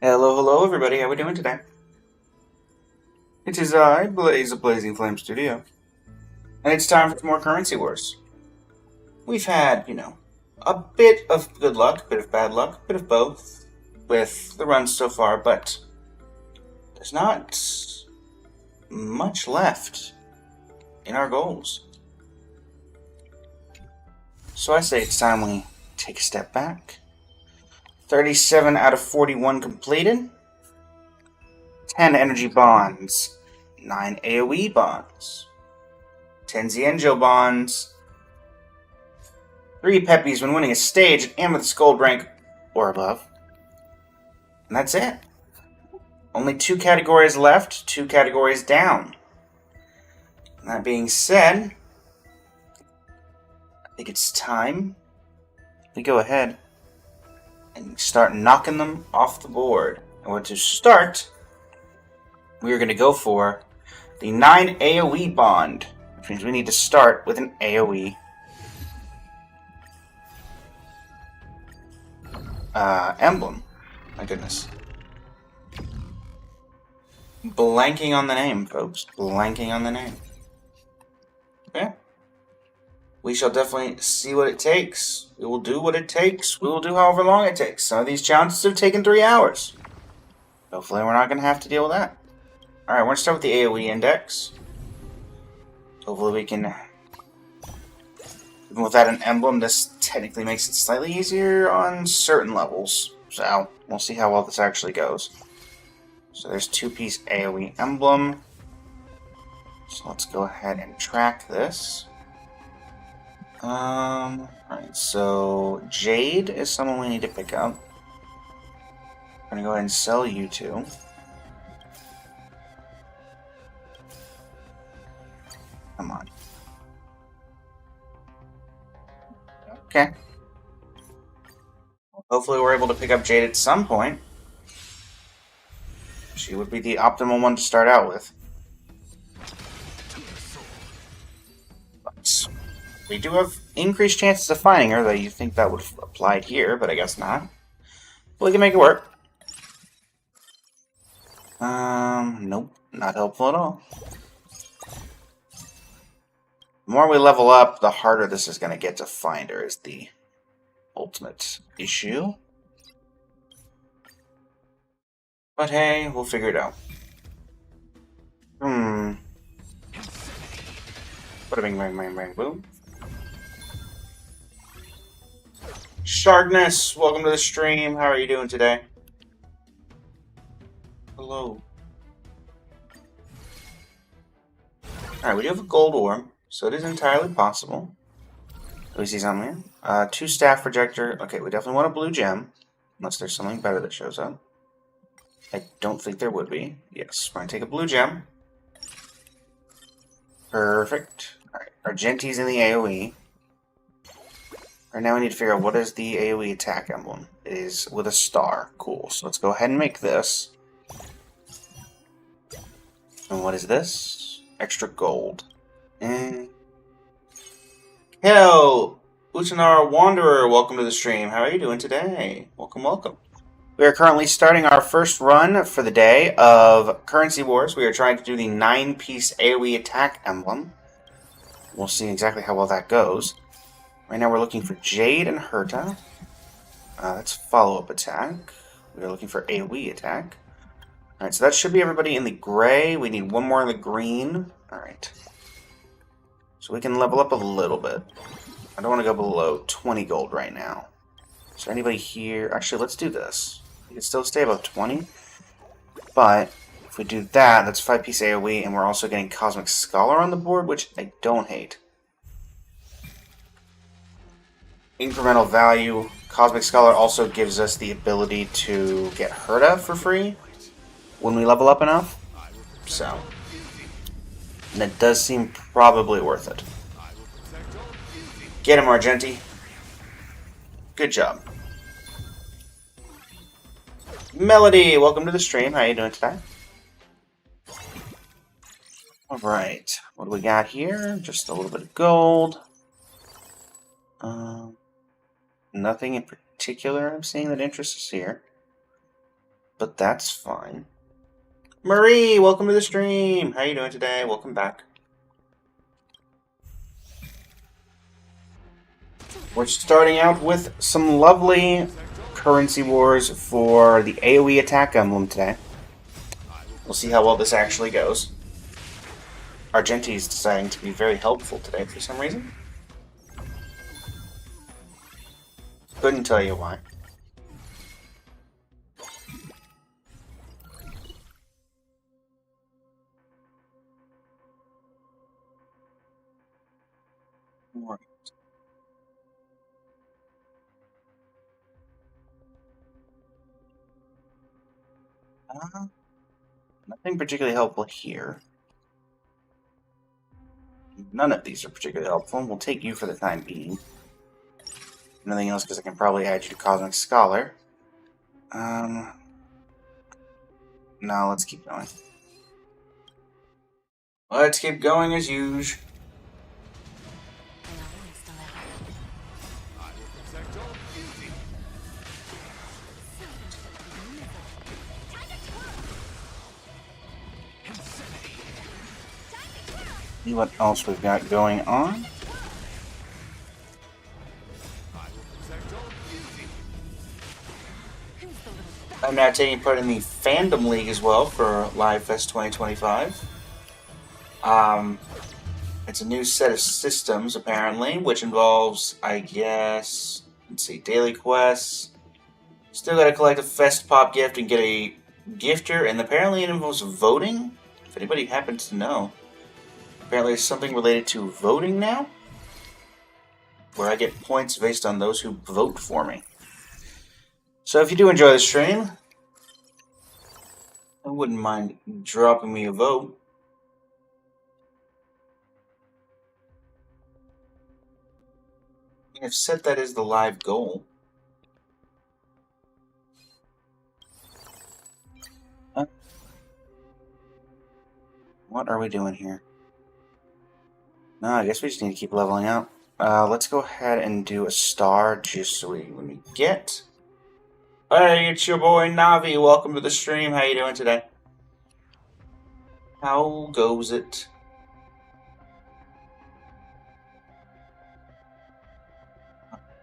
Hello, hello, everybody. How we doing today? It is I, Blaze of Blazing Flame Studio, and it's time for some more Currency Wars. We've had, a bit of good luck, a bit of bad luck, a bit of both with the runs so far, but there's not much left in our goals. So I say it's time we take a step back. 37 out of 41 completed. 10 energy bonds. 9 AoE bonds. 10 Xianzhou bonds. 3 Peppies when winning a stage at Amethyst Gold rank or above. And that's it. Only 2 categories left, 2 categories down. And that being said, I think it's time we go ahead and start knocking them off the board. And to start, we are going to go for the 9 AoE bond, which means we need to start with an AoE emblem. My goodness. Blanking on the name, folks. Blanking on the name. Okay. We shall definitely see what it takes. We will do what it takes. We will do however long it takes. Some of these challenges have taken 3 hours. Hopefully we're not going to have to deal with that. Alright, we're going to start with the AoE index. Hopefully we can... Even without an emblem, this technically makes it slightly easier on certain levels. So, we'll see how well this actually goes. So there's 2-piece AoE emblem. So let's go ahead and track this. Alright, so Jade is someone we need to pick up. I'm gonna go ahead and sell you two. Come on. Okay. Hopefully we're able to pick up Jade at some point. She would be the optimal one to start out with. But we do have increased chances of finding her, though you think that would have applied here, but I guess not. But we can make it work. Nope, not helpful at all. The more we level up, the harder this is going to get to find her, is the ultimate issue. But hey, we'll figure it out. Bada bing bang bang bang boom. Shargness, welcome to the stream. How are you doing today? Hello. Alright, we do have a gold orb, so it is entirely possible. Do we see something here? 2 staff projector. Okay, we definitely want a blue gem. Unless there's something better that shows up. I don't think there would be. Yes, we're going to take a blue gem. Perfect. Alright, Argenti's in the AoE. Right now we need to figure out what is the AoE attack emblem. It is with a star. Cool. So let's go ahead and make this. And what is this? Extra gold. Hello! Uchinara Wanderer, welcome to the stream. How are you doing today? Welcome, welcome. We are currently starting our first run for the day of Currency Wars. We are trying to do the 9-piece AoE attack emblem. We'll see exactly how well that goes. Right now we're looking for Jade and Herta. That's follow-up attack. We are looking for AoE attack. Alright, so that should be everybody in the gray. We need one more in the green. Alright. So we can level up a little bit. I don't want to go below 20 gold right now. Is there anybody here? Actually, let's do this. We can still stay above 20. But if we do that, that's 5-piece AoE, and we're also getting Cosmic Scholar on the board, which I don't hate. Incremental value. Cosmic Scholar also gives us the ability to get Herta for free when we level up enough. So, and that does seem probably worth it. Get him, Argenti. Good job. Melody, welcome to the stream. How you doing today? Alright, what do we got here? Just a little bit of gold. Nothing in particular I'm seeing that interests us here. but that's fine. Marie, welcome to the stream. How you doing today? Welcome back. We're starting out with some lovely currency wars for the AoE attack emblem today. We'll see how well this actually goes. Argenti's deciding to be very helpful today for some reason. Couldn't tell you why. Right. Nothing particularly helpful here. None of these are particularly helpful. We'll take you for the time being. Nothing else because I can probably add you to Cosmic Scholar. No, let's keep going. Let's keep going as usual. See what else we've got going on. I'm now taking part in the Fandom League as well for Live Fest 2025. It's a new set of systems, apparently, which involves, I guess, let's see, daily quests. Still gotta collect a Fest Pop gift and get a gifter, and apparently it involves voting, if anybody happens to know. Apparently there's something related to voting now, where I get points based on those who vote for me. So if you do enjoy the stream, I wouldn't mind dropping me a vote. I've set that as the live goal. What are we doing here? No, I guess we just need to keep leveling up. Let's go ahead and do a star just so when we get. Hey, it's your boy Navi. Welcome to the stream. How you doing today? How goes it?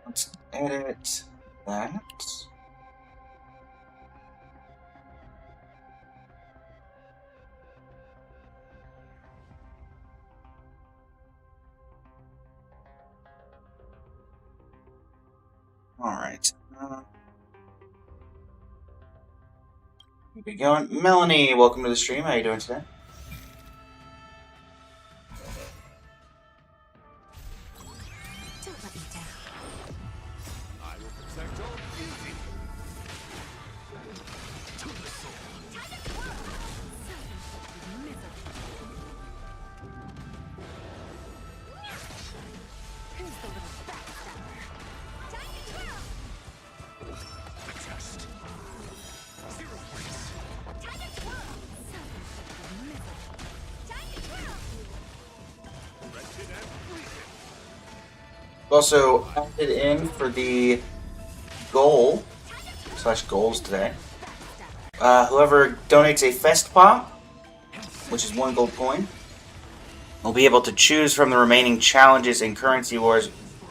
Let's edit that. Alright. Keep it going. Melanie, welcome to the stream. How you doing today? Don't let me down. I will protect all beauty. To the soul. Who's the little backstabber? Time to twirl. The test. Zero points. Time to twirl. Time to twirl. Wretched and bleeding. Also added in for the goal / goals today. Whoever donates a Fest Pop, which is 1 gold coin, will be able to choose from the remaining challenges in Currency Wars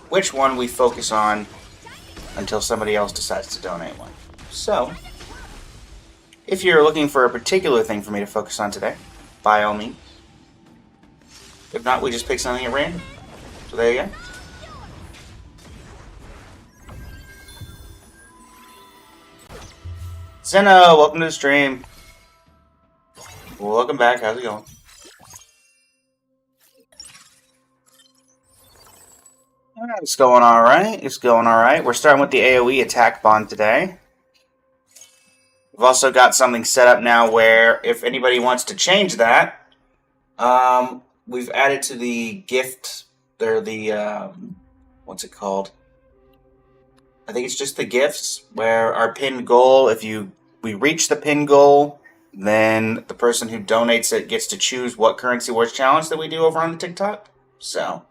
which one we focus on until somebody else decides to donate one. So, if you're looking for a particular thing for me to focus on today, by all means. If not, we just pick something at random. So there you go. Zeno, welcome to the stream. Welcome back. How's it going? It's going all right. It's going all right. We're starting with the AoE attack bond today. We've also got something set up now where if anybody wants to change that, we've added to the gift. They're the what's it called? I think it's just the gifts where our pin goal. If we reach the pin goal, then the person who donates it gets to choose what Currency Wars challenge that we do over on the TikTok. So,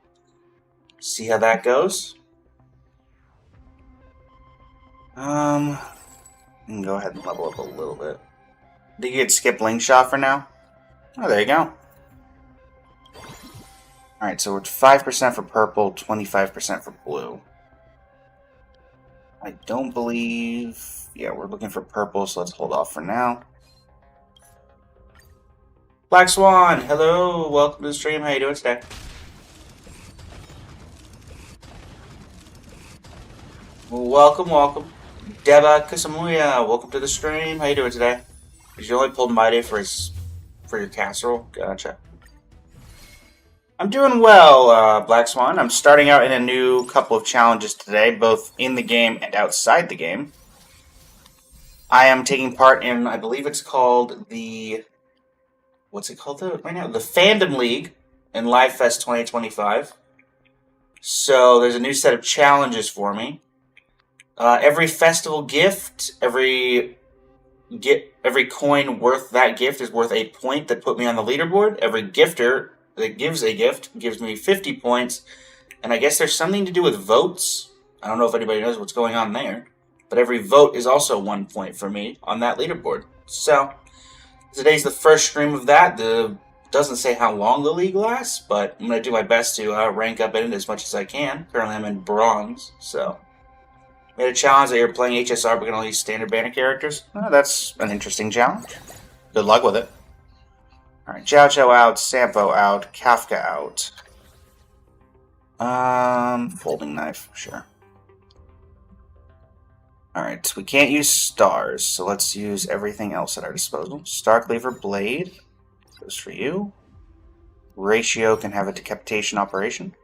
see how that goes. You can go ahead and level up a little bit. Did you get skip link shot for now? Oh, there you go. Alright, so we're 5% for purple, 25% for blue. I don't believe... Yeah, we're looking for purple, so let's hold off for now. Black Swan, hello, welcome to the stream. How you doing today? Welcome, welcome. Deba Kusamuya, welcome to the stream. How you doing today? Did you only pulled Mighty for your casserole? Gotcha. I'm doing well, Black Swan. I'm starting out in a new couple of challenges today, both in the game and outside the game. I am taking part in, I believe it's called the... What's it called right now? The Fandom League in LiveFest 2025. So there's a new set of challenges for me. Every festival gift, every coin worth that gift is worth a point that put me on the leaderboard. Every gifter that gives a gift gives me 50 points. And I guess there's something to do with votes. I don't know if anybody knows what's going on there. But every vote is also 1 point for me on that leaderboard. So, today's the first stream of that. Doesn't say how long the league lasts, but I'm going to do my best to rank up in it as much as I can. Currently I'm in bronze, so... We had a challenge that you're playing HSR but can only use standard banner characters. Oh, that's an interesting challenge. Good luck with it. Alright, Chow Chow out, Sampo out, Kafka out. Folding knife, sure. Alright, we can't use stars, so let's use everything else at our disposal. Starcleaver Blade goes for you. Ratio can have a decapitation operation.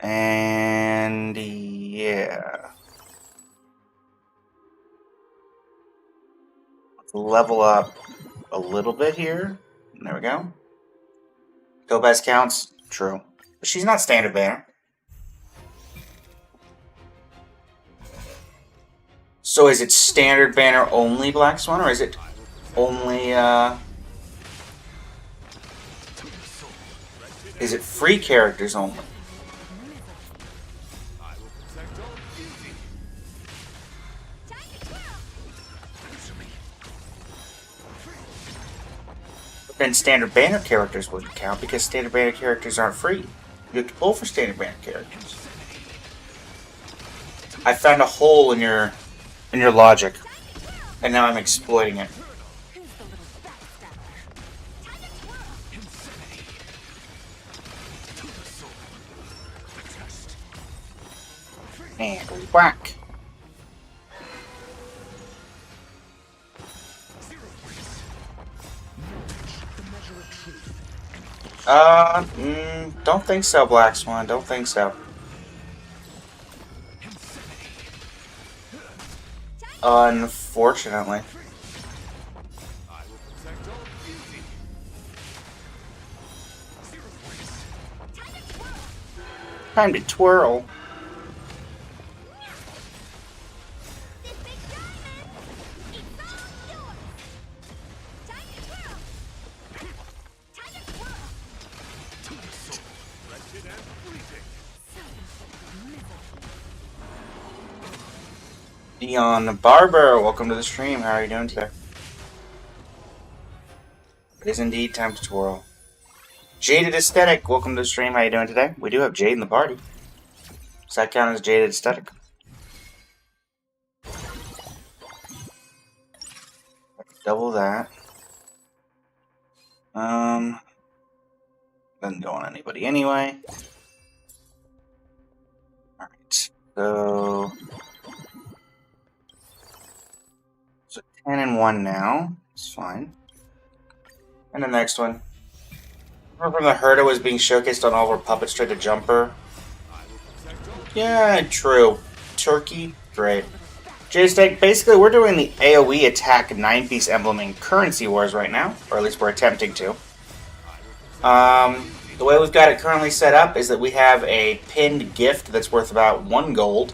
And yeah. Let's level up a little bit here. There we go. Topaz counts? True. But she's not standard banner. So is it standard banner only, Black Swan, or is it only, is it free characters only? I will protect all easy. Time to twirl. But then standard banner characters wouldn't count because standard banner characters aren't free. You have to pull for standard banner characters. I found a hole in your logic, and now I'm exploiting it. Who's the little backstabber? Time to twirl. And whack. Don't think so, Black Swan. Don't think so. Unfortunately. I will protect all easy. Time to twirl. This big diamond, it's all yours. Time to twirl. Time to twirl. Wretched and fleeting. Dion Barber, welcome to the stream. How are you doing today? It is indeed time to twirl. Jaded Aesthetic, welcome to the stream. How are you doing today? We do have Jade in the party. Does that count as Jaded Aesthetic? Double that. Doesn't go on anybody anyway. Alright, so 10 and 1 now. It's fine. And the next one. Remember when the Herda was being showcased on all of our puppets tried to jump her? Yeah, true. Turkey, great. J-Steak, basically we're doing the AoE attack 9-piece emblem in Currency Wars right now. Or at least we're attempting to. The way we've got it currently set up is that we have a pinned gift that's worth about 1 gold.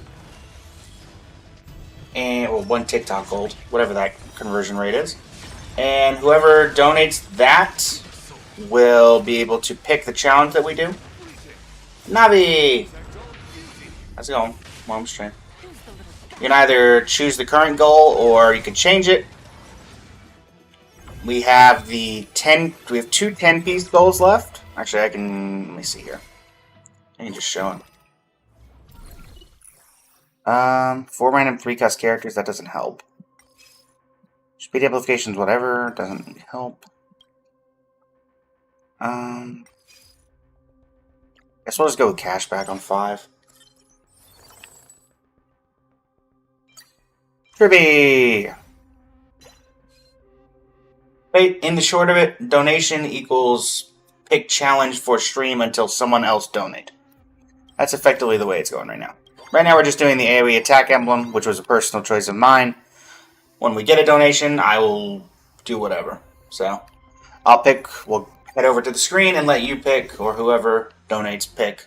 And, well, 1 TikTok gold, whatever that conversion rate is. And whoever donates that will be able to pick the challenge that we do. Navi! How's it going? Mom stream. You can either choose the current goal or you can change it. We have the 10. We have two 10-piece goals left. Actually, I can. Let me see here. I can just show them. 4 random 3-cost characters. That doesn't help. Speed amplifications, whatever. Doesn't help. Guess we'll just go with cashback on 5. Kirby! Wait, in the short of it, donation equals pick challenge for stream until someone else donate. That's effectively the way it's going right now. Right now we're just doing the AoE attack emblem, which was a personal choice of mine. When we get a donation, I will do whatever. So, I'll pick, we'll head over to the screen and let you pick, or whoever donates pick,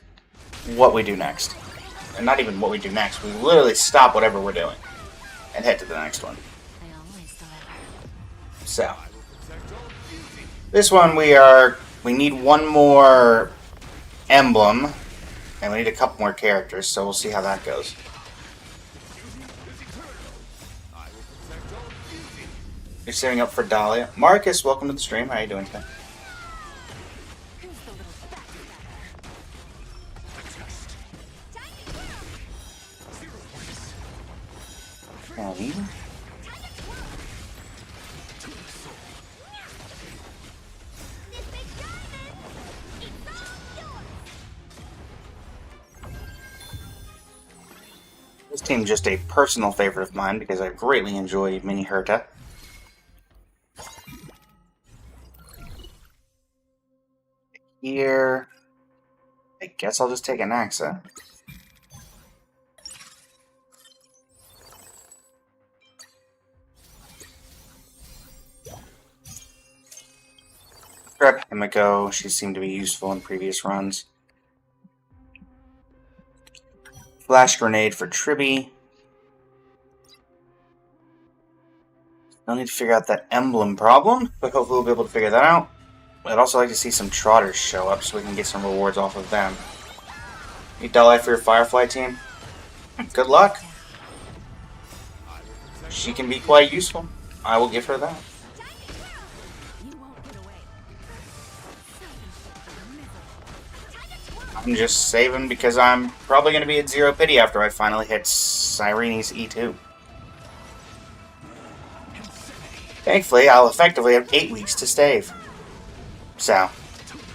what we do next. And not even what we do next, we literally stop whatever we're doing and head to the next one. I always deliver. So, this one we need one more emblem, and we need a couple more characters, so we'll see how that goes. You're saving up for Dahlia. Marcus, welcome to the stream. How you doing today? Who's the little backstabber? Okay. This big diamond! It's all yours! This team just a personal favorite of mine because I greatly enjoy Mini Herta. Here, I guess I'll just take an Axa. Grab Himiko, she seemed to be useful in previous runs. Flash Grenade for Tribby. Still need to figure out that emblem problem, but hopefully we'll be able to figure that out. I'd also like to see some Trotters show up so we can get some rewards off of them. Need Dahlia for your Firefly team? Good luck. She can be quite useful. I will give her that. You won't get away. I'm just saving because I'm probably going to be at 0 pity after I finally hit Cyrene's E2. Thankfully, I'll effectively have 8 weeks to stave. So,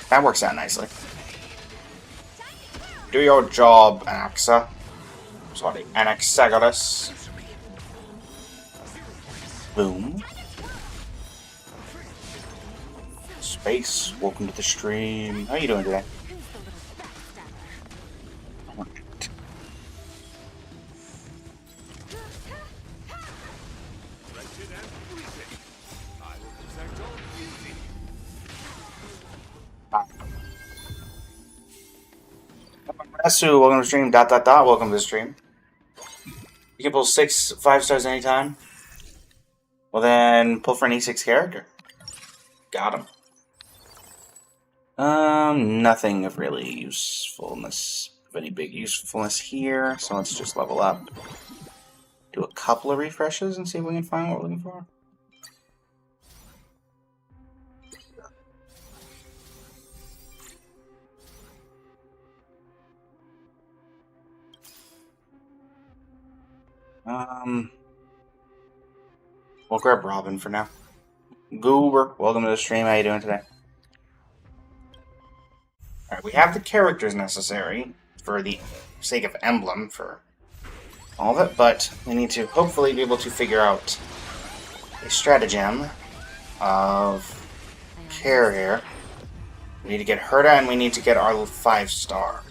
that works out nicely. Do your job, Anaxa. Sorry, Anaxagoras. Boom. Space, welcome to the stream. How are you doing today? Who's the little backstabber? Wretched and fleeting. I will protect all beauty. Asu, welcome to the stream. ... Welcome to the stream. You can pull 6 5-stars anytime. Well then, pull for an E6 character. Got him. Nothing of really usefulness, of any big usefulness here. So let's just level up. Do a couple of refreshes and see if we can find what we're looking for. We'll grab Robin for now. Goober, welcome to the stream. How you doing today? Alright, we have the characters necessary for the sake of emblem for all of it, but we need to hopefully be able to figure out a stratagem of care here. We need to get Herta and we need to get our 5-star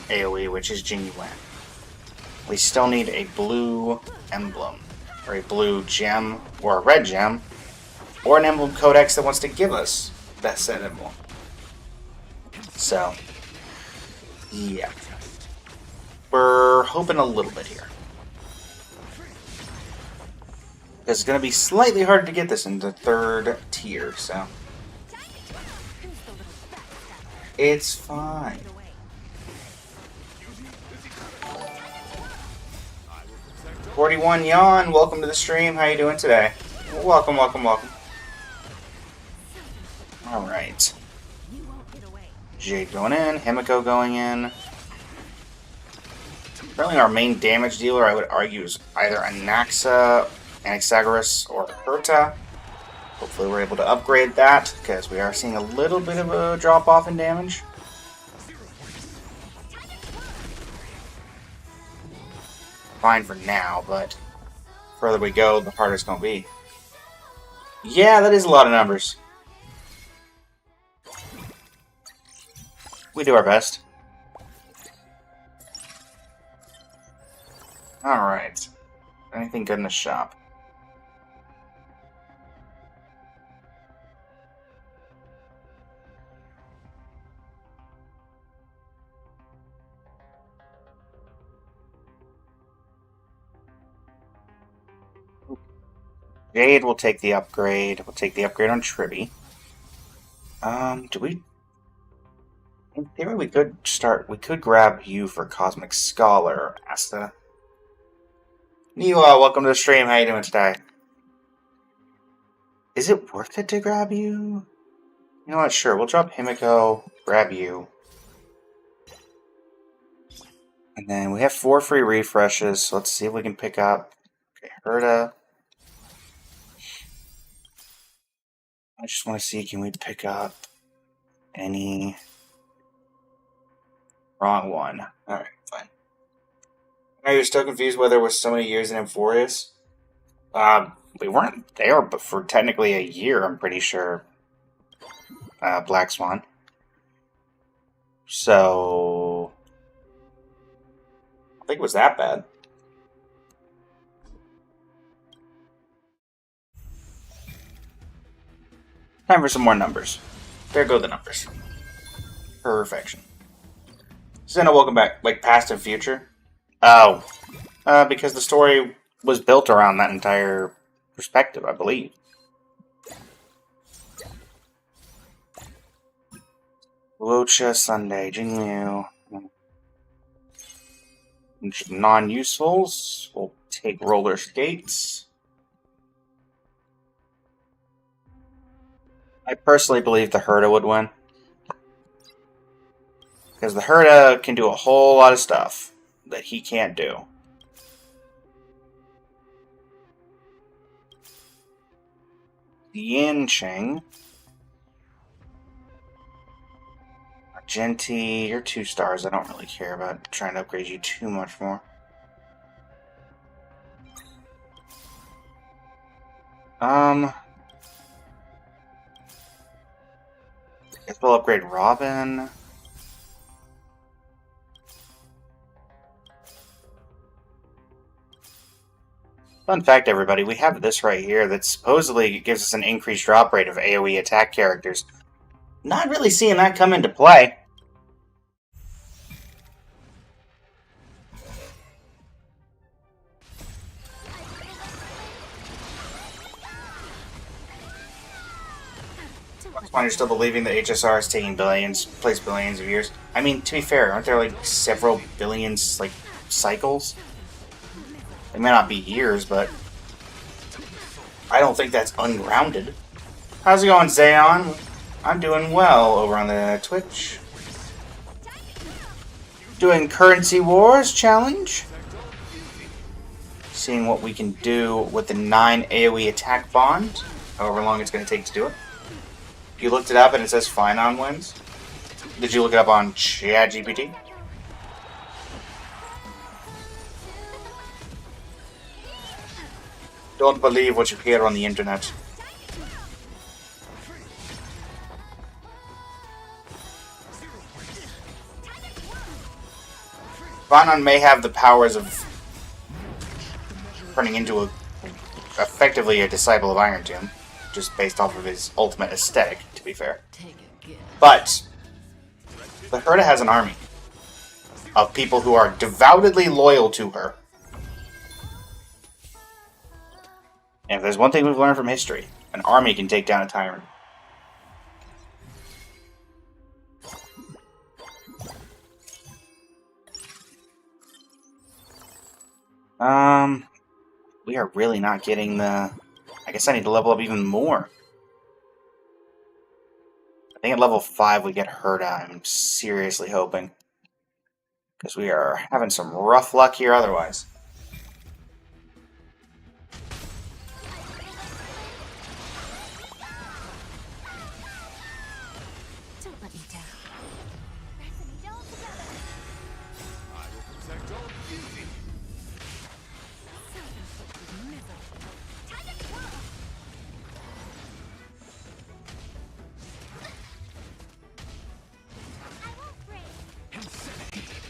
AoE, which is Jing Yuan. We still need a blue emblem, or a blue gem, or a red gem, or an emblem codex that wants to give us that said emblem. So, yeah. We're hoping a little bit here. Because it's going to be slightly harder to get this into 3rd tier, so. It's fine. I will protect 41 Yawn, welcome to the stream. How you doing today? Welcome, welcome, welcome. Alright. You won't get away. Jade going in, Himiko going in. Currently our main damage dealer, I would argue, is either Anaxa, Anaxagoras, or Herta. Hopefully we're able to upgrade that, because we are seeing a little bit of a drop-off in damage. Fine for now, but the further we go, the harder it's going to be. Yeah, that is a lot of numbers. We do our best. Alright. Anything good in the shop? Jade will take the upgrade. We'll take the upgrade on Tribby. Do we... In theory, we could start... We could grab you for Cosmic Scholar, Asta. Niwa, welcome to the stream. How you doing today? Is it worth it to grab you? You know what? Sure, we'll drop Himiko, grab you. And then we have 4 free refreshes, so let's see if we can pick up... Okay, Herta. I just want to see, can we pick up any... Wrong one. Alright, fine. Now you're still confused whether it was so many years in Amphorius? We weren't there but for technically a year, I'm pretty sure. Black Swan. So... I don't think it was that bad. Time for some more numbers. There go the numbers. Perfection. Zena, welcome back. Like, past and future? Oh. Because the story was built around that entire perspective, I believe. Luocha, Sunday, Jingliu. Non-usefuls. We'll take roller skates. I personally believe the Herta would win. Because the Herta can do a whole lot of stuff that he can't do. Yanqing. Argenti, you're 2 stars. I don't really care about trying to upgrade you too much more. Guess we'll upgrade Robin. Fun fact, everybody, we have this right here that supposedly gives us an increased drop rate of AoE attack characters. Not really seeing that come into play. Why you're still believing that HSR is taking billions of years? I mean, to be fair, aren't there like several billions like cycles? It may not be years, but I don't think that's ungrounded. How's it going, Zayon? I'm doing well over on the Twitch. Doing Currency Wars challenge. Seeing what we can do with the 9 AoE attack bond. However long it's going to take to do it. You looked it up and it says Finon wins. Did you look it up on ChatGPT? Don't believe what you hear on the internet. Finon may have the powers of turning into effectively a disciple of Iron Tomb, just based off of his ultimate aesthetic, to be fair. But the Herta has an army of people who are devoutedly loyal to her. And if there's one thing we've learned from history, an army can take down a tyrant. We are really not getting the... I guess I need to level up even more. I think at level 5 we get Herta. I'm seriously hoping. Because we are having some rough luck here otherwise. Don't let me down. Resonate all together. I will protect all beauty. Self-inflicted misery. Time to twirl. I won't break.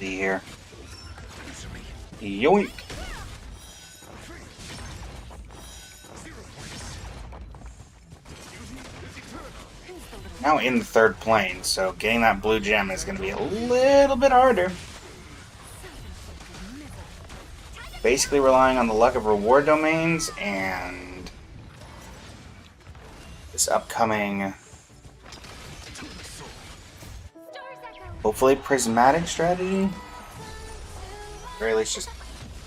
See here. Yoink! Now in the third plane, so getting that blue gem is going to be a little bit harder. Basically relying on the luck of reward domains and this upcoming, Stars echo. hopefully prismatic strategy. Or at very least just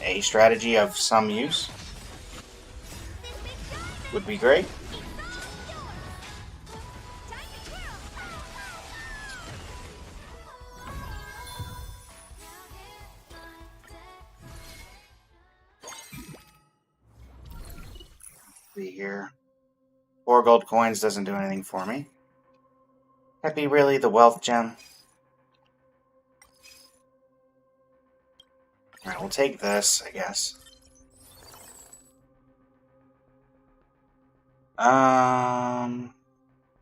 a strategy of some use would be great. See here. 4 gold coins doesn't do anything for me. That'd be really the wealth gem. Alright, we'll take this, I guess.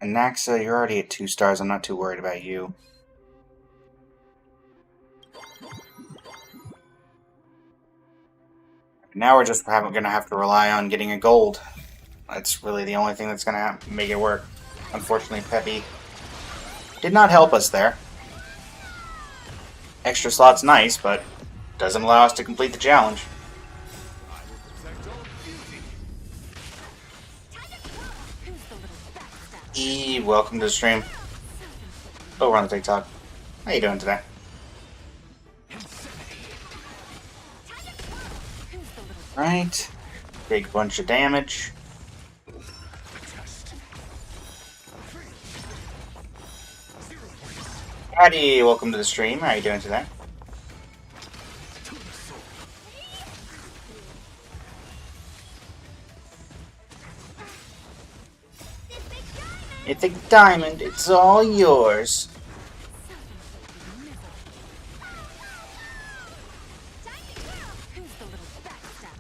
Anaxa, you're already at 2 stars. I'm not too worried about you. Now we're just going to have to rely on getting a gold. That's really the only thing that's going to make it work. Unfortunately, Peppy did not help us there. Extra slot's nice, but doesn't allow us to complete the challenge. I will protect all beauty. Who's the little backstabber? Eve, welcome to the stream. Over on the TikTok. How you doing today? Right. Big bunch of damage. Howdy, welcome to the stream. How you doing today? It's a diamond, it's all yours. Who's the little backstabber?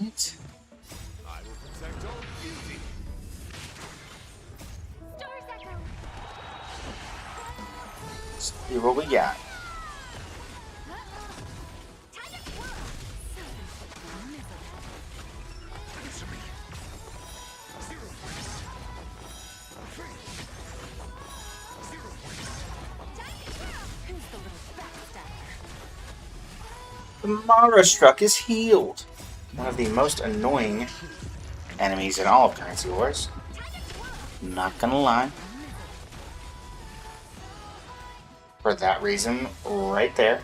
Right. I will protect all beauty. Stars echo. Let's see what we got. Time to twirl. Self-inflicted misery. Who's the little backstabber? The Mara Struck is healed. One of the most annoying enemies in all of Currency Wars. Not gonna lie. For that reason, right there.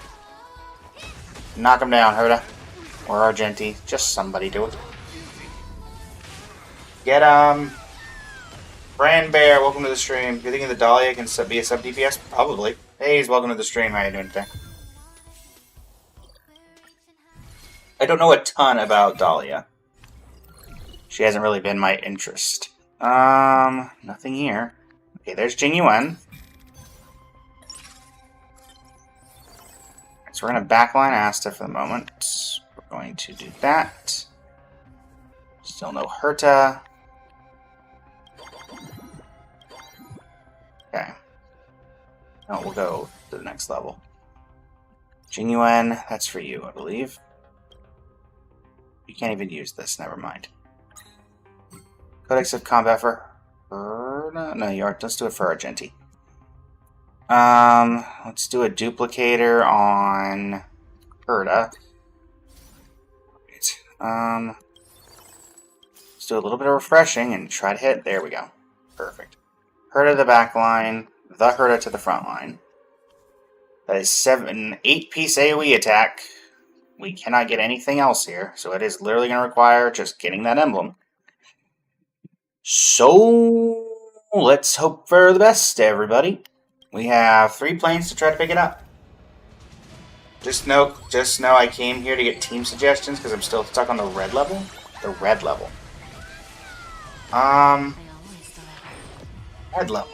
Knock him down, Herta. Or Argenti. Just somebody do it. Get Brand Bear, welcome to the stream. You're thinking the Dahlia can be a sub DPS? Probably. Hey, welcome to the stream. How you doing today? I don't know a ton about Dahlia. She hasn't really been my interest. Nothing here. Okay, there's Jing Yuan. So we're going to backline Asta for the moment. We're going to do that. Still no Herta. Okay. Now we'll go to the next level. Jing Yuan, that's for you, I believe. You can't even use this, never mind. Codex of Combat for Herta? No, you are. Let's do it for Argenti. Let's do a duplicator on Herta. Right. Let's do a little bit of refreshing and try to hit. There we go. Perfect. Herta to the back line, the Herta to the front line. That is 8-piece AoE attack. We cannot get anything else here, so it is literally going to require just getting that emblem. So, let's hope for the best, everybody. We have 3 planes to try to pick it up. Just know I came here to get team suggestions because I'm still stuck on the red level. The red level. Red level.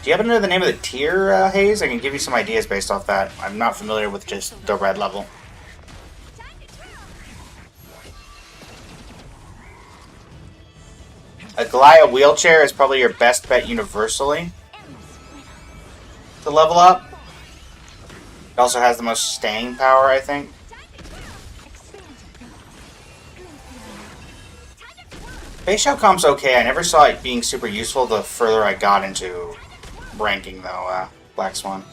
Do you happen to know the name of the tier, Hayes? I can give you some ideas based off that. I'm not familiar with just the red level. A Goliath wheelchair is probably your best bet universally to level up. It also has the most staying power, I think. Base Shao Comp's okay. I never saw it being super useful the further I got into ranking, though, Black Swan.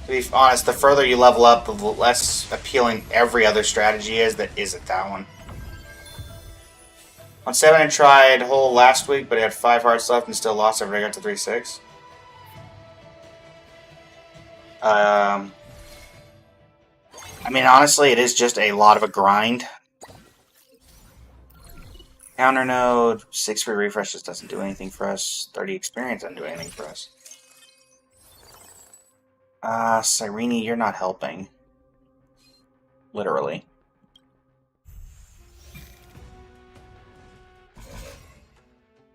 To be honest, the further you level up, the less appealing every other strategy is that isn't that one. On 7, I tried whole last week, but I had 5 hearts left and still lost after I got to 3-6. I mean, honestly, it is just a lot of a grind. Counter node, 6 free refreshes doesn't do anything for us. 30 experience doesn't do anything for us. Cyrene, you're not helping. Literally.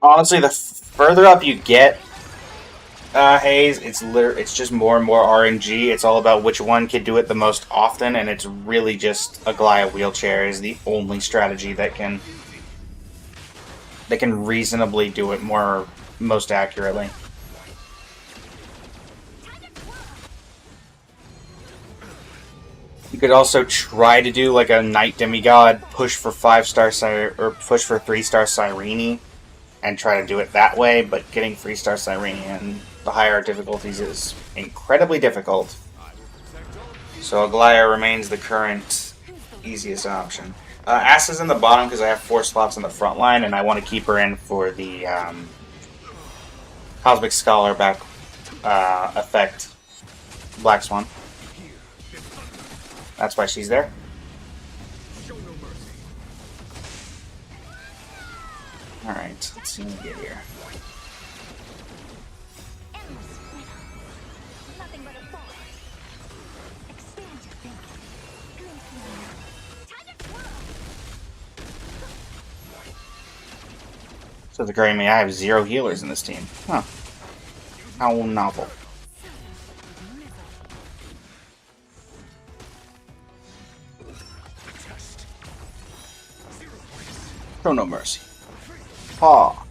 Honestly, the further up you get, Hayes, it's just more and more RNG. It's all about which one can do it the most often, and it's really just a Goliath wheelchair is the only strategy that can reasonably do it most accurately. You could also try to do like a Knight Demigod, push for 5-star or push for 3-star Cyrene, and try to do it that way, but getting 3-star Cyrene in the higher difficulties is incredibly difficult. So Aglaia remains the current easiest option. Ass is in the bottom because I have 4 slots on the front line, and I want to keep her in for the Cosmic Scholar back effect Black Swan. That's why she's there. Alright, let's see what we get here. So the occurring to me, I have 0 healers in this team. Huh. How novel. Show no mercy. Paw.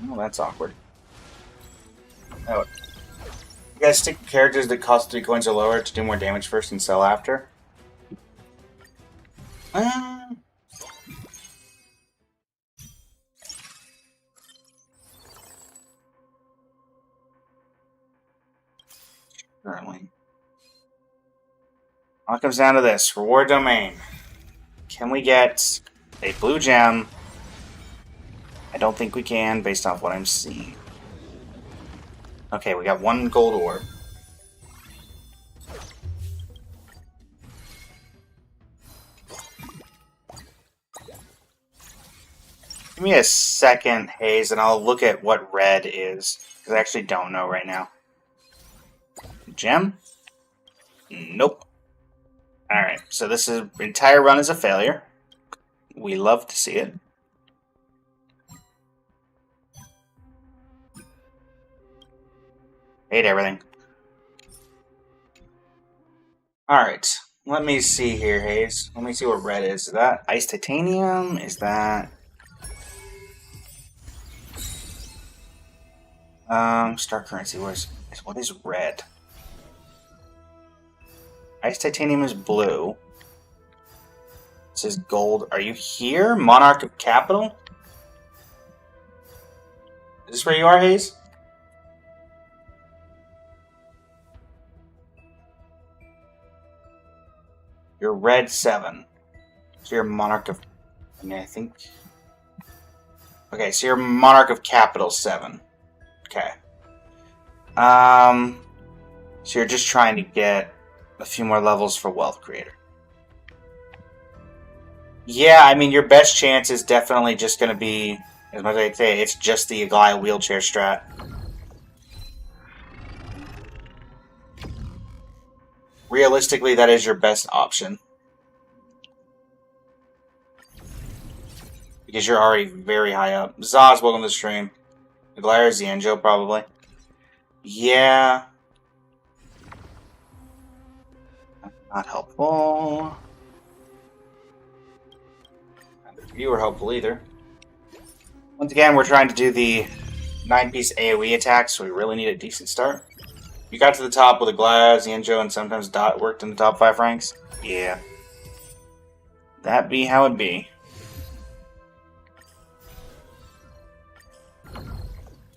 Oh, that's awkward. Oh. You guys stick characters that cost 3 coins or lower to do more damage first and sell after? Currently. All it comes down to this. Reward domain. Can we get a blue gem? I don't think we can, based off what I'm seeing. Okay, we got 1 gold orb. Give me a second, Hayes, and I'll look at what red is. Because I actually don't know right now. Gem? Nope. Alright, so this entire run is a failure. We love to see it. Hate everything. Alright, let me see here, Hayes. Let me see what red is. Is that Ice Titanium? Is that... Star Currency, what is red? Ice Titanium is blue. It says gold. Are you here? Monarch of Capital? Is this where you are, Hayes? You're red 7. So you're Monarch of I mean, I think... Okay, so you're Monarch of Capital 7. Okay. So you're just trying to get a few more levels for Wealth Creator. Yeah, I mean, your best chance is definitely just going to be, as much as I say, it's just the Aglaia wheelchair strat. Realistically, that is your best option. Because you're already very high up. Zaz, welcome to the stream. Aglaia or Xianzhou, probably. Yeah. Not helpful. You were helpful either. Once again, we're trying to do the 9-piece AoE attack, so we really need a decent start. You got to the top with Aglaia, Xianzhou, and sometimes Dot worked in the top 5 ranks? Yeah. That be how it be.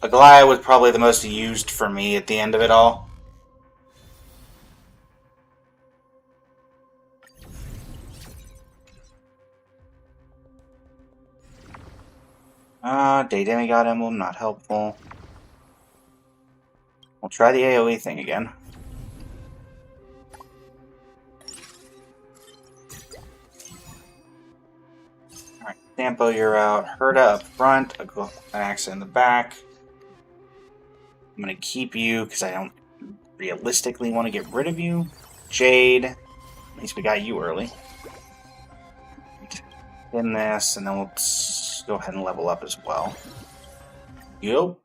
Aglaia was probably the most used for me at the end of it all. Day Demigod Emblem, not helpful. We'll try the AoE thing again. Alright, Sampo, you're out. Herda up front, Axa in the back. I'm gonna keep you because I don't realistically want to get rid of you. Jade, at least we got you early. In this, and then we'll go ahead and level up as well. Yo.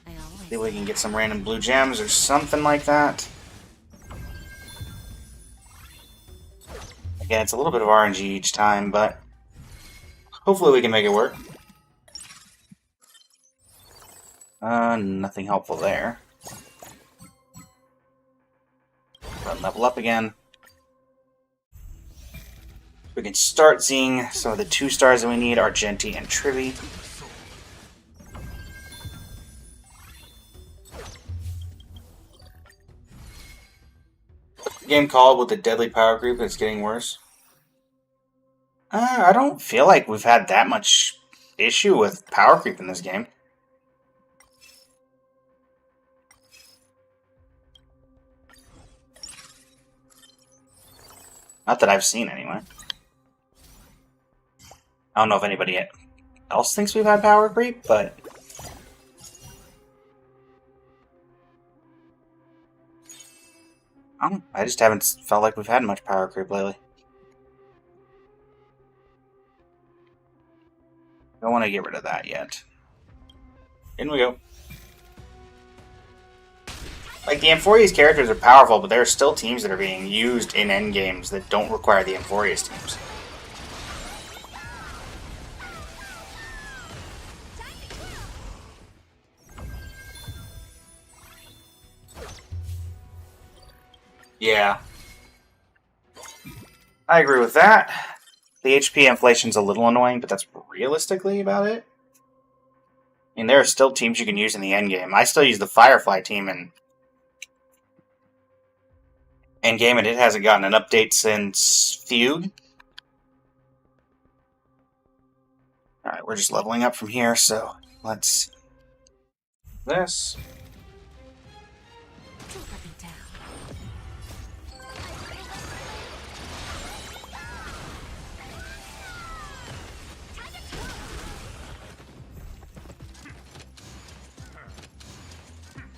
See if we can get some random blue gems or something like that. Again, it's a little bit of RNG each time, but hopefully we can make it work. Nothing helpful there. Level up again. We can start seeing some of the 2 stars that we need, Argenti and Trivi. Game called with the deadly power creep that's getting worse. I don't feel like we've had that much issue with power creep in this game. Not that I've seen, anyway. I don't know if anybody else thinks we've had power creep, but... I just haven't felt like we've had much power creep lately. Don't want to get rid of that yet. In we go. Like, the Amphorius characters are powerful, but there are still teams that are being used in endgames that don't require the Amphorius teams. Yeah. I agree with that. The HP inflation's a little annoying, but that's realistically about it. I mean, there are still teams you can use in the endgame. I still use the Firefly team in endgame, and it hasn't gotten an update since Feud. Alright, we're just leveling up from here, so let's... this.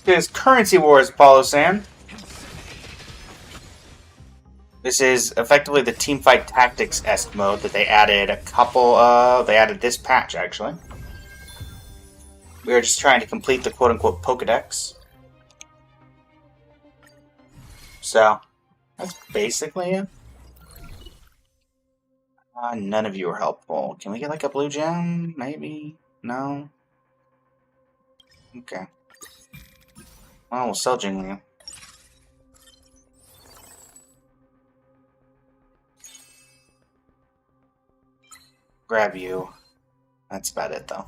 This is Currency Wars, Paulo San. This is effectively the Teamfight Tactics-esque mode that they added a couple of... They added this patch, actually. We are just trying to complete the quote-unquote Pokedex. So, that's basically it. None of you are helpful. Can we get like a blue gem? Maybe? No? Okay. Well, we'll sell Jingling. Grab you. That's about it, though.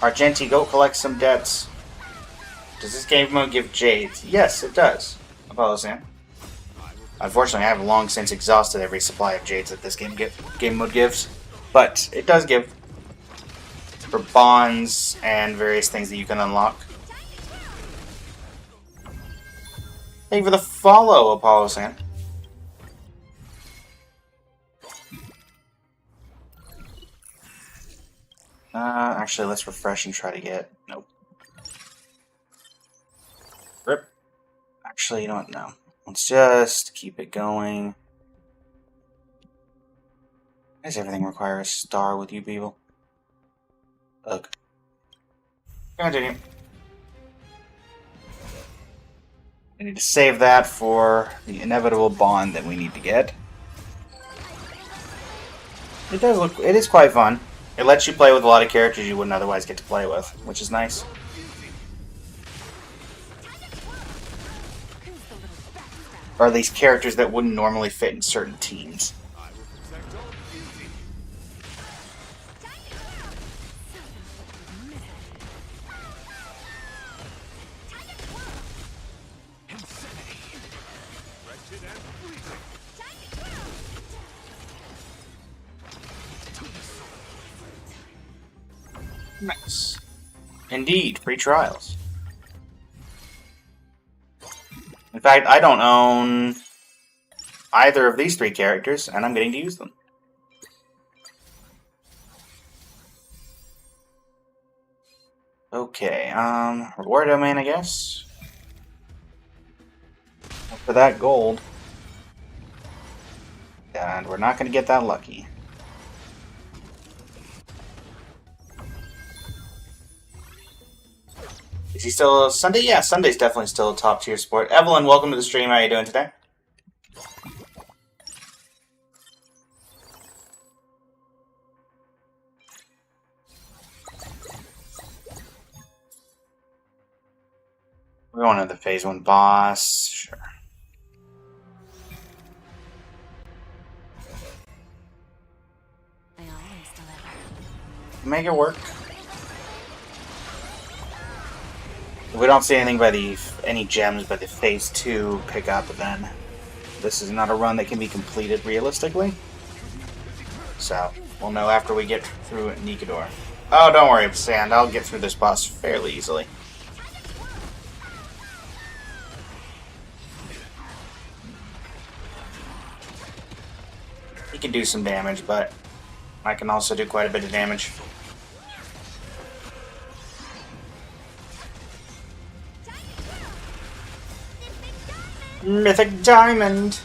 Argenti, go collect some debts. Does this game mode give jades? Yes, it does. Apollo Sam. Unfortunately, I have long since exhausted every supply of jades that this game mode gives. But it does give for bonds and various things that you can unlock. Thank you for the follow, Apollo Sam. Actually, let's refresh and try to get... Nope. Rip. Actually, you know what? No. Let's just keep it going. Why does everything require a star with you people? Ugh. Continue. I need to save that for the inevitable bond that we need to get. It does look... It is quite fun. It lets you play with a lot of characters you wouldn't otherwise get to play with, which is nice. Or at least characters that wouldn't normally fit in certain teams. Nice. Indeed, free trials. In fact, I don't own either of these three characters, and I'm getting to use them. Okay, reward domain, I guess. For that gold. And we're not going to get that lucky. Is he still Sunday? Yeah, Sunday's definitely still a top tier sport. Evelyn, welcome to the stream. How are you doing today? We're going to the phase 1 boss. Sure. I always deliver. Make it work. If we don't see anything by any gems by the phase 2 pickup, then this is not a run that can be completed realistically. So we'll know after we get through Nikador. Oh, don't worry, Sand. I'll get through this boss fairly easily. He can do some damage, but I can also do quite a bit of damage. Mythic Diamond!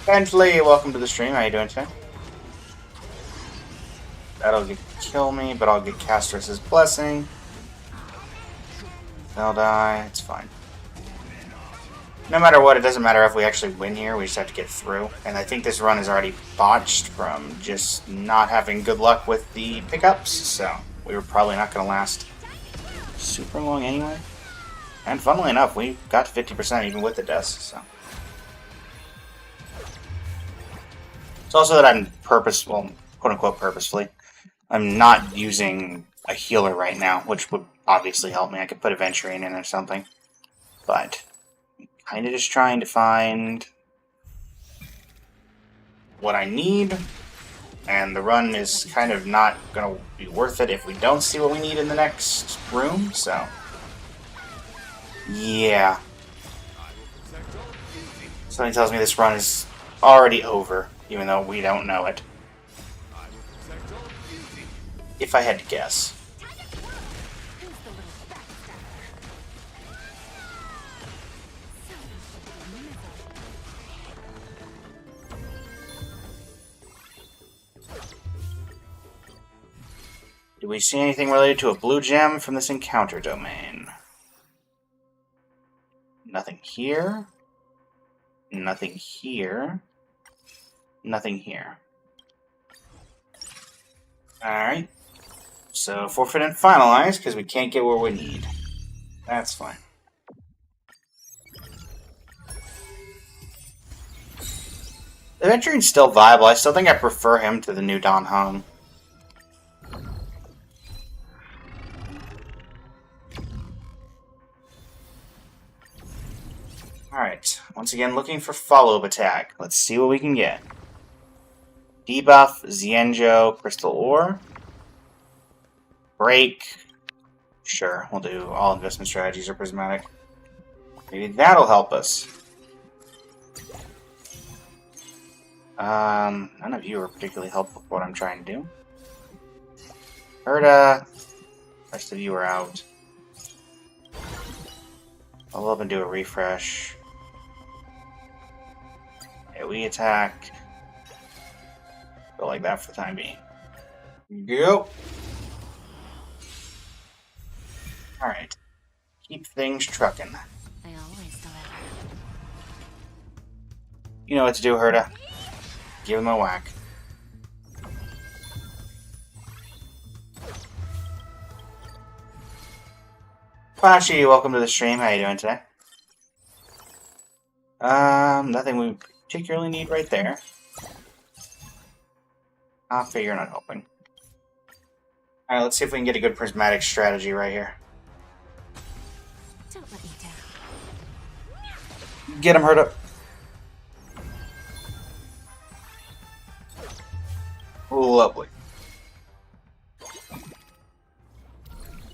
Bentley, welcome to the stream. How you doing today? That'll kill me, but I'll get Castrus's Blessing. They'll die. It's fine. No matter what, it doesn't matter if we actually win here. We just have to get through. And I think this run is already botched from just not having good luck with the pickups, so we were probably not going to last super long anyway. And funnily enough, we got to 50% even with the deaths, so. It's also that I'm quote-unquote purposefully, I'm not using a healer right now, which would obviously help me. I could put a Venturine in or something. But I'm kind of just trying to find what I need. And the run is kind of not going to be worth it if we don't see what we need in the next room, so. Yeah. Something tells me this run is already over, even though we don't know it. If I had to guess. Do we see anything related to a blue gem from this encounter domain? Nothing here. Nothing here. Nothing here. Alright. So, forfeit and finalize, because we can't get where we need. That's fine. The Venturing's still viable. I still think I prefer him to the new Dan Heng. Alright, once again looking for follow-up attack. Let's see what we can get. Debuff, Xianzhou, Crystal Ore. Break. Sure, we'll do all investment strategies or prismatic. Maybe that'll help us. None of you are particularly helpful with what I'm trying to do. Herda. Rest of you are out. I'll up and do a refresh. Yeah, we attack. Go like that for the time being. Go. Alright. Keep things trucking. I always deliver. You know what to do, Herda. Give him a whack. Fashi, welcome to the stream. How you doing today? Nothing we particularly need right there. I'll figure you're not helping. Alright, let's see if we can get a good prismatic strategy right here. Don't let me down. Get him, Herda. Lovely.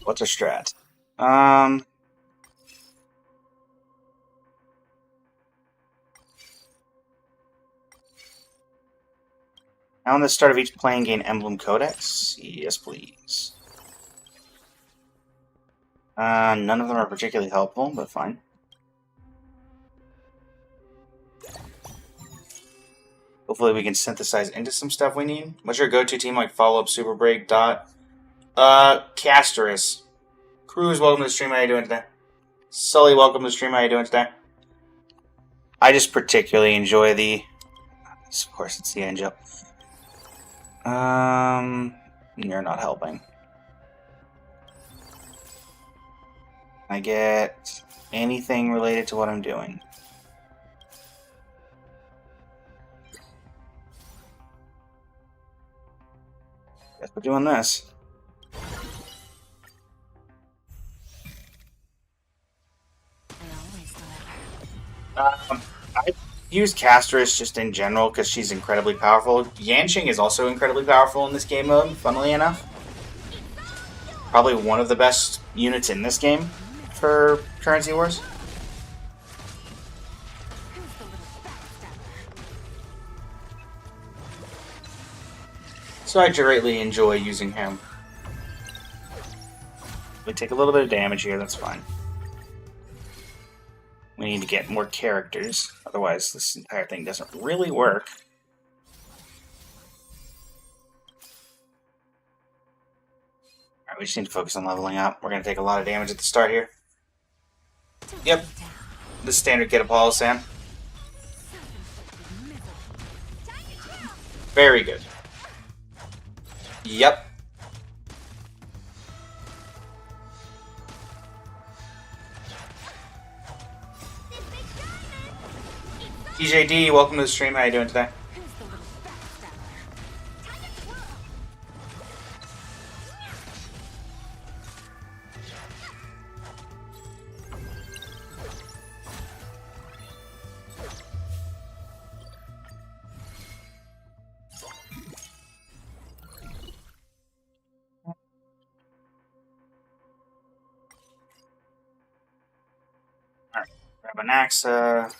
What's our strat? Now on the start of each plane, gain Emblem Codex? Yes, please. None of them are particularly helpful, but fine. Hopefully we can synthesize into some stuff we need. What's your go-to team like Follow-Up, Super Break, Dot? Casterus. Cruz, welcome to the stream. How you doing today? Sully, welcome to the stream. How you doing today? I just particularly enjoy the... Of course, it's the Angel. You're not helping. I get anything related to what I'm doing. Guess we're doing this. I use Casterus just in general because she's incredibly powerful. Yanqing is also incredibly powerful in this game mode, funnily enough. Probably one of the best units in this game for Currency Wars. So I greatly enjoy using him. We take a little bit of damage here, that's fine. We need to get more characters, otherwise this entire thing doesn't really work. Alright, we just need to focus on leveling up. We're going to take a lot of damage at the start here. Yep, the standard Get Apollo Sam. Very good. Yep. TJD, welcome to the stream. How you doing today? Alright, grab an Axa.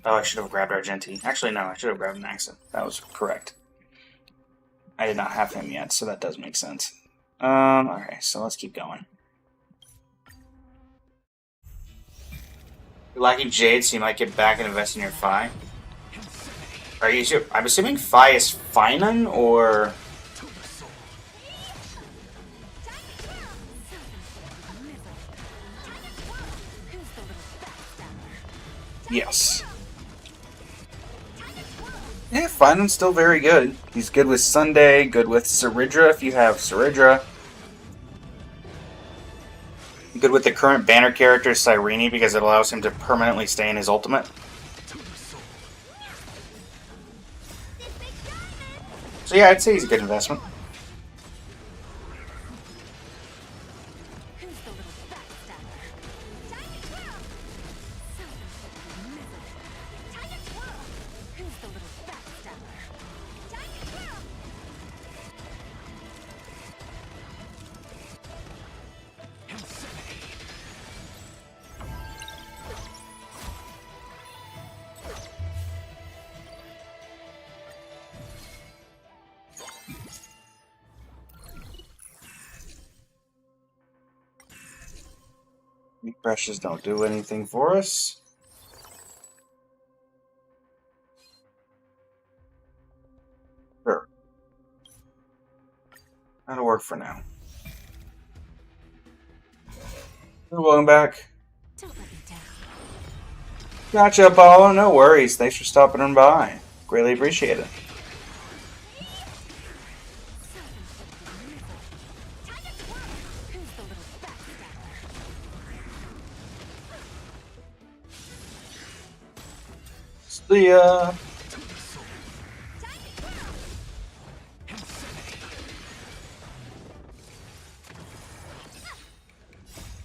Oh, I should have grabbed Argenti. Actually, no, I should have grabbed Naxa. That was correct. I did not have him yet, so that does make sense. Okay, so let's keep going. You're lacking Jade, so you might get back and invest in your Phi. Are you sure? I'm assuming Phi is Finan, or... Yes. Yeah, Finan's still very good. He's good with Sunday, good with Saridra if you have Saridra. Good with the current banner character, Cyrene, because it allows him to permanently stay in his ultimate. So yeah, I'd say he's a good investment. Who's the little backstabber? Time to twirl! Time to twirl! Who's the little backstabber? Time to twirl! Refreshes don't do anything for us. Sure. That'll work for now. Welcome back. Don't let me down. Gotcha, Apollo. No worries. Thanks for stopping on by. Greatly appreciate it. Time to twirl! Who's the little backstabber? See ya. Time to twirl!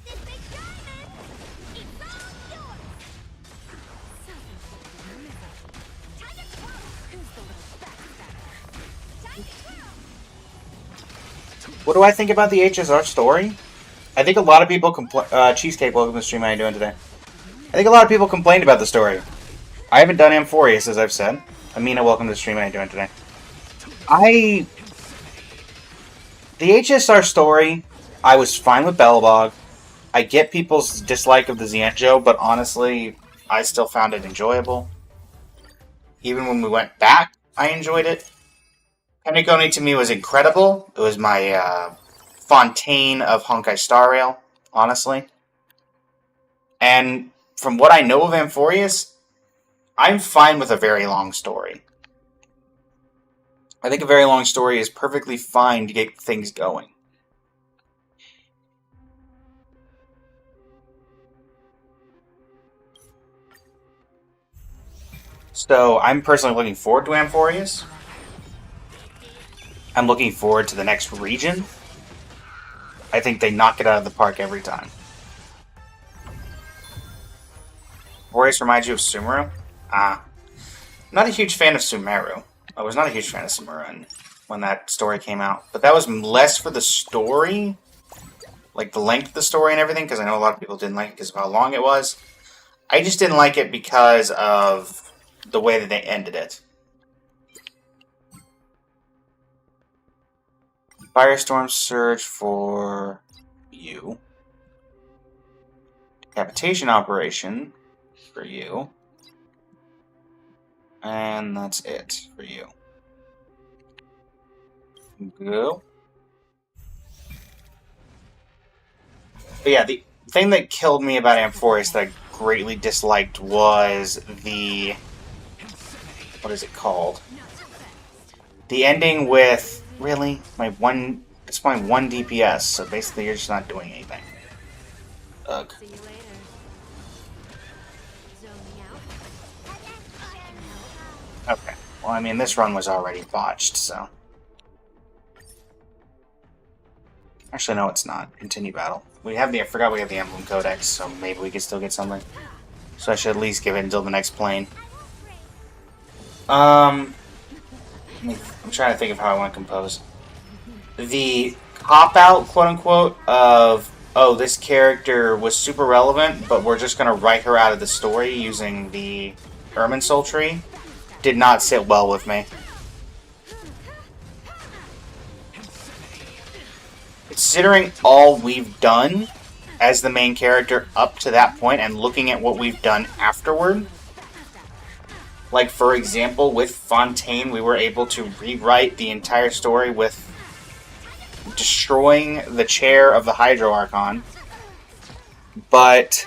This big diamond! It's all yours! Time to twirl! Who's the little backstabber? Time to twirl! What do I think about the HSR story? I think a lot of people complain. Cheesecake, welcome to the stream. How you doing today? I think a lot of people complained about the story. I haven't done Amphorius, as I've said. Amina, welcome to the stream. How you doing today? The HSR story, I was fine with Belobog. I get people's dislike of the Xianzhou, but honestly, I still found it enjoyable. Even when we went back, I enjoyed it. Penacony to me was incredible. It was my Fontaine of Honkai Star Rail, honestly. And from what I know of Amphorius, I'm fine with a very long story. I think a very long story is perfectly fine to get things going. So I'm personally looking forward to Amphorius. I'm looking forward to the next region. I think they knock it out of the park every time. Amphorius reminds you of Sumeru? Not a huge fan of Sumeru. I was not a huge fan of Sumeru when that story came out. But that was less for the story, like the length of the story and everything, because I know a lot of people didn't like it because of how long it was. I just didn't like it because of the way that they ended it. Firestorm Surge for you. Decapitation Operation for you. And that's it for you. Go. But yeah, the thing that killed me about Amphorius that I greatly disliked was the... what is it called? The ending with... really? It's my one DPS, so basically you're just not doing anything. Ugh. See you later. Zoning out. Okay. Well, I mean, this run was already botched, so... Actually, no, it's not. Continue battle. I forgot we have the Emblem Codex, so maybe we could still get something. So I should at least give it until the next plane. I'm trying to think of how I want to compose. The cop-out, quote-unquote, of, oh, this character was super relevant, but we're just going to write her out of the story using the Irminsul tree, did not sit well with me. Considering all we've done as the main character up to that point and looking at what we've done afterward, like for example with Fontaine, we were able to rewrite the entire story with destroying the chair of the Hydro Archon, but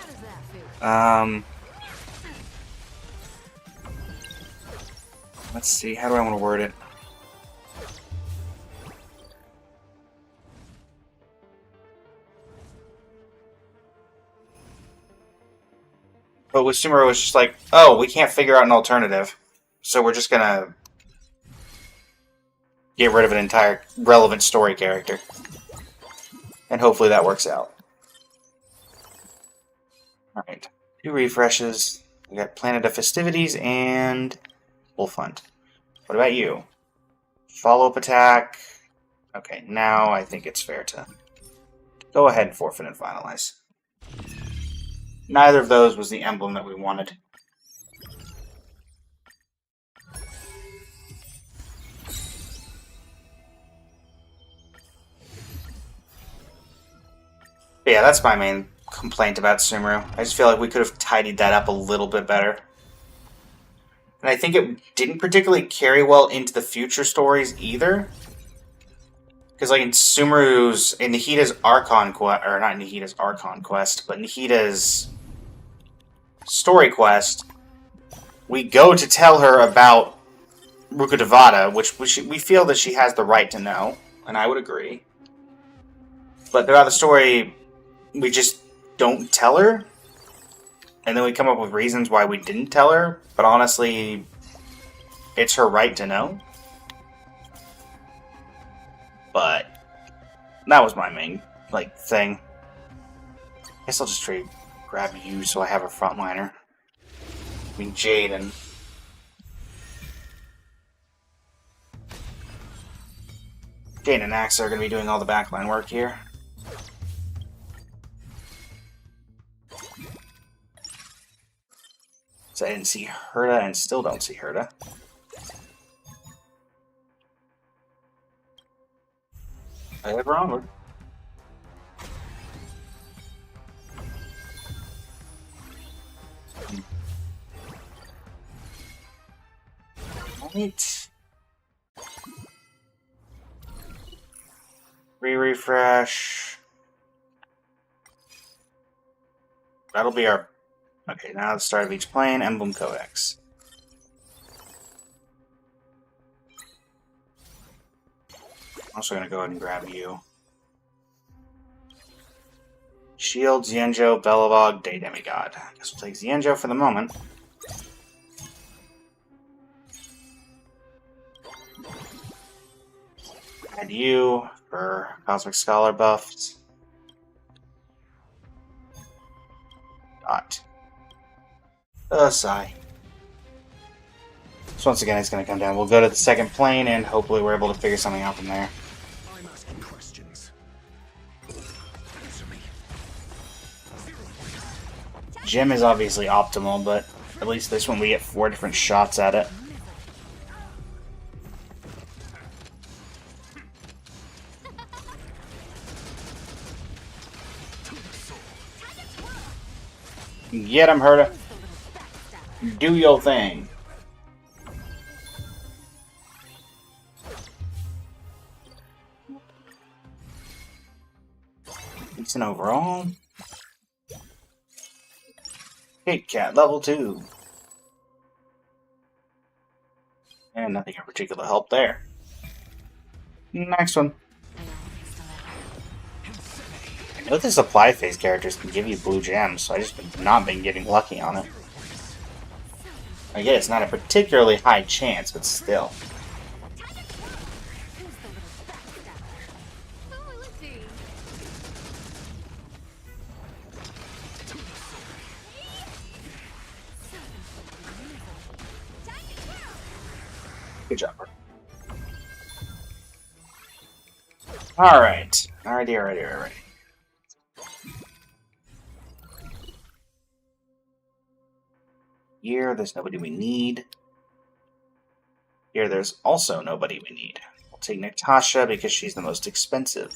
let's see, how do I want to word it? But with Sumeru, it's just like, oh, we can't figure out an alternative, so we're just gonna get rid of an entire relevant story character. And hopefully that works out. Alright. 2 refreshes. We got Planet of Festivities and Wolf Hunt. What about you? Follow-up attack. Okay, now I think it's fair to go ahead and forfeit and finalize. Neither of those was the emblem that we wanted. But yeah, that's my main complaint about Sumeru. I just feel like we could have tidied that up a little bit better. And I think it didn't particularly carry well into the future stories either. Because like in Sumeru's, in Nahita's Archon quest, or not Nahita's Archon quest, but Nahita's story quest, we go to tell her about Rukkhadevata, which we feel that she has the right to know, and I would agree. But throughout the story, we just don't tell her, and then we come up with reasons why we didn't tell her, but honestly, it's her right to know. But that was my main, thing. I guess I'll just grab you so I have a frontliner. I mean, Jade and... Jade and Axe are going to be doing all the backline work here. So I didn't see Herta and still don't see Herta. Ever onward. Right. Refresh. That'll be our... Okay, now the start of each plane, Emblem Codex. I'm also going to go ahead and grab you. Shield, Xianzhou, Belobog, Day Demigod. I guess we'll take Xianzhou for the moment. Add you for Cosmic Scholar buffs. Dot. Sigh. So once again, it's going to come down. We'll go to the second plane, and hopefully we're able to figure something out from there. I'm asking questions. Answer me. Gem is obviously optimal, but at least this one we get 4 different shots at it. Get him, Herta. Do your thing. Decent overall. Kit Kat, level 2. And nothing in particular help there. Next one. I know the supply phase characters can give you blue gems, so I just have not been getting lucky on it. I guess it's not a particularly high chance, but still. Good job, Bert. Alright. Alrighty. Here, there's nobody we need. Here, there's also nobody we need. We'll take Natasha because she's the most expensive.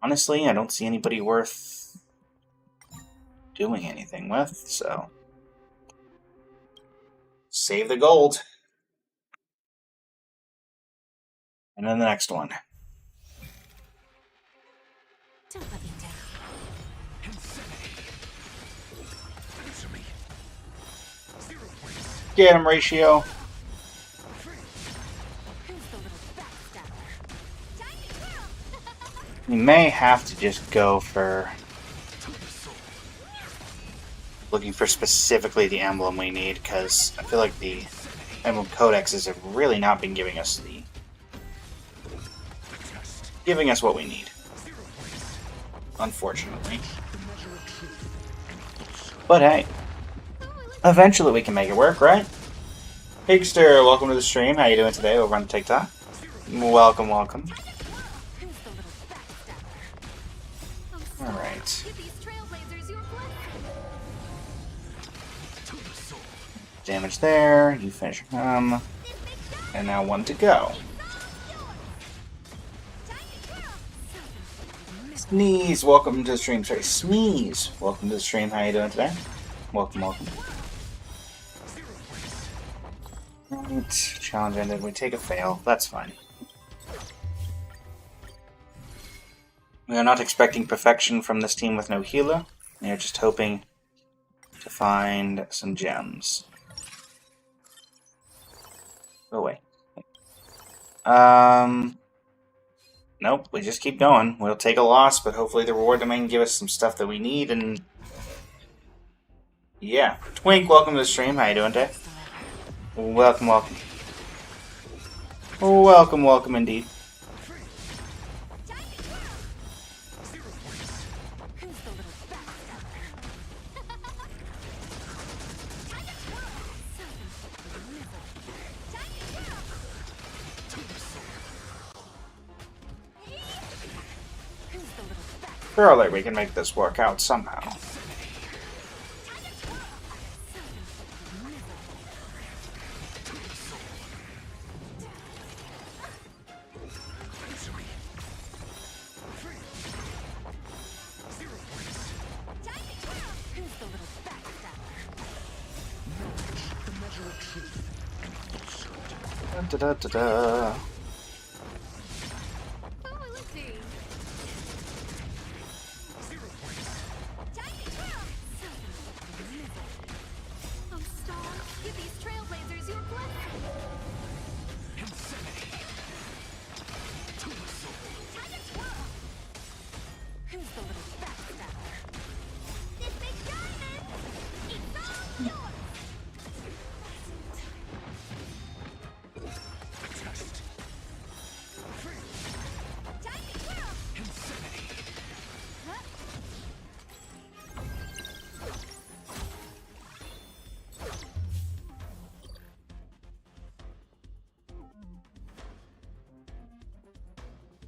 Honestly, I don't see anybody worth doing anything with, so... Save the gold. And then the next one. Don't let me down. Get him, Ratio. Who's the little backstabber? Time to twirl. We may have to just go for... looking for specifically the emblem we need, because I feel like the emblem codexes have really not been giving us what we need. Unfortunately. But hey, eventually we can make it work, right? Higster, welcome to the stream. How you doing today over on TikTok? Welcome, welcome. Who's the little backstabber? Oh, Star, Alright. give these trailblazers your blessing. Damage there. You finish him. And now one to go. Sneeze, welcome to the stream. Sorry, Sneeze, welcome to the stream. How you doing today? Welcome, welcome. Right, challenge ended. We take a fail. That's fine. We are not expecting perfection from this team with no healer. We are just hoping to find some gems. Go away. Nope, we just keep going. We'll take a loss, but hopefully the reward domain give us some stuff that we need, and yeah. Twink, welcome to the stream. How you doing today? Welcome, welcome. Welcome, welcome indeed. Surely we can make this work out somehow. Da, da, da, da.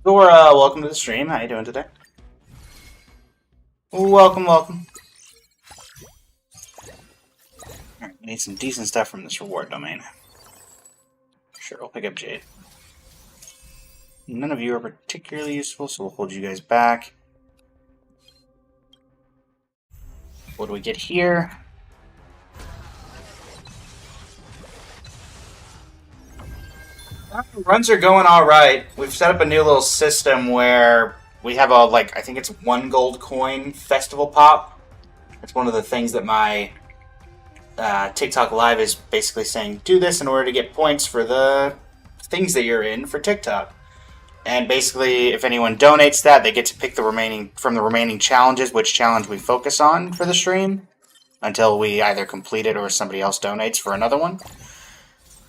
Dora, welcome to the stream. How you doing today? Welcome, welcome. Alright, we need some decent stuff from this reward domain. Sure, we'll pick up Jade. None of you are particularly useful, so we'll hold you guys back. What do we get here? Runs are going all right. We've set up a new little system where we have a, like, I think it's 1 gold coin festival pop. It's one of the things that my TikTok Live is basically saying, do this in order to get points for the things that you're in for TikTok. And basically, if anyone donates that, they get to pick the remaining challenges, which challenge we focus on for the stream, until we either complete it or somebody else donates for another one.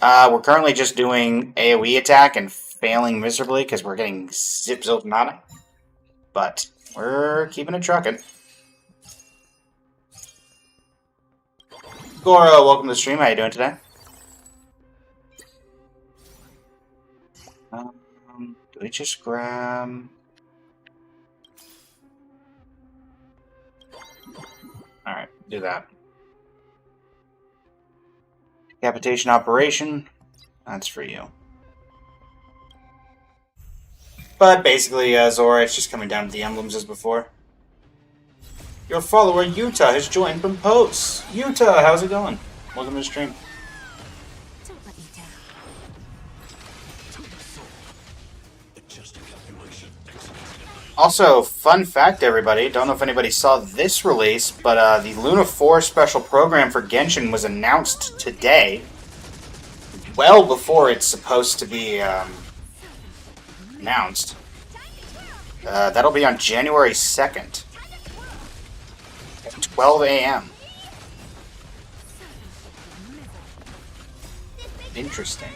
We're currently just doing AoE attack and failing miserably because we're getting zip-zilpnata. But we're keeping it trucking. Goro, welcome to the stream. How you doing today? Do we just grab... Alright, do that. Decapitation operation, that's for you. But basically, Zora, it's just coming down to the emblems as before. Your follower, Yuta, has joined from posts. Yuta, how's it going? Welcome to the stream. Don't let me down. Also, fun fact, everybody, don't know if anybody saw this release, but the Luna 4 special program for Genshin was announced today, well before it's supposed to be announced. That'll be on January 2nd at 12 a.m. Interesting.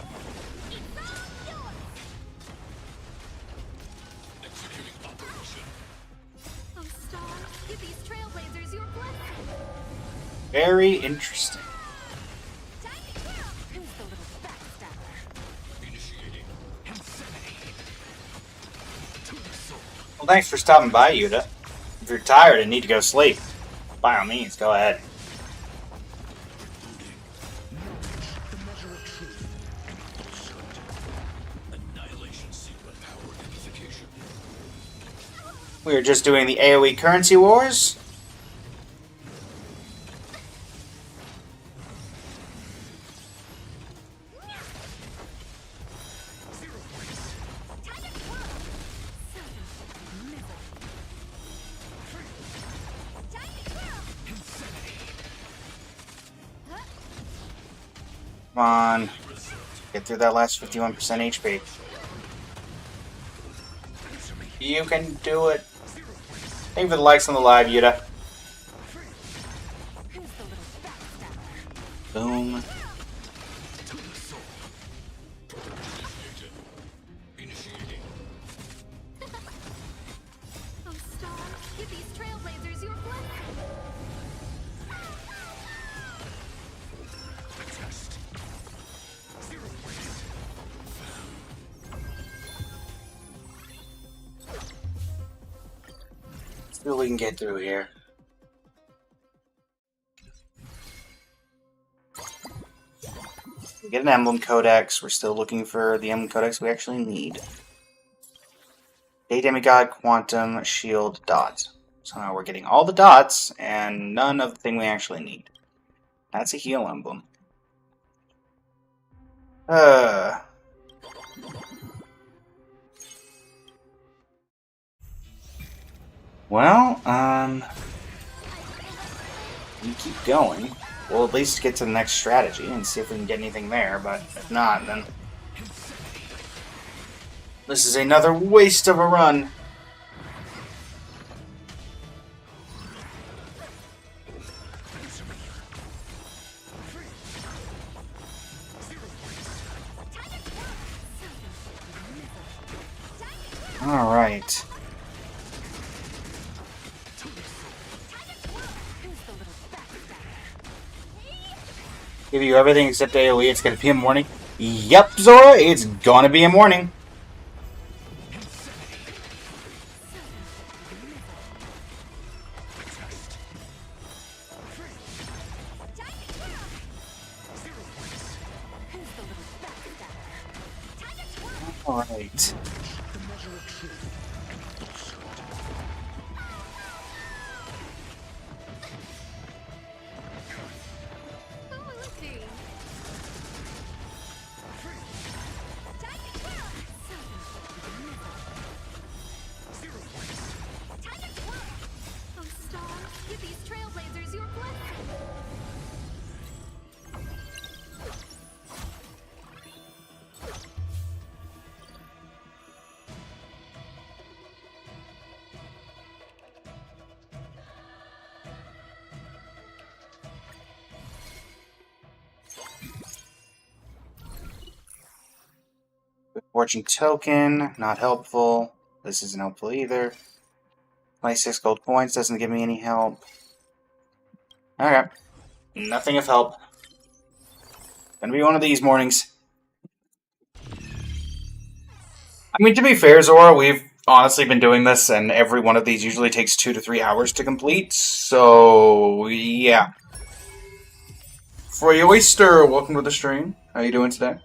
Oh, Star, give these trailblazers your blessing. Very interesting. Time to kill. Who's the little backstabber? Initiating insanity. To the soul. Well, thanks for stopping by, Yuta. If you're tired and need to go sleep, by all means, go ahead. The measure of truth and falsehood. Annihilation secret power unification. We were just doing the AoE currency wars. Zero place. Time to twirl. Misery. Time to twirl. Insanity. Come on. Get through that last 51% HP. Answer me. You can do it. Zero place. Thank you for the likes on the live, Yuta. Who's the little backstabber? Boom. To the soul. Initiating. Oh, Star, give these trailblazers your blessing. Test. Zero place. See what we can get through here. We get an emblem codex. We're still looking for the emblem codex we actually need. Day Demigod, Quantum, Shield, Dot. So now we're getting all the dots and none of the thing we actually need. That's a heal emblem. Well, we keep going. We'll at least get to the next strategy and see if we can get anything there, but if not, then this is another waste of a run. Alright. Who's the little backstabber? Give you everything except AoE, it's gonna be a morning. Yep, Zora, it's gonna be a morning. Who's the little backstabber? Time to twirl. Alright. The measure of truth and falsehood. Oh, okay. Time to twirl. Zero place. Time to twirl. Oh, Star, give these trailblazers your blessing. Fortune token, not helpful. This isn't helpful either. 26 gold coins doesn't give me any help. Okay. Nothing of help. Gonna be one of these mornings. I mean, to be fair, Zora, we've honestly been doing this, and every one of these usually takes 2 to 3 hours to complete, so yeah. Free Oyster, welcome to the stream. How you doing today?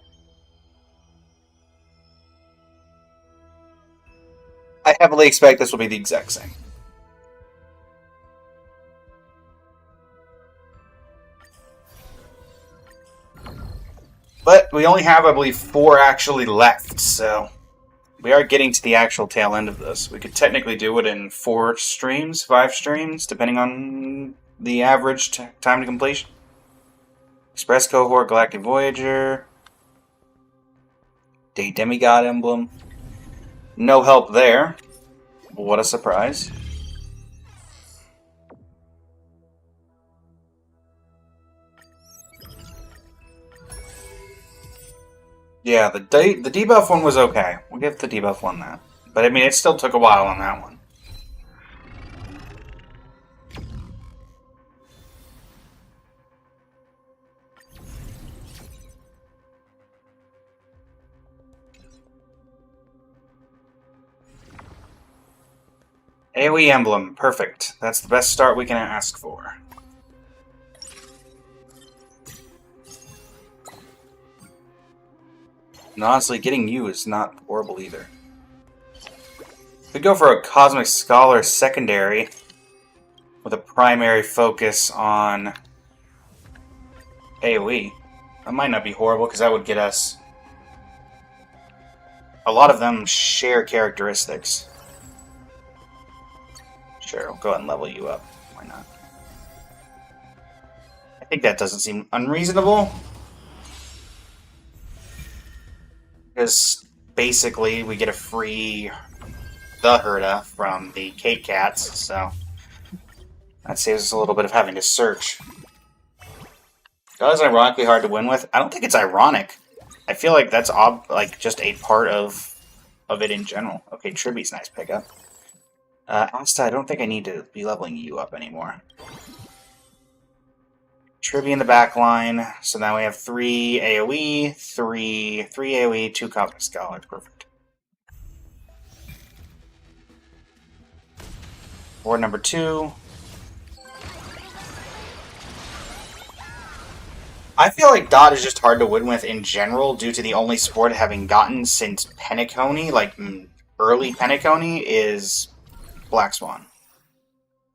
I heavily expect this will be the exact same. But we only have, I believe, 4 actually left, so we are getting to the actual tail end of this. We could technically do it in 4 streams, 5 streams, depending on the average time to completion. Express Cohort, Galactic Voyager, Day Demigod Emblem. No help there. What a surprise. Yeah, the debuff one was okay. We'll give the debuff one that. But I mean, it still took a while on that one. AoE emblem, perfect. That's the best start we can ask for. And honestly, getting you is not horrible either. Could go for a Cosmic Scholar secondary with a primary focus on AoE. That might not be horrible because that would get us... A lot of them share characteristics. Sure, we'll go ahead and level you up. Why not? I think that doesn't seem unreasonable. Because basically we get a free the Herda from the Kate Cats, so that saves us a little bit of having to search. God is ironically hard to win with. I don't think it's ironic. I feel like that's like just a part of it in general. Okay, Tribby's nice pickup. Asta, I don't think I need to be leveling you up anymore. Tribby in the back line. So now we have 3 AoE, 3 AoE, 2 Cosmic Scholars. Perfect. Board number 2. I feel like Dot is just hard to win with in general due to the only support having gotten since Penacony, like early Penacony, is Black Swan.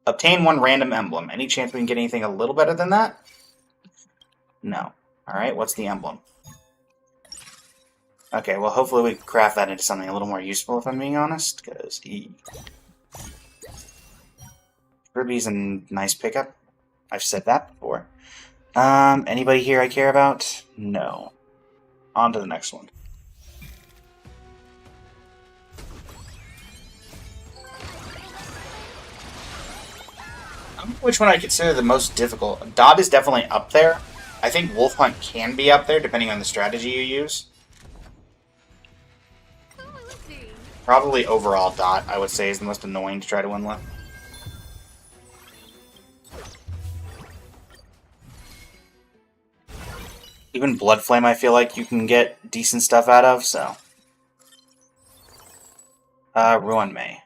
Obtain 1 random emblem. Any chance we can get anything a little better than that? No. Alright, what's the emblem? Okay, well hopefully we can craft that into something a little more useful if I'm being honest, because Ruby's a nice pickup. I've said that before. Anybody here I care about? No. On to the next one. Which one I consider the most difficult? Dot is definitely up there. I think Wolf Hunt can be up there, depending on the strategy you use. Probably overall Dot, I would say, is the most annoying to try to win with. Even Bloodflame I feel like you can get decent stuff out of, so... Ruin May.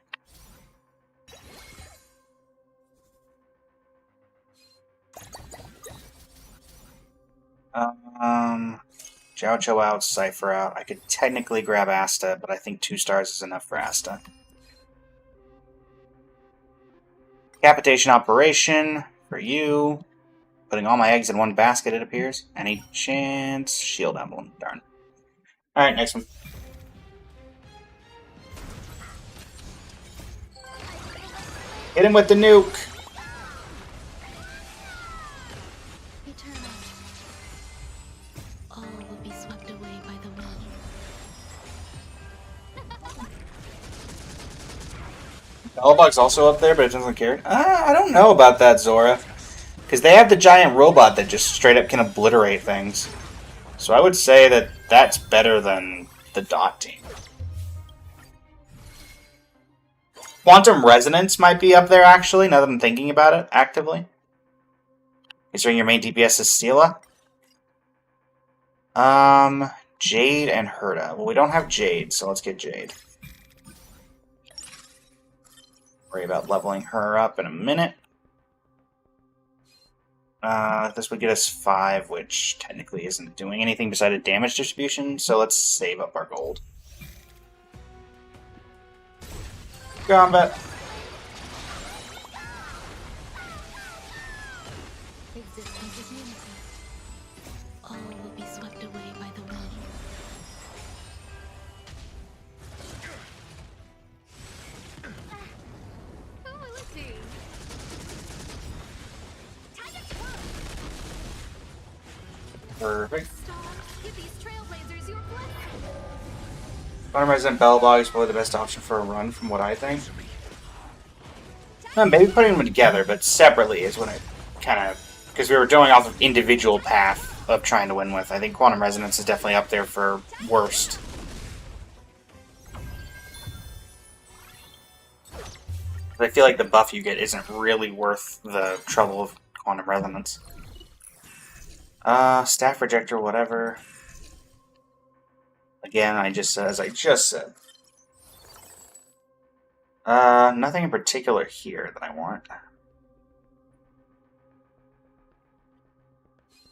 Jiao out, Cypher out. I could technically grab Asta, but I think 2 stars is enough for Asta. Capitation Operation for you. Putting all my eggs in one basket, it appears. Any chance? Shield Emblem. Darn. Alright, next one. Hit him with the nuke! All will be swept away by the wind. Bellbug's also up there, but it doesn't care. I don't know about that, Zora. Because they have the giant robot that just straight up can obliterate things. So I would say that that's better than the Dot team. Quantum Resonance might be up there, actually, now that I'm thinking about it, actively. Considering your main DPS is Seela. Jade and Herda. Well, we don't have Jade, so let's get Jade. Worry about leveling her up in a minute. This would get us 5, which technically isn't doing anything besides damage distribution, so let's save up our gold. Combat. Existence is unity. All will be swept away by the wind. Who will it be? Perfect. Stars, give these trailblazers your blessing. Quantum Resonant Bellbog is probably the best option for a run, from what I think. Maybe putting them together, but separately is when it kind of... Because we were going off of individual path of trying to win with. I think Quantum Resonance is definitely up there for worst. But I feel like the buff you get isn't really worth the trouble of Quantum Resonance. Staff Projector, whatever. Again, as I just said. Nothing in particular here that I want.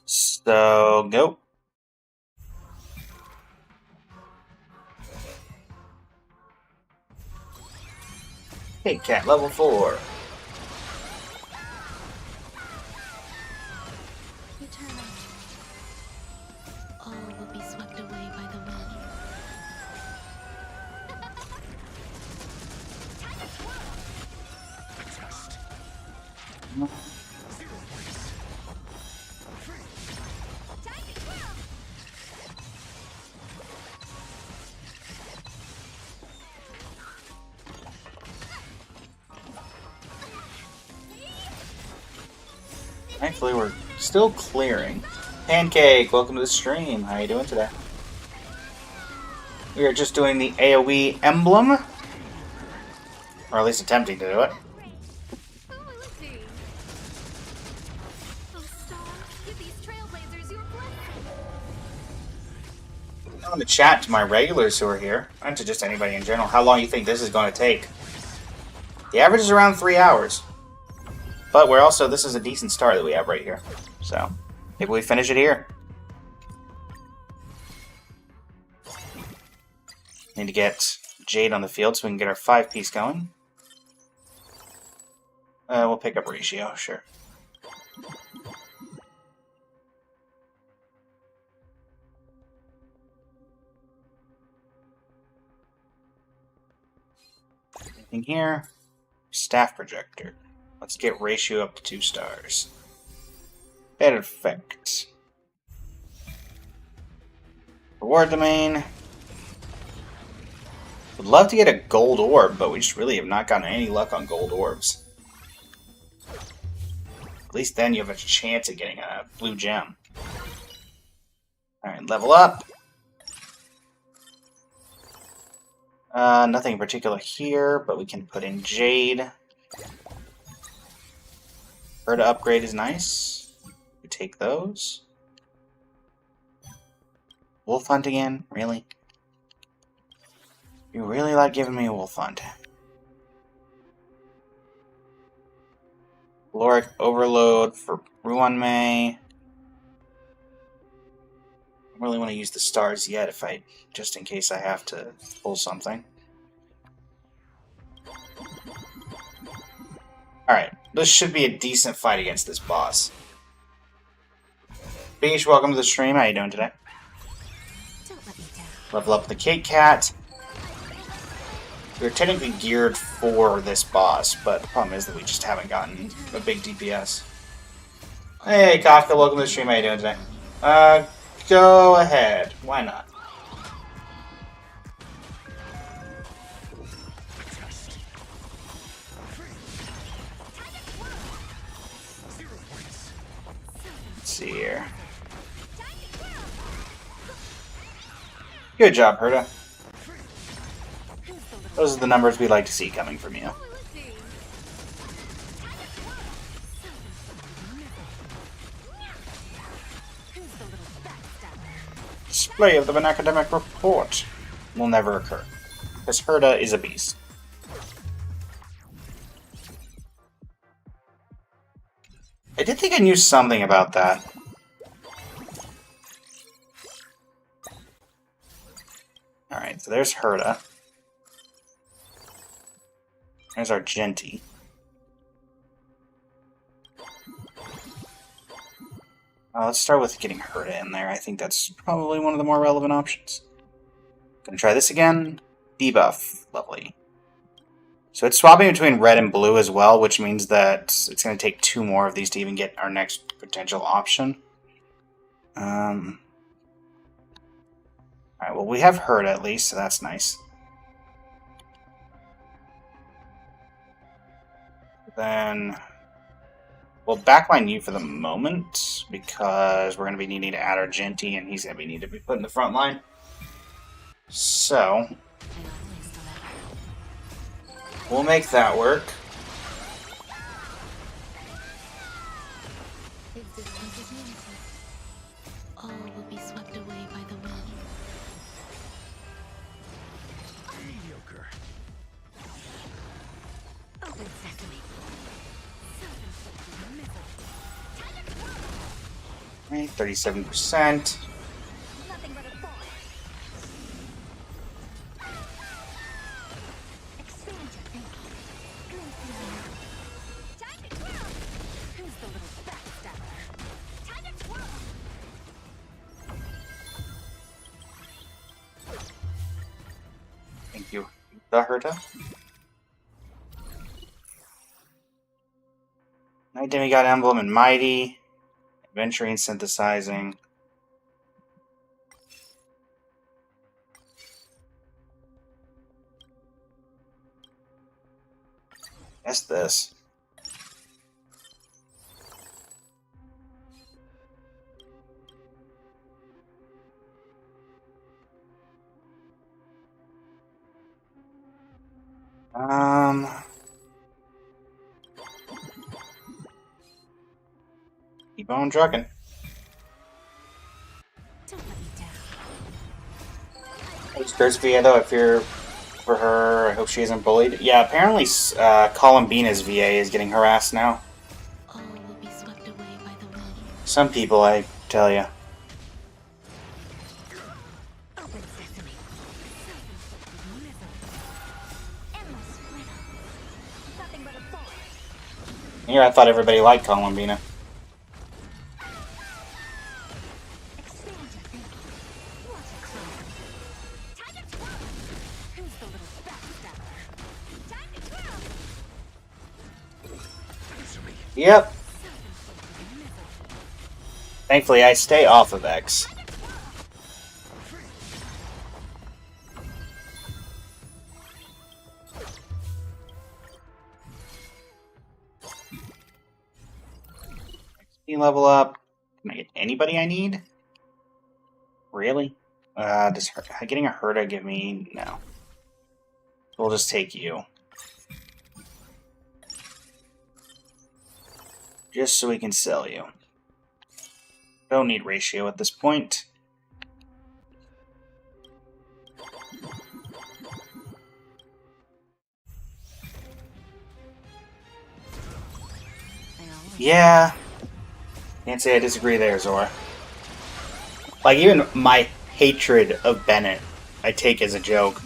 So, go. Hey, cat, level 4. Eternal. All will be swept away by the wind. Test. Thankfully, we're still clearing. Pancake, welcome to the stream. How you doing today? We are just doing the AoE emblem. Or at least attempting to do it. Oh, Lucy. Oh, Star, give these trailblazers your blessing. I'm in the chat to my regulars who are here, and to just anybody in general, how long you think this is going to take. The average is around 3 hours. But we're also, this is a decent start that we have right here. So, maybe we finish it here. Need to get Jade on the field so we can get our 5-piece going. We'll pick up Ratio, sure. Anything here? Staff Projector. Let's get Ratio up to 2 stars. Perfect. Reward Domain. Would love to get a gold orb, but we just really have not gotten any luck on gold orbs. At least then you have a chance at getting a blue gem. Alright, level up. Nothing in particular here, but we can put in Jade. Herda upgrade is nice. We take those. Wolf Hunt again? Really? You really like giving me a Wolf Hunt. Caloric Overload for Ruanmei. I don't really want to use the stars yet, just in case I have to pull something. Alright, this should be a decent fight against this boss. Beach, welcome to the stream. How you doing today? Don't let me down. Level up the Kit Kat. We're technically geared for this boss, but the problem is that we just haven't gotten a big DPS. Hey, Kafka, welcome to the stream. How you doing today? Go ahead. Why not? Let's see here. Good job, Herda. Those are the numbers we like to see coming from you. Display of the academic report will never occur, because Herda is a beast. I did think I knew something about that. Alright, so there's Herda. There's our Genty. Let's start with getting Herda in there. I think that's probably one of the more relevant options. Gonna try this again. Debuff. Lovely. So it's swapping between red and blue as well, which means that it's going to take 2 more of these to even get our next potential option. Alright, well, we have Herda at least, so that's nice. Then We'll backline you for the moment because we're going to be needing to add our Genty, and he's going to be needed to be put in the front line. So we'll make that work. Existence is unity. All will be swept away by the wind. Mediocre. Open sesame. Self-inflicted missile. Time to twirl. Right, 37%. Nothing but a ball. Expand your thinking. Glimpse the unknown. Time to twirl. Who's the little backstabber? Time to twirl. Thank you, the Herta. Night Demigod Emblem and Mighty. Adventuring, synthesizing. Guess this. Keep on trucking. Don't let me down. Hey, Spirits VA though, if you're for her, I hope she isn't bullied. Yeah, apparently Columbina's VA is getting harassed now. All will be swept away by the wind. Some people, I tell you. Open sesame. Self-inflicted missile. Endless freedom. Nothing but a ball. Here, I thought everybody liked Columbina. Expand your thinking. Watch it close. Time to twirl. Who's the little backstabber? Time to twirl. Answer me. Yep. Self-inflicted missile. Thankfully, I stay off of X. XP level up. Can I get anybody I need? Really? Does getting a Herta give me... No. We'll just take you. Just so we can sell you. Don't need ratio at this point. Yeah. Can't say I disagree there, Zora. Like, even my hatred of Bennett, I take as a joke.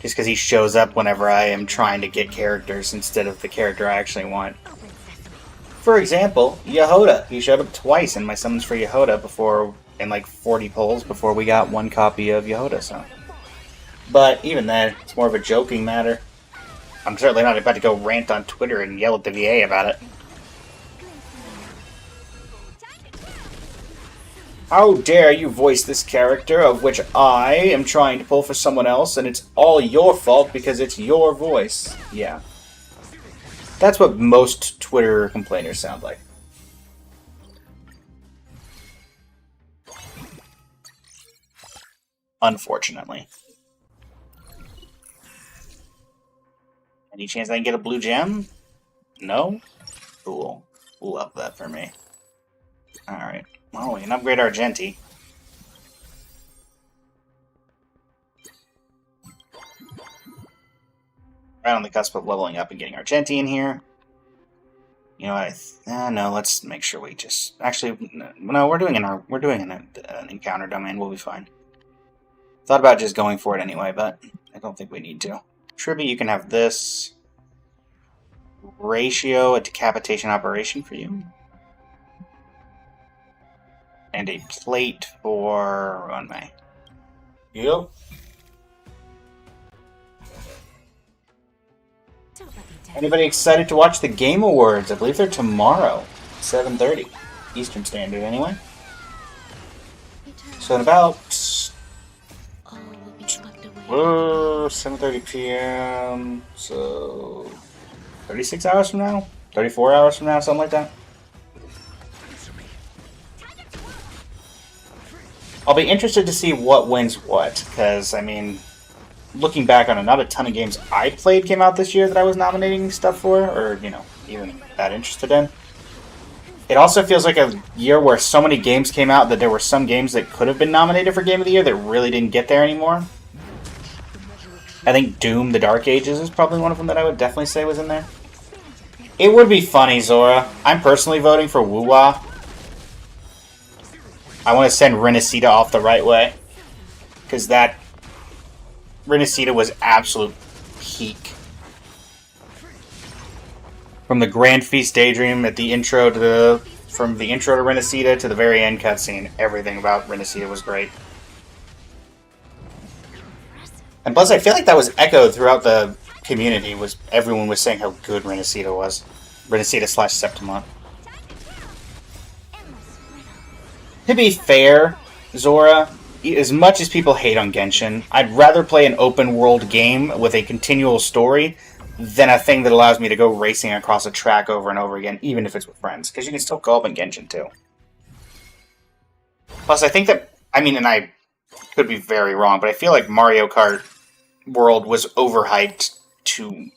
Just because he shows up whenever I am trying to get characters instead of the character I actually want. Open sesame. For example, Yehoda. He showed up twice in my summons for Yehoda before, in like 40 polls before we got one copy of Yehoda, so. But even then, it's more of a joking matter. I'm certainly not about to go rant on Twitter and yell at the VA about it. How dare you voice this character of which I am trying to pull for someone else, and it's all your fault because it's your voice. Yeah. That's what most Twitter complainers sound like. Unfortunately. Any chance I can get a blue gem? No? Cool. Love that for me. Alright. Well, we can upgrade our Genty. Right on the cusp of leveling up and getting our Genty in here. You know what? No, let's make sure we just... Actually, no, we're doing an encounter domain. We'll be fine. Thought about just going for it anyway, but I don't think we need to. Tribute, you can have this. Ratio, a decapitation operation for you. And a plate for Runmei. Yep. Don't let me down. Anybody excited to watch the Game Awards? I believe they're tomorrow, 7:30 Eastern Standard, anyway. Eternal. So in about All will be swept away. 7:30 p.m. So 36 hours from now, 34 hours from now, something like that. I'll be interested to see what wins what, because, I mean, looking back on another ton of games I played came out this year that I was nominating stuff for, or, you know, even that interested in. It also feels like a year where so many games came out that there were some games that could have been nominated for Game of the Year that really didn't get there anymore. I think Doom, The Dark Ages is probably one of them that I would definitely say was in there. It would be funny, Zora. I'm personally voting for Wuwa. I want to send Renacita off the right way. Because that... Renacita was absolute peak. From the Grand Feast Daydream at the intro to the... From the intro to Renacita to the very end cutscene, everything about Renacita was great. And plus, I feel like that was echoed throughout the community. Was everyone was saying how good Renacita was. Renacita / Septima. To be fair, Zora, as much as people hate on Genshin, I'd rather play an open world game with a continual story than a thing that allows me to go racing across a track over and over again, even if it's with friends. Because you can still go up in Genshin, too. Plus, I think that... I mean, and I could be very wrong, but I feel like Mario Kart World was overhyped to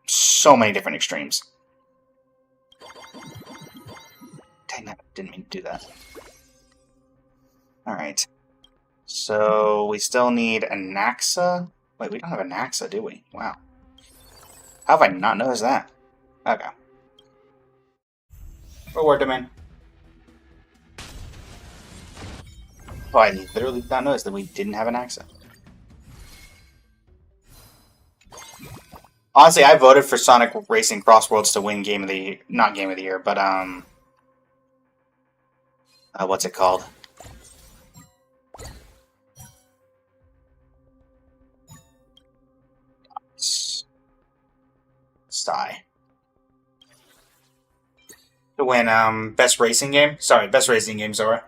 so many different extremes. Dang that, didn't mean to do that. Alright. So, we still need a Naxa? Wait, we don't have a Naxa, do we? Wow. How have I not noticed that? Okay. Reward domain. Oh, I literally did not notice that we didn't have an Naxa. Honestly, I voted for Sonic Racing Cross Worlds to win Game of the... Not Game of the Year, but, what's it called? Sigh. To win, Best Racing Game? Sorry, Best Racing Game, Zora.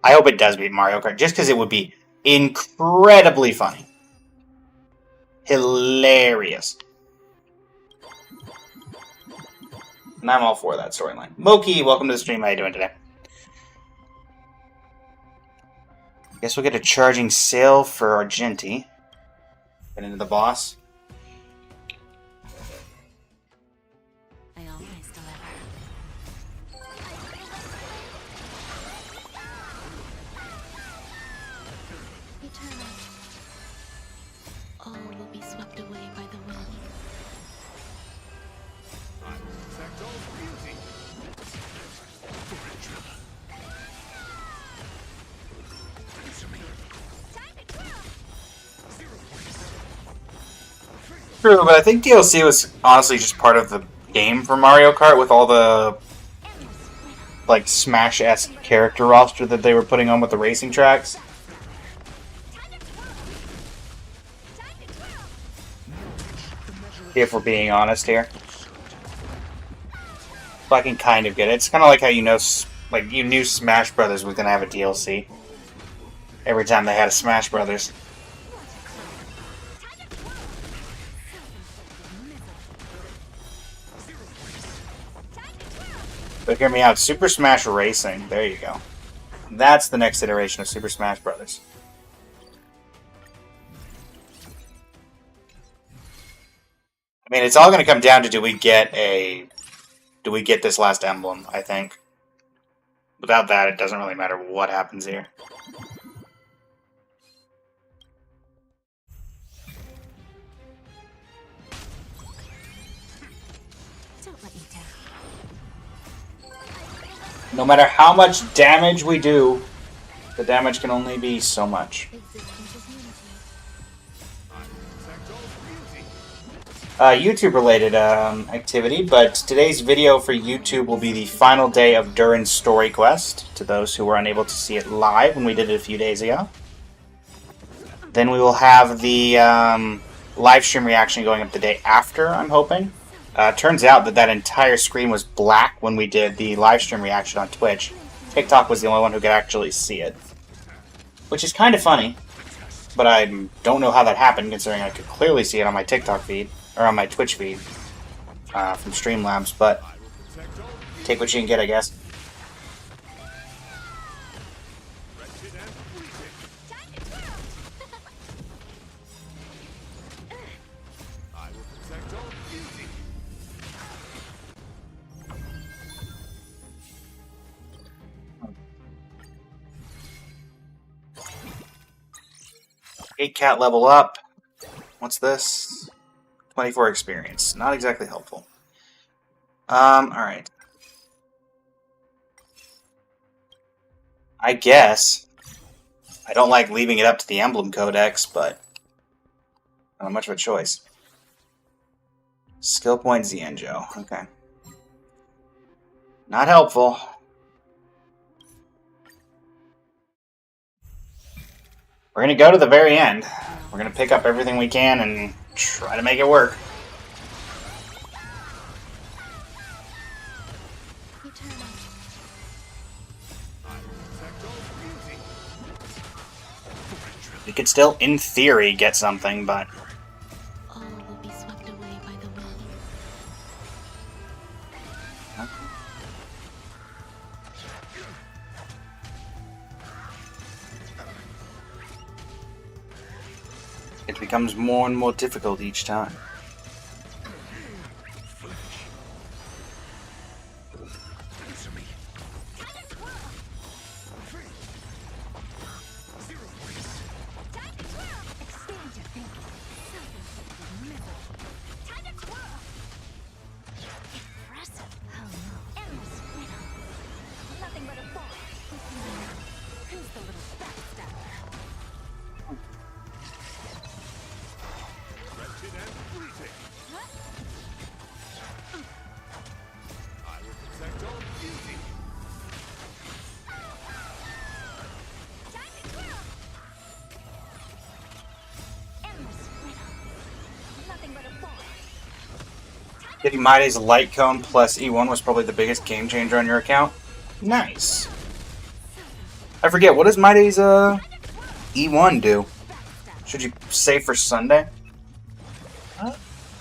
I hope it does beat Mario Kart, just because it would be incredibly funny. Hilarious. And I'm all for that storyline. Moki, welcome to the stream. How you doing today? Guess we'll get a charging sail for Argenti. Get into the boss. I always deliver. Eternal. All will be swept away by the wind. I will protect all beauty. True, but I think DLC was honestly just part of the game for Mario Kart with all the like Smash-esque character roster that they were putting on with the racing tracks. If we're being honest here. So I can kind of get it. It's kind of like how you know, like you knew Smash Brothers was gonna have a DLC every time they had a Smash Brothers. But hear me out, Super Smash Racing. There you go. That's the next iteration of Super Smash Brothers. I mean, it's all going to come down to do we get this last emblem, I think. Without that, it doesn't really matter what happens here. Don't let me down. No matter how much damage we do, the damage can only be so much. Existence is unity. I will protect all beauty. YouTube-related activity, but today's video for YouTube will be the final day of Durin's Story Quest, to those who were unable to see it live when we did it a few days ago. Then we will have the live stream reaction going up the day after, I'm hoping. Turns out that entire screen was black when we did the live stream reaction on Twitch. TikTok was the only one who could actually see it. Which is kind of funny, but I don't know how that happened, considering I could clearly see it on my TikTok feed, or on my Twitch feed. from Streamlabs, but I will protect all of you. take what you can get, I guess. Wretched and freezing. Time to twirl! I will protect all beauty. Eight cat level up. What's this? 24 experience. Not exactly helpful. Alright. I guess. I don't like leaving it up to the Emblem Codex, but not much of a choice. Skill point Xianzhou. Okay. Not helpful. We're gonna go to the very end. We're gonna pick up everything we can and try to make it work. Eternal. I will protect all beauty. We could still, in theory, get something, but All will be swept away by the wind. it becomes more and more difficult each time. Answer me. Time to twirl! Time to twirl! Expand your thinking. Time to twirl! Impressive. Oh no. Endless freedom. Nothing but a ball. Who's the little backstabber? Wretched and freezing. What? I will protect all beauty. Time to twirl! Endless freedom. Nothing but a ball. Getting Mide's Light Cone plus E1 was probably the biggest game changer on your account. Nice. I forget, what does Mide's E1 do? Should you save for Sunday?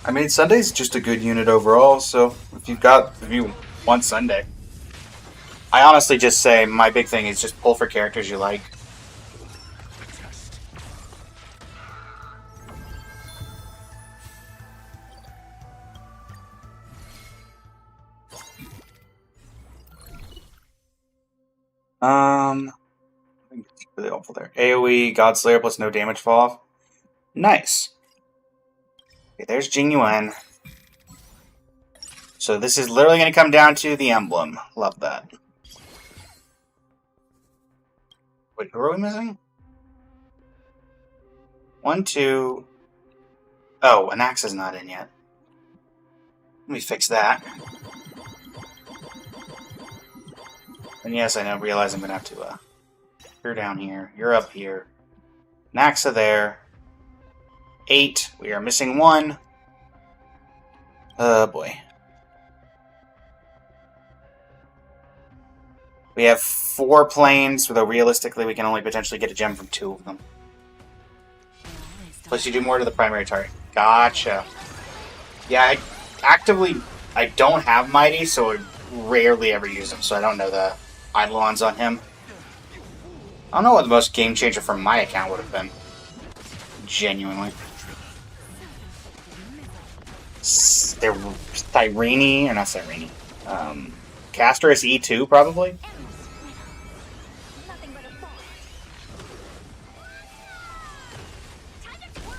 I mean, Sunday's just a good unit overall, so if you want Sunday. I honestly just say my big thing is just pull for characters you like. I think it's really helpful there. AoE, Godslayer plus no damage fall off. Nice. Okay, there's Jing Yuan. So this is literally going to come down to the emblem. Love that. Wait, who are we missing? 1, 2. Oh, Anaxa's not in yet. Let me fix that. And yes, I know, realize I'm going to have to, you're down here, you're up here. Naxa there. 8, we are missing 1. Oh boy. We have 4 planes, though realistically we can only potentially get a gem from 2 of them. Plus you do more to the primary target. Gotcha. Yeah, I don't have Mighty, so I rarely ever use him, so I don't know the Eidolons on him. I don't know what the most game changer for my account would have been. Genuinely. They're Cyrene, or not Cyrene. Casterus E2, probably? Nothing but a ball. Time to twirl!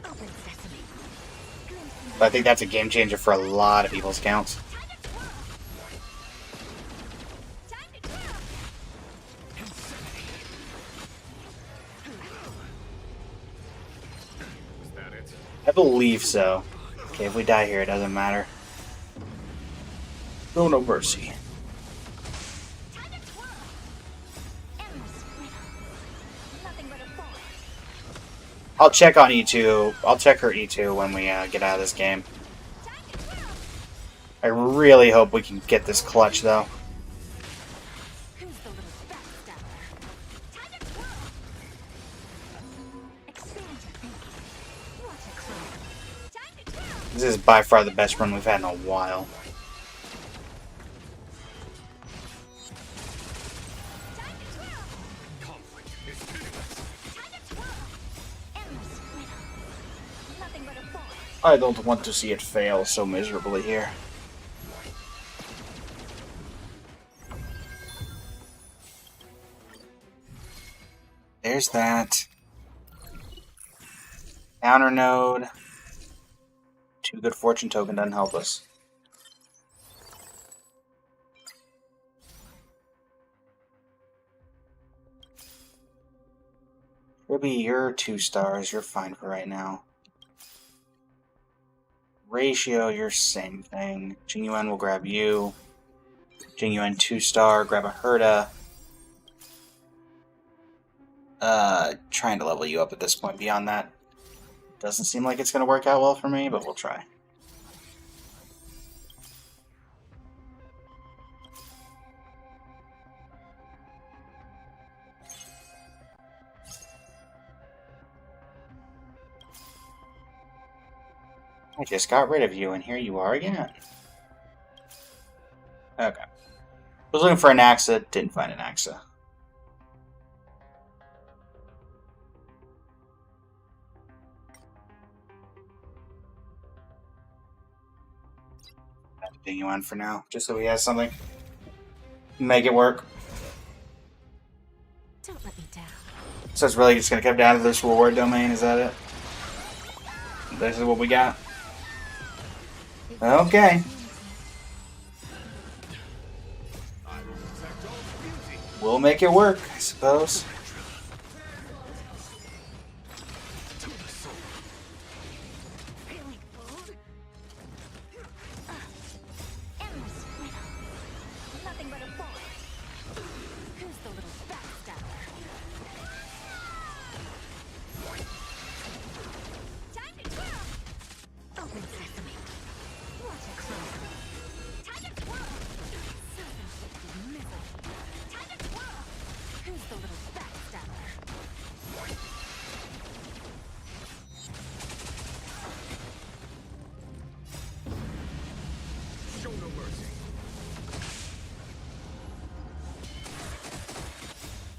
Open sesame. But I think that's a game changer for a lot of people's accounts. Time to twirl! Is that it? I believe so. Okay, if we die here, it doesn't matter. No, no mercy. Time to twirl! Endless freedom. Nothing but a ball. I'll check on E2. I'll check her E2 when we get out of this game. Time to twirl! I really hope we can get this clutch, though. Who's the little backstabber? Time to twirl! Expand your thinking. What a clown. Time to twirl! This is by far the best run we've had in a while. Time to twirl. Conflict is pitiless. Time to twirl. Endless rhythm. Nothing but a ball. I don't want to see it fail so miserably here. There's that. Counter node. 2 good fortune token doesn't help us. Maybe you're 2 stars. You're fine for right now. Ratio, you're same thing. Jingyuan will grab you. Jingyuan 2-star. Grab a Herda. Trying to level you up at this point. Beyond that, doesn't seem like it's going to work out well for me, but we'll try. I just got rid of you, and here you are again. Okay. Was looking for an Axa, didn't find an Axa. Continue on for now, just so he has something. Make it work. Don't let me down. So it's really just gonna come down to this reward domain, is that it? This is what we got? Okay. I will protect all beauty. We'll make it work, I suppose. Feeling bold. Endless rhythm. Nothing but a ball. Who's the little backstabber? Time to twirl. Open sesame. What a clown. Time to twirl. Self-inflicted misery. Time to twirl. Who's the little backstabber? Show no mercy.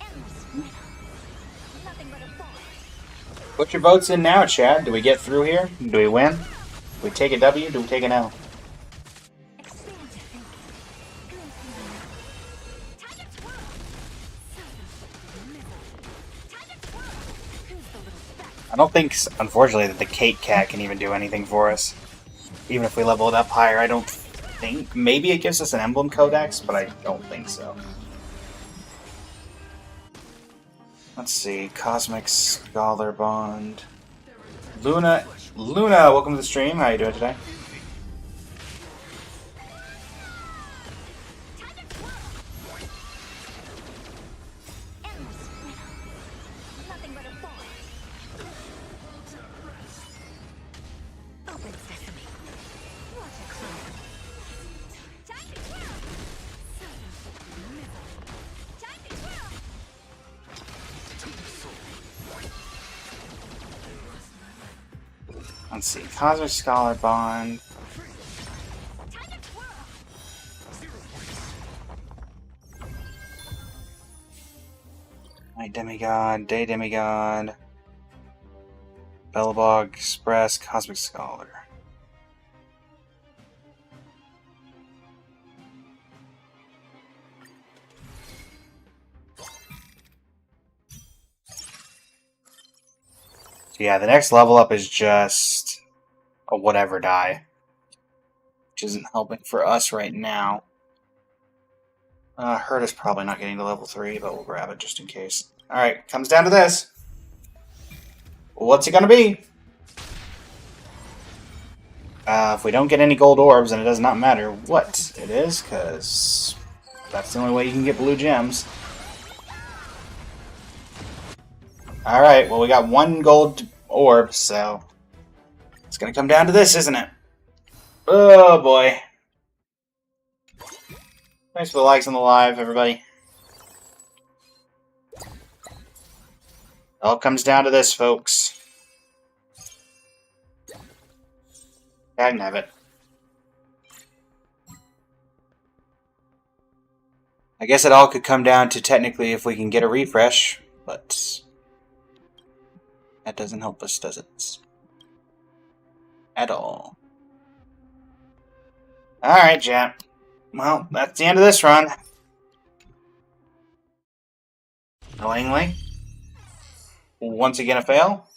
Endless rhythm. Nothing but a ball. Put your votes in now, Chad. Do we get through here? Do we win? Do we take a W? Do we take an L? Expand your thinking. Good feeling. Time to twirl. Self-inflicted misery. Time to twirl. Who's the little backstabber? I don't think, unfortunately, that the Kate Cat can even do anything for us. Even if we level it up higher, I don't think. Maybe it gives us an Emblem Codex, but I don't think so. Let's see. Cosmic Scholar Bond. Luna, welcome to the stream. How you doing today? Time to twirl. Endless rhythm. Nothing but a ball. Open sesame. What a clown. Time to twirl. Self-inflicted misery. Time to twirl. Let's see. Cosmic Scholar Bond. Time to twirl. Night Demigod. Day Demigod. Bellabog Express. Cosmic Scholar. So yeah, the next level up is just a whatever die, which isn't helping for us right now. Hurt is probably not getting to level 3, but we'll grab it just in case. Alright, comes down to this. What's it gonna be? If we don't get any gold orbs, then it does not matter what it is, because that's the only way you can get blue gems. Alright, well we got 1 gold orb, so it's gonna come down to this, isn't it? Oh boy. Thanks for the likes on the live, everybody. All comes down to this, folks. I can have it. I guess it all could come down to technically if we can get a refresh, but that doesn't help us, does it? At all. Alright, Jet. Well, that's the end of this run. Annoyingly. Once again, a fail.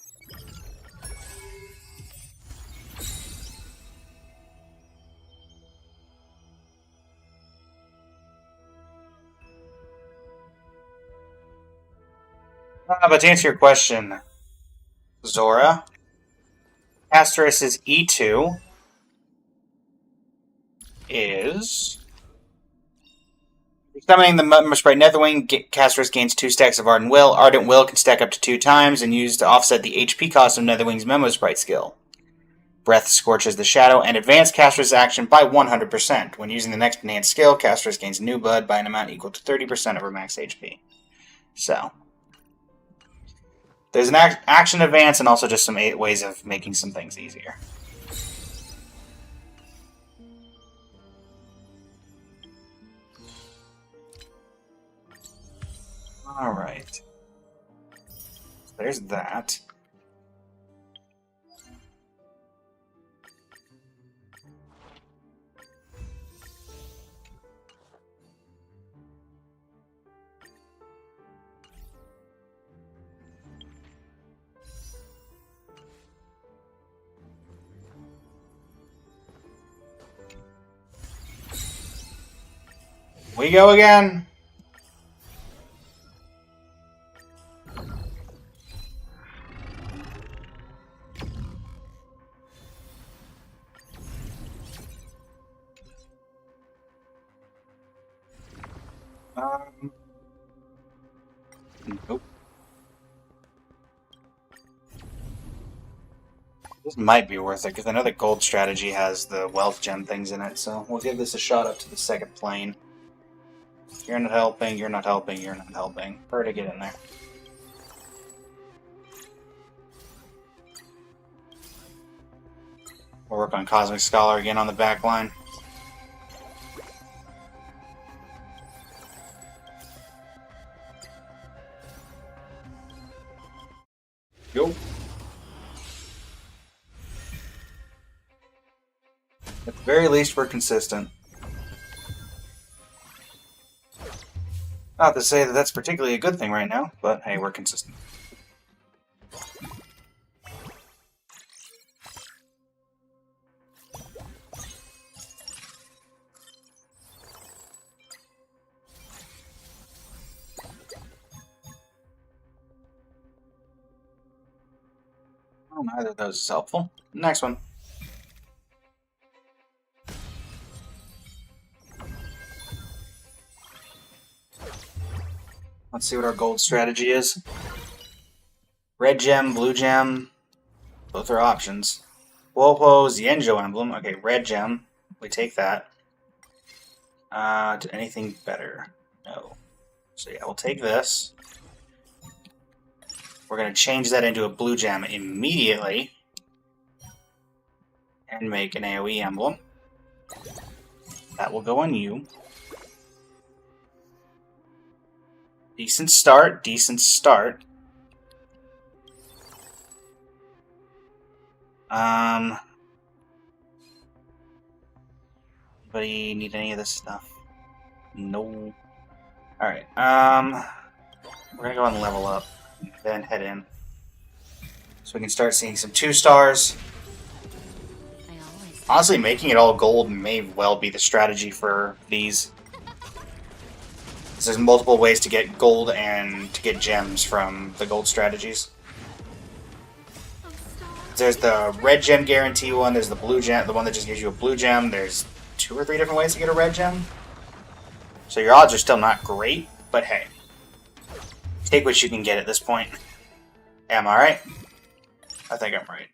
But to answer your question, Zora, Asterisk's E2 is summoning the Mutton Sprite Netherwing. Casterisk gains 2 stacks of Ardent Will. Ardent Will can stack up to 2 times and used to offset the HP cost of Netherwing's Memo Sprite skill. Breath scorches the shadow and advance Casterisk's action by 100%. When using the next enhanced skill, Casterisk gains New Blood by an amount equal to 30% of her max HP. So, there's an action advance and also just some ways of making some things easier. Alright. So there's that. We go again. Nope. This might be worth it because I know the gold strategy has the wealth gem things in it, so we'll give this a shot up to the second plane. You're not helping, you're not helping, you're not helping. Prefer to get in there. We'll work on Cosmic Scholar again on the back line. Go. At the very least, we're consistent. Not to say that that's particularly a good thing right now, but hey, we're consistent. Oh, neither of those is helpful. Next one. Let's see what our gold strategy is. Red gem, blue gem. Both are options. Wopo's Yenjo emblem. Okay, red gem. We take that. Anything better? No. So yeah, we'll take this. We're going to change that into a blue gem immediately. And make an AoE emblem. That will go on you. Decent start, decent start. Anybody need any of this stuff? No. Alright, we're gonna go and level up, then head in. So we can start seeing some 2 stars. Honestly, making it all gold may well be the strategy for these. There's multiple ways to get gold and to get gems from the gold strategies. There's the red gem guarantee one, there's the blue gem, the one that just gives you a blue gem. There's 2 or 3 different ways to get a red gem. So your odds are still not great, but hey. Take what you can get at this point. Am I right? I think I'm right.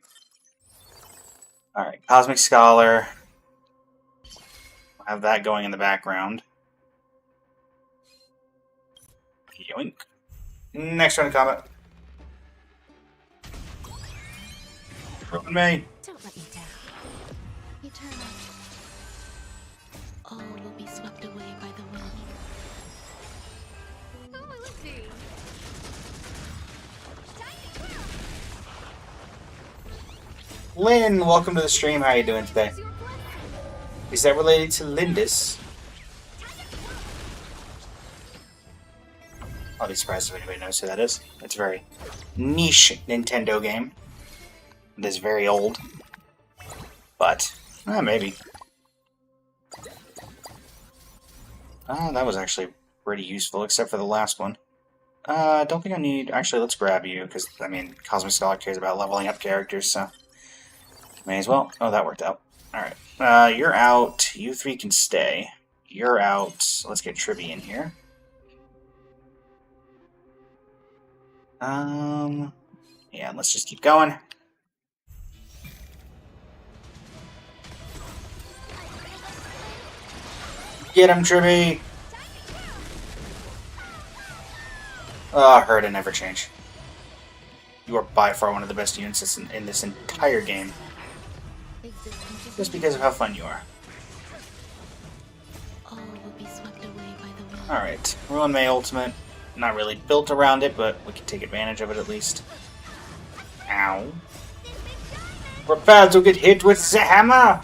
Alright, Cosmic Scholar. We'll have that going in the background. Yoink. Next round of combat. Ruin me. Don't let me down. turn up. All will be swept away by the wind. Oh, let's see. Lynn, welcome to the stream. How are you doing today? Your blessing. Is that related to Lindis? I'll be surprised if anybody knows who that is. It's a very niche Nintendo game. It is very old. But, maybe. That was actually pretty useful, except for the last one. Don't think I need... Actually, let's grab you, because, I mean, Cosmic Scholar cares about leveling up characters, so... May as well. Oh, that worked out. Alright. You're out. You three can stay. You're out. Let's get Tribby in here. Yeah, let's just keep going. Get him, Tribby! Oh, Herda never change. You are by far one of the best units in this entire game. Just because of how fun you are. All will be swept away by the wind. Alright, Ruin May Ultimate. Not really built around it, but we can take advantage of it at least. Ow. We're about to get hit with the hammer!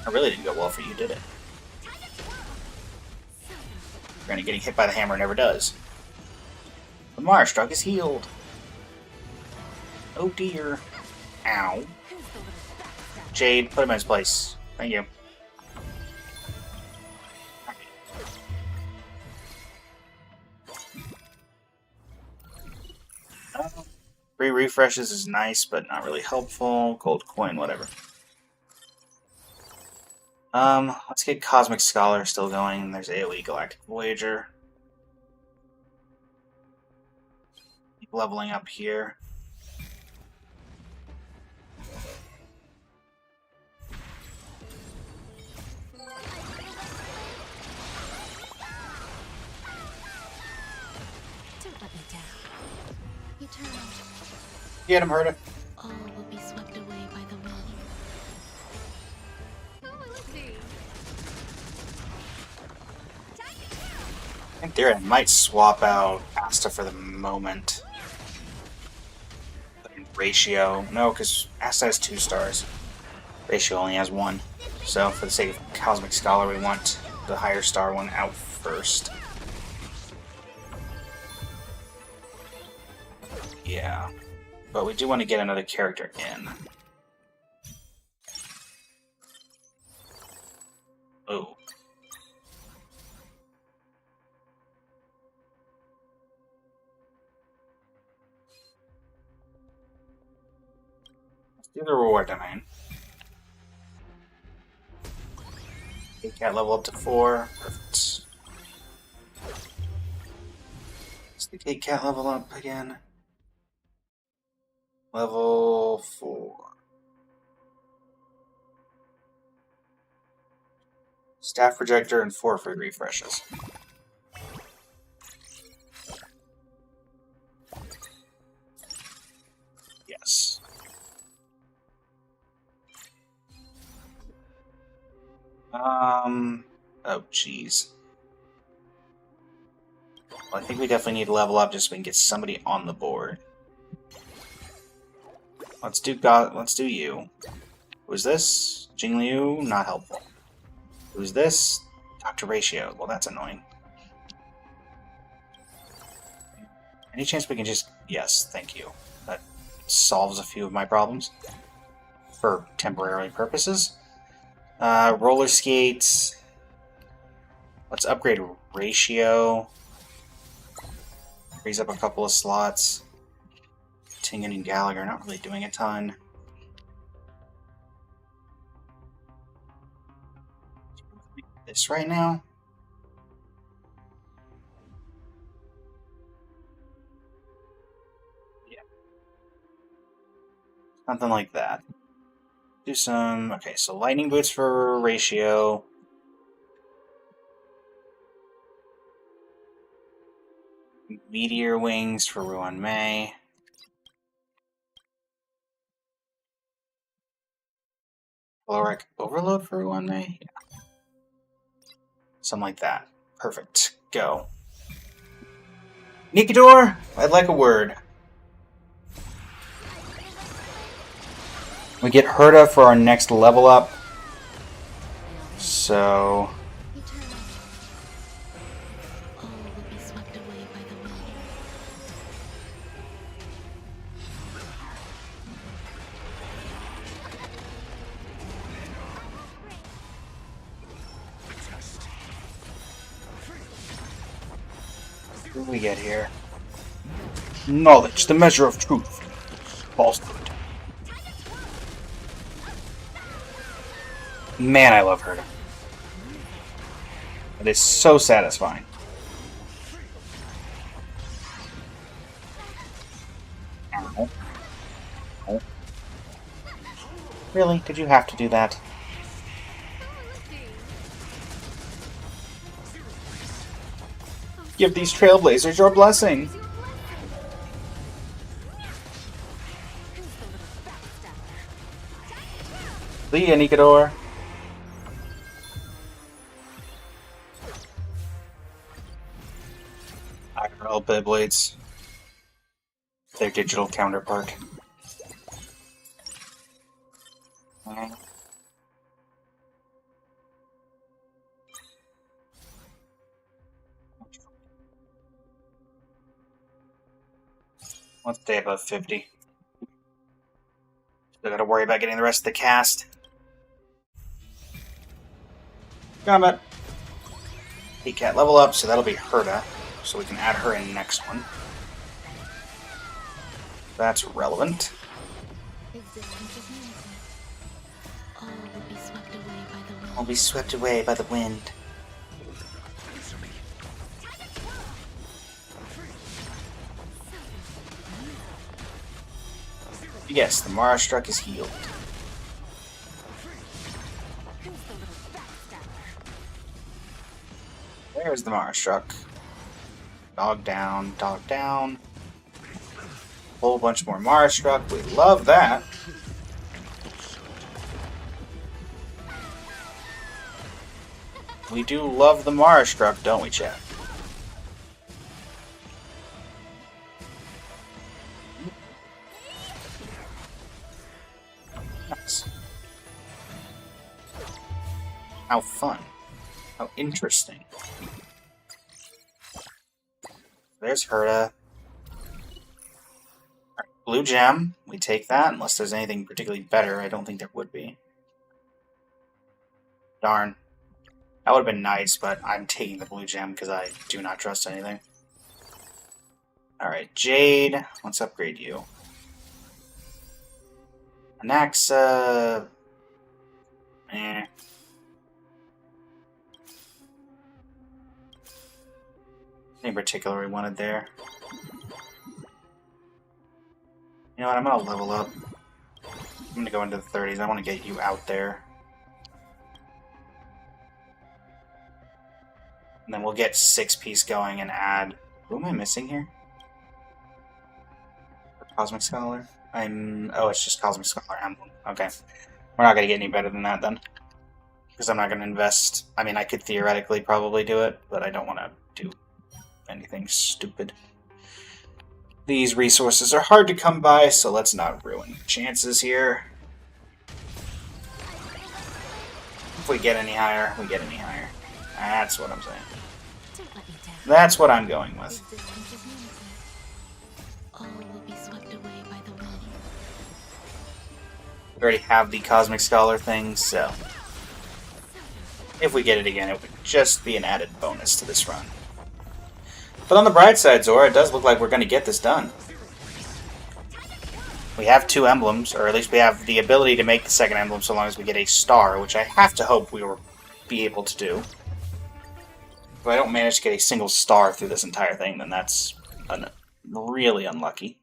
I really didn't go well for you, did it? Granted, getting hit by the hammer never does. The Marshstruck is healed. Oh dear. Ow. Jade, put him in his place. Thank you. Free refreshes is nice, but not really helpful. Gold coin, whatever. Let's get Cosmic Scholar still going. There's AoE Galactic Voyager. Keep leveling up here. Don't let me down. You turn up. Get him, Herda. All will be swept away by the wind. Oh, let's see. I think there I might swap out Asta for the moment. Ratio. No, because Asta has 2 stars. Ratio only has 1. So, for the sake of Cosmic Scholar, we want the higher star one out first. Yeah. But we do want to get another character in. Oh. Let's do the reward domain. Cat level up to 4. Perfect. Let's the Kate Cat level up again. Level 4. Staff Projector and 4 free refreshes. Yes. Oh, jeez. Well, I think we definitely need to level up just so we can get somebody on the board. Let's do you. Who's this? Jingliu? Not helpful. Who's this? Dr. Ratio. Well, that's annoying. Any chance we can just... Yes, thank you. That solves a few of my problems. For temporary purposes. Roller skates. Let's upgrade Ratio. Frees up a couple of slots. Tingen and Gallagher not really doing a ton. This right now. Yeah. Something like that. Do some... Okay, so lightning boots for Ratio. Meteor wings for Ruan May. Caloric overload for 1 May? Yeah. Something like that. Perfect. Go. Nikador, I'd like a word. We get Herta for our next level up. So... Eternal. All will be swept away by the wind. What do we get here? Knowledge, the measure of truth. Falsehood. Man, I love Herta. It is so satisfying. Ow. Ow. Really? Did you have to do that? Give these trailblazers your blessing. Who's the little backstabber? See ya, Nikador. IRL Beyblades. Their digital counterpart. Let's stay above 50. Still gotta worry about getting the rest of the cast. Combat. Cat level up, so that'll be Herta. So we can add her in next one. That's relevant. Existence is limited. All will be swept away by the wind. I'll be swept away by the wind. Yes, the Mara Struck is healed. Who's the little backstabber? There's the Mara Struck. Dog down, dog down. Whole bunch more Mara Struck. We love that. We do love the Mara Struck, don't we, chat? Nice. How fun. How interesting. There's Herta. Alright, blue gem. We take that, unless there's anything particularly better. I don't think there would be. Darn. That would have been nice, but I'm taking the blue gem because I do not trust anything. Alright, Jade. Let's upgrade you. Anaxa. Eh. Anything particular we wanted there? You know what? I'm gonna level up. I'm gonna go into the 30s. I want to get you out there. And then we'll get 6-piece going and add... Who am I missing here? Cosmic Scholar? Oh, it's just Cosmic Scholar Emblem. Okay. We're not going to get any better than that then. Because I'm not going to invest... I mean, I could theoretically probably do it, but I don't want to do anything stupid. These resources are hard to come by, so let's not ruin chances here. If we get any higher, we get any higher. That's what I'm saying. Don't let me down. That's what I'm going with. Existence is limited. All will be swept away by the wind. We already have the Cosmic Scholar thing, so... If we get it again, it would just be an added bonus to this run. But on the bright side, Zora, it does look like we're going to get this done. We have 2 emblems, or at least we have the ability to make the second emblem so long as we get a star, which I have to hope we will be able to do. If I don't manage to get a single star through this entire thing, then that's really unlucky.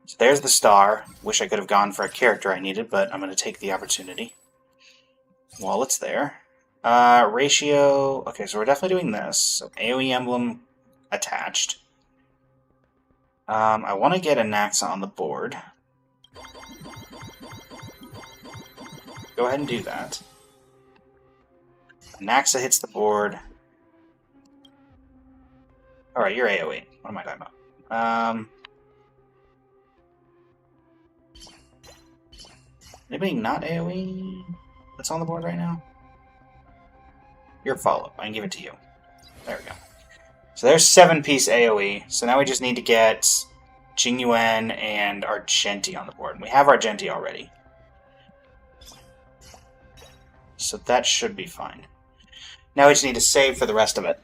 So there's the star. Wish I could have gone for a character I needed, but I'm going to take the opportunity while it's there. Ratio... Okay, so we're definitely doing this. So AoE emblem attached. I want to get Anaxa on the board. go ahead and do that. Naxa hits the board. Alright, you're AoE. What am I talking about? Anybody not AoE that's on the board right now? Your follow-up. I can give it to you. There we go. So there's 7-piece AoE. So now we just need to get Jingyuan and Argenti on the board. We have Argenti already. So that should be fine. Now we just need to save for the rest of it.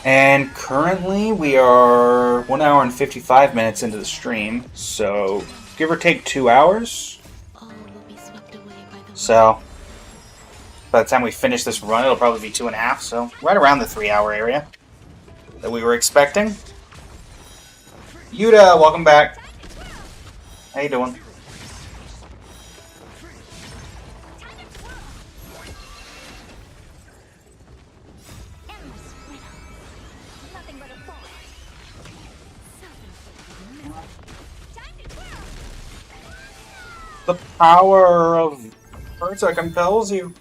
And currently we are 1 hour and 55 minutes into the stream. So give or take 2 hours. All will be swept away by the wind. So by the time we finish this run, it'll probably be 2.5. So right around the 3-hour area that we were expecting. Yuta, welcome back. How you doing? Endless riddle. Nothing but a bullet. Self-inflicted misery. Time to twirl. The power of Urza compels you.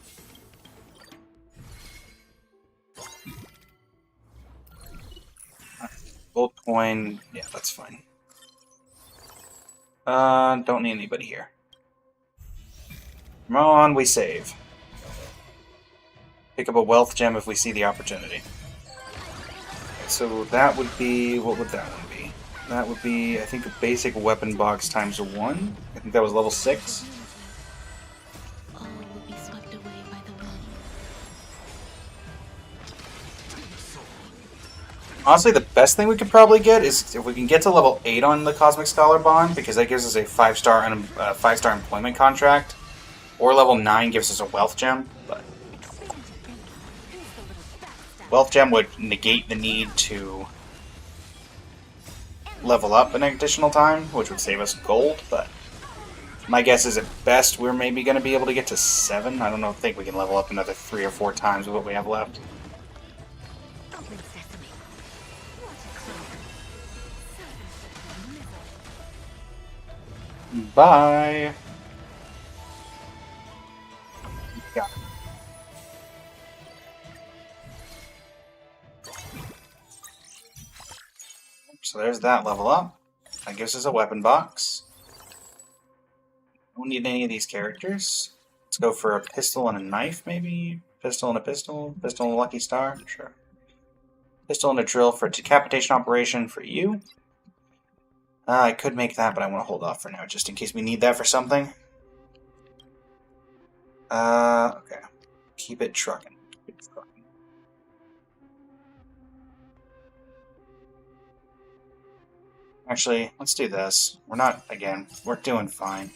Gold coin, yeah, that's fine. Don't need anybody here. Come on, we save. Pick up a wealth gem if we see the opportunity. So that would be, what would that one be? That would be, I think, a basic weapon box times 1. I think that was level 6. All will be swept away by the wind. Honestly, the best thing we could probably get is if we can get to level 8 on the Cosmic Scholar Bond, because that gives us a 5-star employment contract, or level 9 gives us a wealth gem. But wealth gem would negate the need to level up an additional time, which would save us gold. But my guess is at best we're maybe going to be able to get to 7. I don't know. I think we can level up another 3 or 4 times with what we have left. Open sesame. What a clover. Self-inflicted misery. Bye. Yeah. So there's that level up. That gives us a weapon box. Don't need any of these characters. Let's go for a pistol and a knife, maybe? Pistol and a pistol? Pistol and a lucky star? Sure. Pistol and a drill for a decapitation operation for you. I could make that, but I want to hold off for now, just in case we need that for something. Okay. Keep it trucking. Keep it trucking. Actually, let's do this. We're doing fine.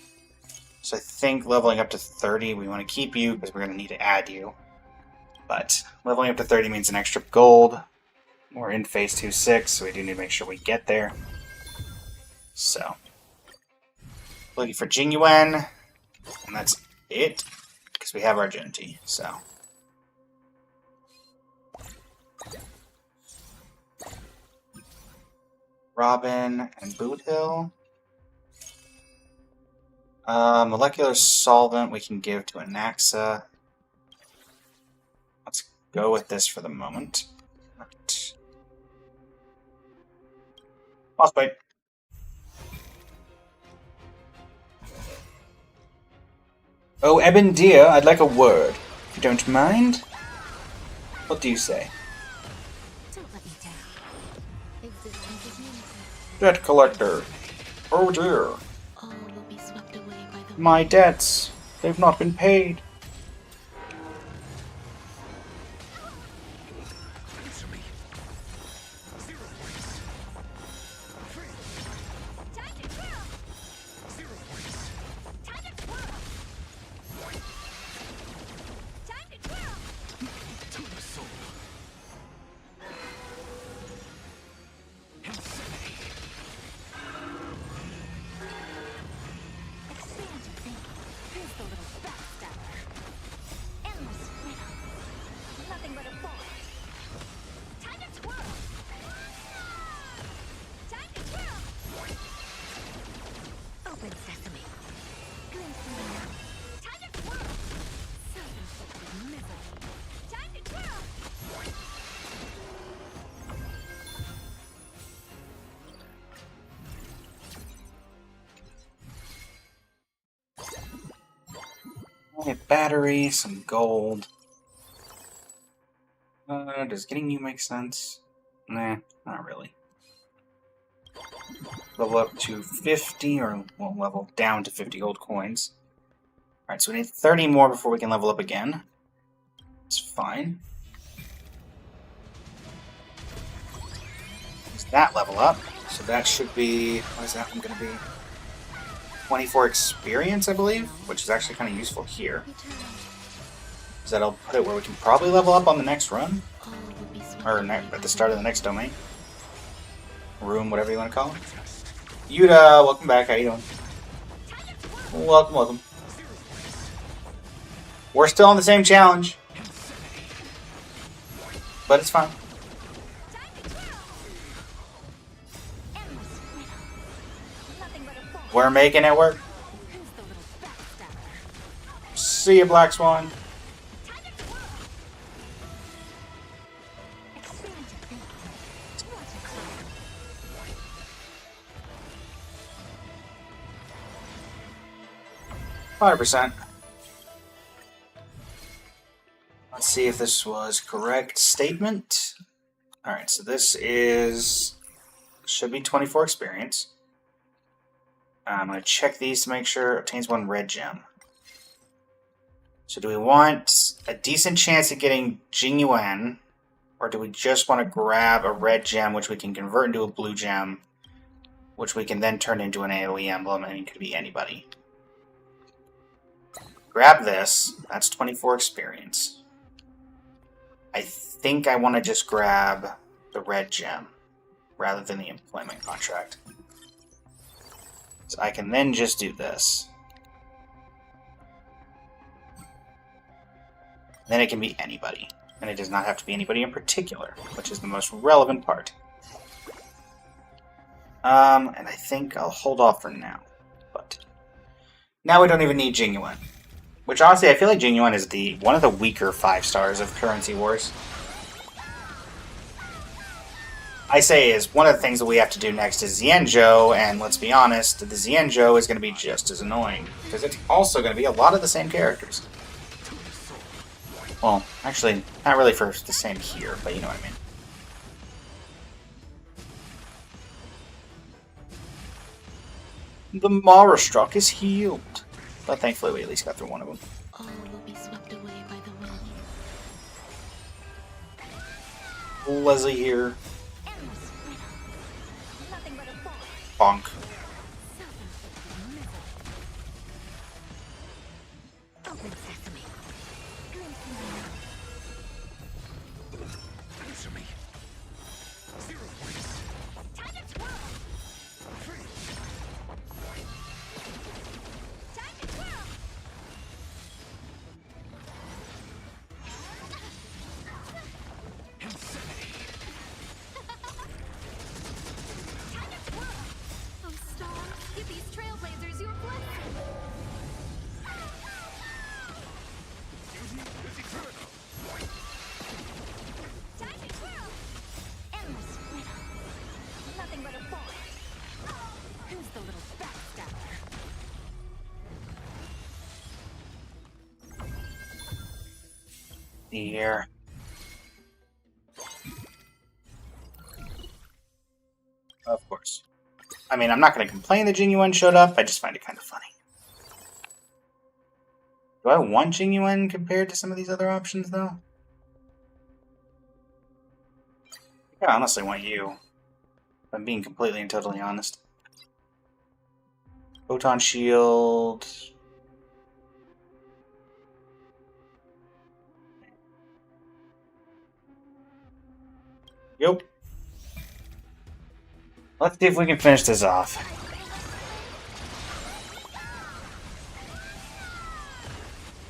So I think leveling up to 30, we want to keep you, because we're going to need to add you. But leveling up to 30 means an extra gold. We're in phase 2-6, so we do need to make sure we get there. So, looking for Jingyuan, and that's it, because we have Argenti, so. Robin and Boot Hill. Molecular solvent we can give to Anaxa. Let's go with this for the moment. Boss fight. Oh, Ebendir, I'd like a word, if you don't mind. What do you say? Don't let me down. Existence is meaningful. Debt collector. Oh dear. All will be swept away by the wind. My debts. They've not been paid. Answer me. 0 points. Time to twirl. 0 points. Time to twirl. Time to twirl. To the soul. Insanity. Expand your thinking. Here's the little backstabber. A battery, some gold. Does getting you make sense? Nah, not really. Level up to 50, or well, level down to 50 gold coins. Alright, so we need 30 more before we can level up again. It's fine. Is that level up? So that should be... what is that one going to be? 24 experience, I believe, which is actually kind of useful here. Because that'll put it where we can probably level up on the next run. Or at the start of the next domain. Room, whatever you want to call it. Yuta, welcome back. How you doing? Welcome, welcome. We're still on the same challenge. But it's fine. We're making it work. See you, Black Swan. %. Let's see if this was correct statement. Alright, so this should be 24 experience. I'm going to check these to make sure. Obtains 1 red gem. So do we want a decent chance at getting Jingyuan, or do we just want to grab a red gem which we can convert into a blue gem, which we can then turn into an AoE emblem, and it could be anybody. Grab this. That's 24 experience. I think I want to just grab the red gem rather than the employment contract. So I can then just do this. Then it can be anybody. And it does not have to be anybody in particular, which is the most relevant part. And I think I'll hold off for now. But now we don't even need Jingyuan. Which honestly, I feel like Jingyuan is one of the weaker 5-stars of Currency Wars. I say is one of the things that we have to do next is Xianzhou, and let's be honest, the Xianzhou is going to be just as annoying, because it's also going to be a lot of the same characters. Well, actually, not really for the same here, but you know what I mean. The Marastruck is healed. But thankfully we at least got through one of them. All will be swept away by the wind. Leslie here. Bonk. Open sesame. Answer me. 0 points. Time to twirl. Time to twirl. Oh, stars, give these trailblazers your blessing. Duty is eternal. Time to twirl. Endless riddle. Nothing but a ball. Who's the little backstabber? Here. Of course. I mean, I'm not going to complain that Jingyuan showed up, I just find it kind of funny. Do I want Jingyuan compared to some of these other options, though? I honestly want you. If I'm being completely and totally honest. Photon Shield... Yep. Let's see if we can finish this off.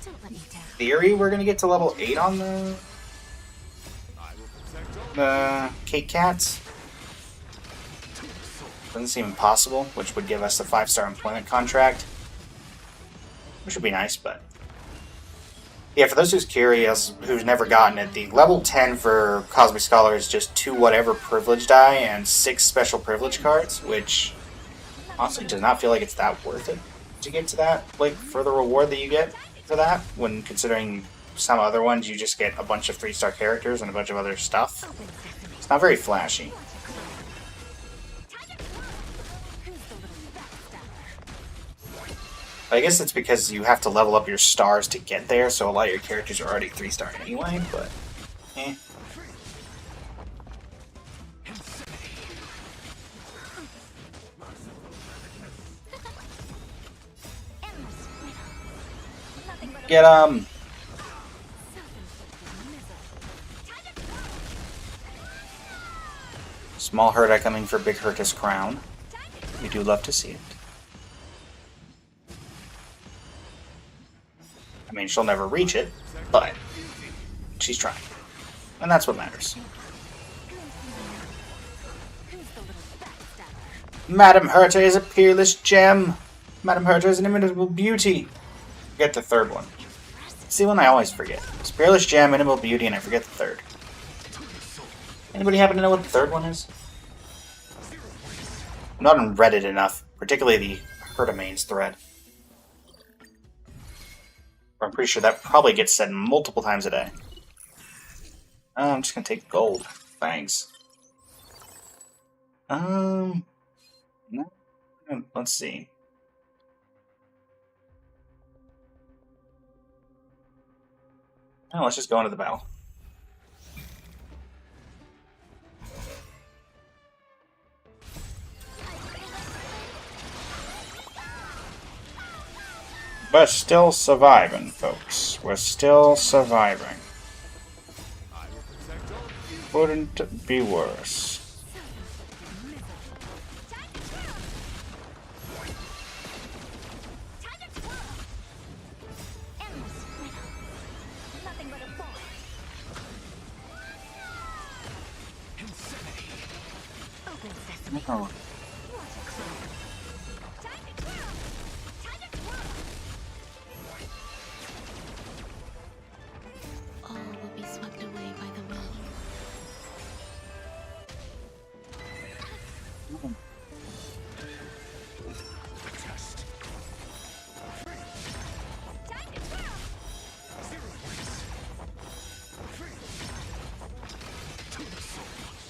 Don't let me down. Theory, we're gonna get to level 8 on the I will protect all. Cake Cats. Doesn't seem impossible, which would give us the 5-star employment contract. Which would be nice, but... Yeah, for those who's curious, who's never gotten it, the level 10 for Cosmic Scholar is just 2 whatever privilege die and 6 special privilege cards, which honestly does not feel like it's that worth it to get to that, like, for the reward that you get. for that, when considering some other ones you just get a bunch of 3-star characters and a bunch of other stuff. Open sesame. It's not very flashy. Watch it close. Time to twirl. Who's the little backstabber? I guess it's because you have to level up your stars to get there, so a lot of your characters are already 3-star anyway, but eh. Endless riddle. Nothing but a Get self-inflicted misery. Time to twirl. Small Herta coming for Big Herta's crown. Time to We do love to see it. I mean, she'll never reach it, but she's trying. And that's what matters. Who's the little backstabber? Madame Herta is a peerless gem. Madame Herta is an inimitable beauty. Forget the third one. It's the one I always forget. It's peerless gem, inimitable beauty, and I forget the third. Anybody happen to know what the third one is? I'm not on Reddit enough, particularly the Herta mains thread. I'm pretty sure that probably gets said multiple times a day. I'm just gonna take gold. Thanks. No. Let's see. Oh, let's just go into the battle. But still surviving, folks. We're still surviving. I will protect all of you. Couldn't be worse. Time to twirl. Time to twirl. Endless riddle. Nothing but a ball. Open sesame. Oh. Watch it close. Time to twirl. Time to twirl. All will be swept away by the wind. Time to twirl.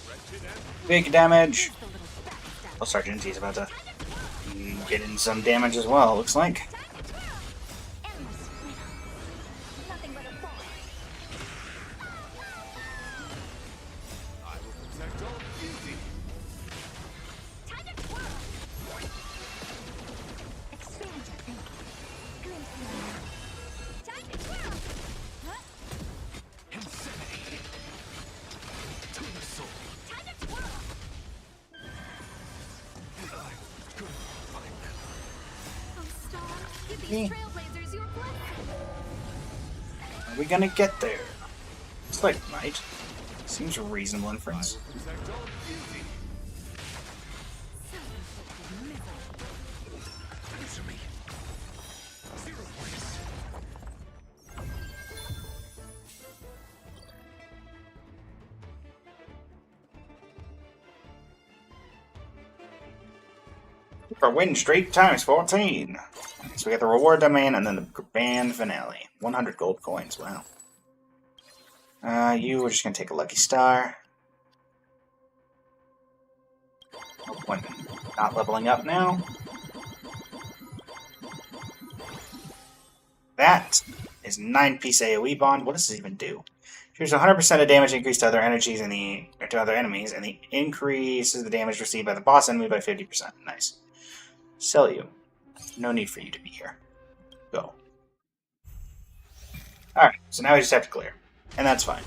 Wretched and Big damage. Who's the little backstabber? Oh, Sergeant T's about to get in some damage as well, looks like. Time to twirl. Endless riddle. Nothing but a ball. I will protect all of you. Time to twirl. Expand your thinking. Glimpse the mirror. Time to twirl. Huh? Time to twirl. Oh, Star, give these trailblazers your blessing. Are we gonna get there? It's like night. Seems a reasonable inference. Protect all of you. Self-inflicted misery. Answer me. 0 points. For win streak times 14. So we got the reward domain and then the grand finale. 100 gold coins, wow. You were just gonna take a lucky star. No point in not leveling up now. That is 9-piece AoE bond. What does this even do? Here's 100% of damage increase to other energies and to other enemies, and the increases the damage received by the boss enemy by 50%. Nice. Sell you. No need for you to be here. Go. Alright, so now we just have to clear. And that's fine.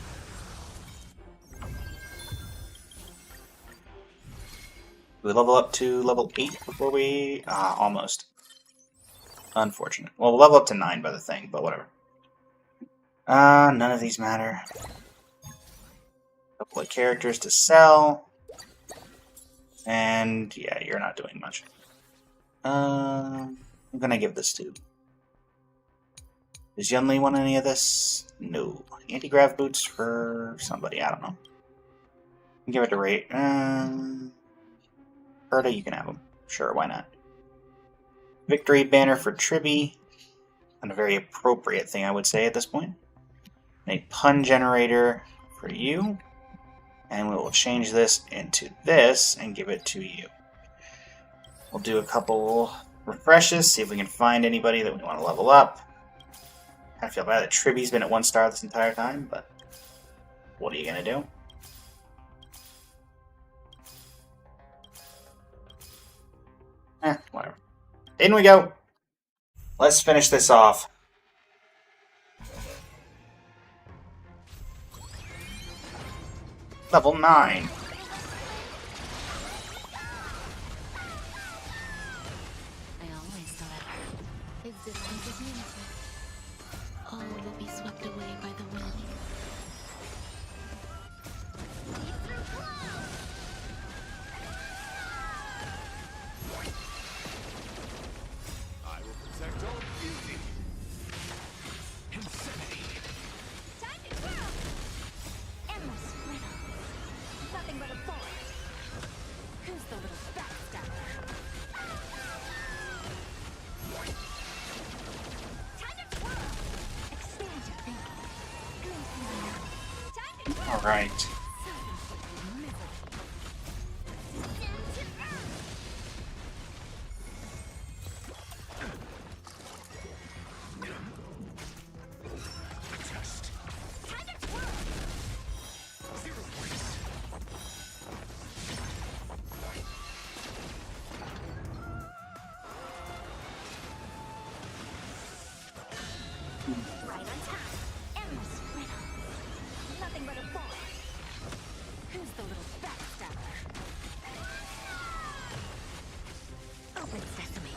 We level up to level 8 before we... almost. Unfortunate. Well, we'll level up to 9 by the thing, but whatever. None of these matter. Couple of characters to sell. And, yeah, you're not doing much. I'm gonna give this to... Does Yunli want any of this? No. Anti-grav boots for somebody, I don't know. Give it to Ray. Herta, you can have them. Sure, why not? Victory banner for Tribby. And a very appropriate thing, I would say, at this point. A pun generator for you. And we will change this into this and give it to you. We'll do a couple refreshes, see if we can find anybody that we want to level up. I feel bad that Tribby's been at 1 star this entire time, but what are you going to do? Whatever. In we go! Let's finish this off. Level 9. I always deliver. Existence is meaningful. All will be swept away by the wind. I will protect all beauty. Insanity. Time to twirl! Endless riddle. Nothing but a forest. Who's the little backstabber? Time to twirl! Expand your thinking. Glimpse in the night. Time to twirl! Alright. Right on time. Endless riddle. Nothing but a forest. Who's the little backstabber? Open sesame.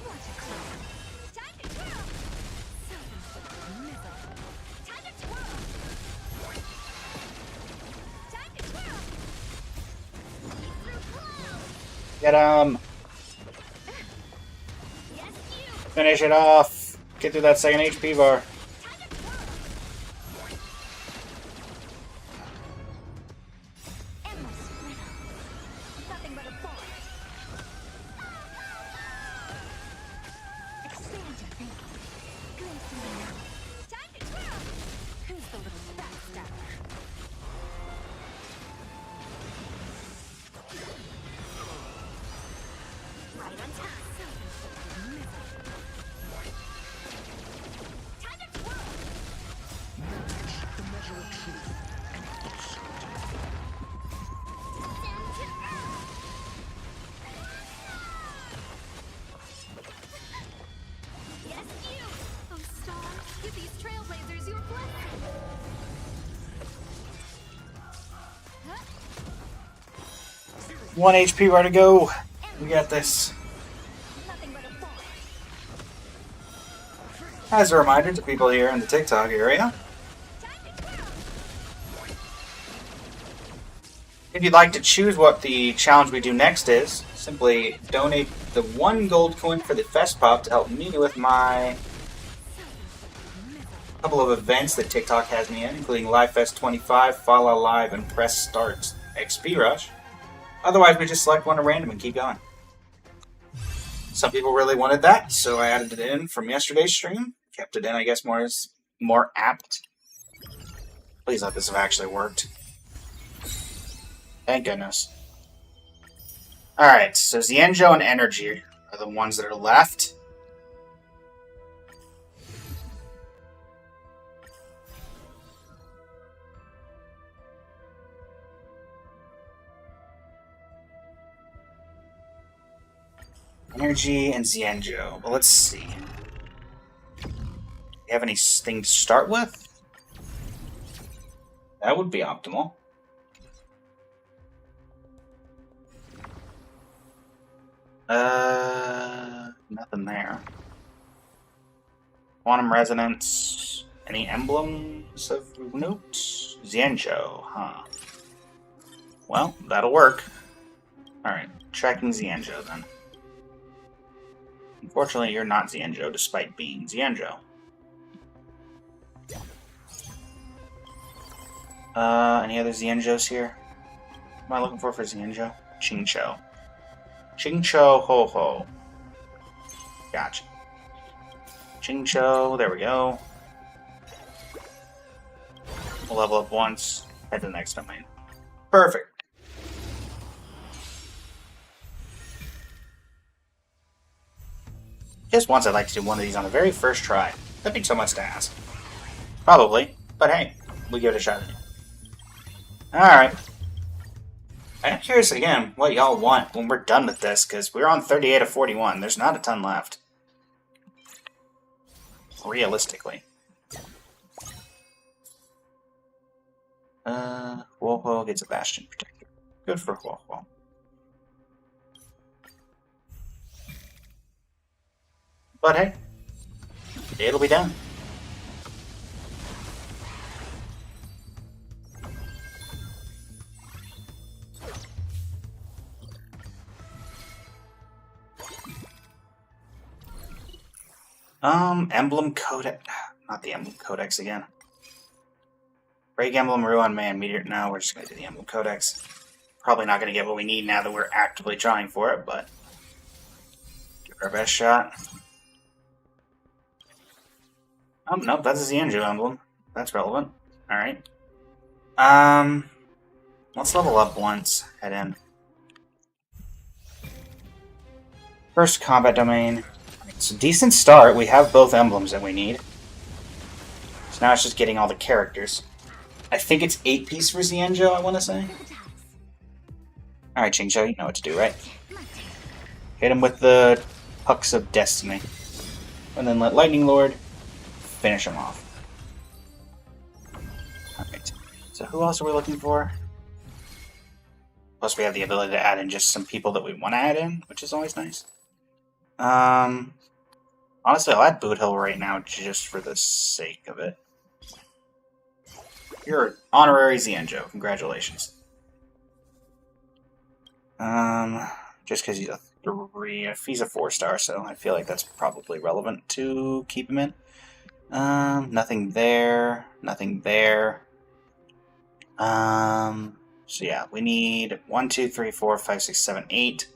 Watch it close. Time to twirl! Self-inflicted misery. Time to twirl! Time to twirl! See through clouds! Get him! Yes, you! Finish it off! Get through that second HP bar. Time to twirl! Endless riddle. Nothing but a forest. Expand your thinking. Glimpse in the night. Time to twirl! Who's the little backstabber? Right on time. Self-inflicted misery. Time to twirl! Down to earth! Yes, you! Oh, star, give these trailblazers your blessing! Huh? 1 HP bar to go. We got this. Nothing but a forest. As a reminder to people here in the TikTok area, Time to twirl! if you'd like to choose what the challenge we do next is, simply donate the 1 gold coin for the Fest Pop to help me with my couple of events that TikTok has me in, including Live Fest 25, Fall Out Live, and Press Start XP Rush. Otherwise, we just select one at random and keep going. Some people really wanted that, so I added it in from yesterday's stream. Kept it in, I guess, more apt. Please let this have actually worked. Thank goodness. Alright, so Xianzhou and Energy are the ones that are left. Energy and Xianzhou. Well, let's see. Do you have anything to start with? That would be optimal. Nothing there. Quantum Resonance. Any emblems of note? Xianzhou, huh? Well, that'll work. Alright, tracking Xianzhou then. Unfortunately, you're not Xianzhou, despite being Xianzhou. Any other Xianzhous here? What am I looking for Xianzhou? Qingqiu. Qingqiu Ho Ho. Gotcha. Jingcho, there we go. We'll level up once, head to the next domain. Perfect. Just once I'd like to do one of these on the very first try. That'd be so much to ask. Probably, but hey, we give it a shot. Alright. I'm curious again what y'all want when we're done with this, because we're on 38 of 41. There's not a ton left. Realistically. Huohuo gets a Bastion Protector. Good for Huohuo. But hey, it'll be done. Emblem Codex. Not the Emblem Codex again. Break Emblem, Ruin Man, Meteor. No, we're just gonna do the Emblem Codex. Probably not gonna get what we need now that we're actively trying for it, but give it our best shot. Oh, nope, that's a Xianzhou emblem. That's relevant. Alright. Let's level up once. Head in. First combat domain. It's a decent start. We have both emblems that we need. So now it's just getting all the characters. I think it's 8-piece for Xianzhou, I want to say. Alright, Jingcho, you know what to do, right? Hit him with the Pucks of Destiny. And then let Lightning Lord finish him off. Alright. So who else are we looking for? Plus we have the ability to add in just some people that we want to add in, which is always nice. Honestly, I'll add Boot Hill right now just for the sake of it. You're honorary Xianzhou. Congratulations. Just because he's a 3, if he's a 4-star, so I feel like that's probably relevant to keep him in. Nothing there. Nothing there. So yeah, we need 1, 2, 3, 4, 5, 6, 7, 8.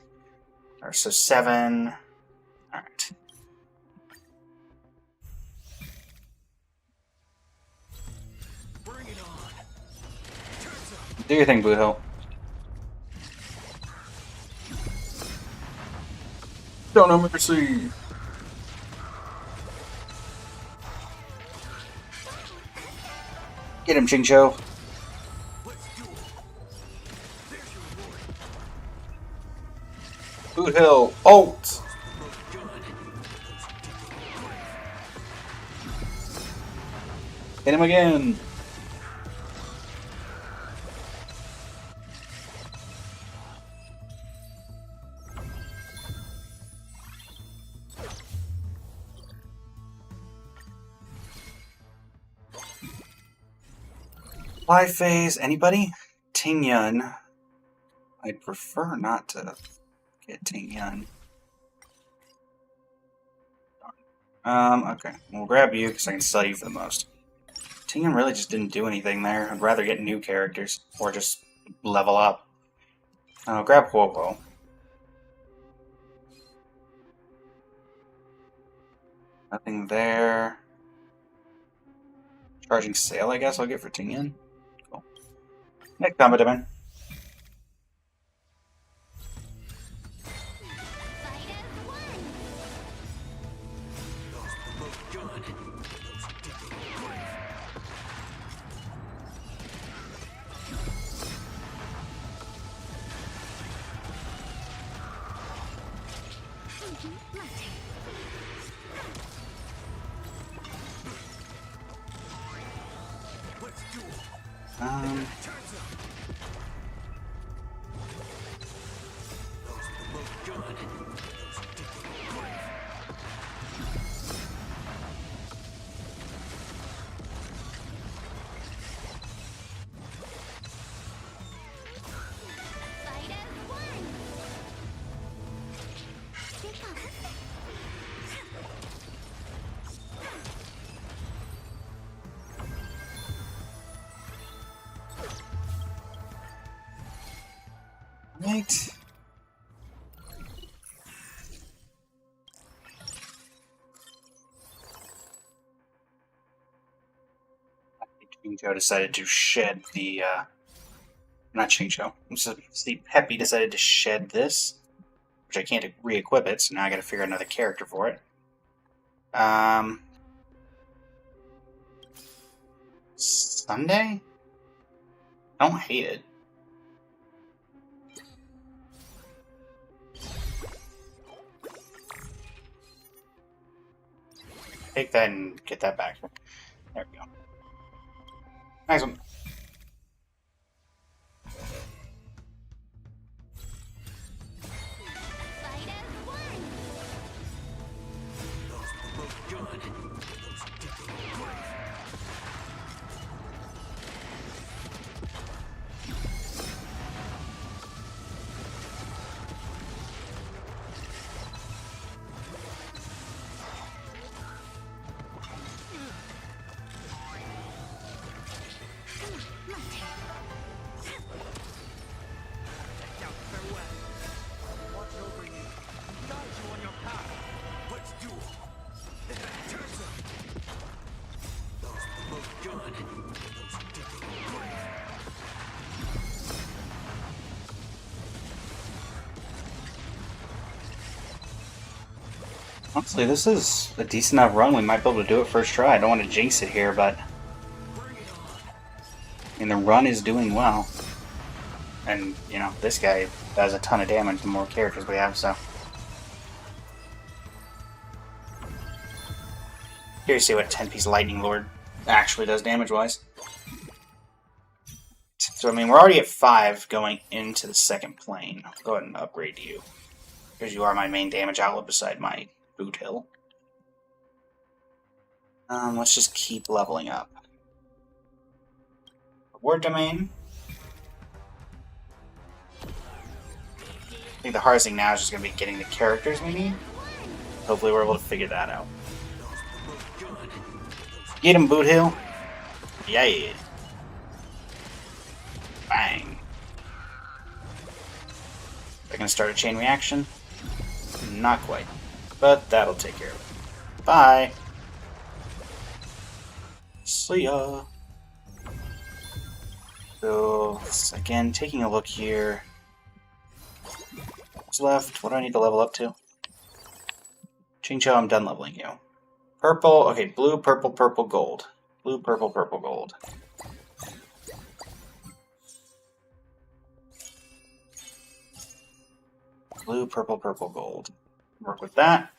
Or so 7. Alright. Bring it on. Do your thing, Boot Hill. Don't know mercy. Get him, Jingcho. Boot Hill, ult! Hit him again! Fly phase, anybody? Ting Yun. I'd prefer not to get Ting Yun. Okay. We'll grab you because I can sell you for the most. Ting Yun really just didn't do anything there. I'd rather get new characters or just level up. Grab Huohuo. Nothing there. Charging Sail, I guess I'll get for Ting Yun. Cool. Next combat domain. Right. Shinjo decided to shed the, not Shinjo. See, Peppy decided to shed this, which I can't re-equip it, so now I gotta figure out another character for it. Sunday? I don't hate it. Take that and get that back. There we go. Nice one. Fight as one. Honestly, this is a decent enough run. We might be able to do it first try. I don't want to jinx it here, but I mean, the run is doing well. And, you know, this guy does a ton of damage the more characters we have, so. Here you see what 10-piece Lightning Lord actually does damage-wise. So, I mean, we're already at 5 going into the second plane. I'll go ahead and upgrade you, because you are my main damage outlet beside my Boot Hill. Let's just keep leveling up. Reward Domain. I think the hardest thing now is just going to be getting the characters we need. Hopefully we're able to figure that out. Get him, Boot Hill. Yeah. Bang. They're going to start a chain reaction. Not quite. But that'll take care of it. Bye. See ya. So, again, taking a look here. What's left? What do I need to level up to? Chincho, I'm done leveling you. Purple, okay, blue, purple, purple, gold. Blue, purple, purple, gold. Blue, purple, purple, gold. Work with that.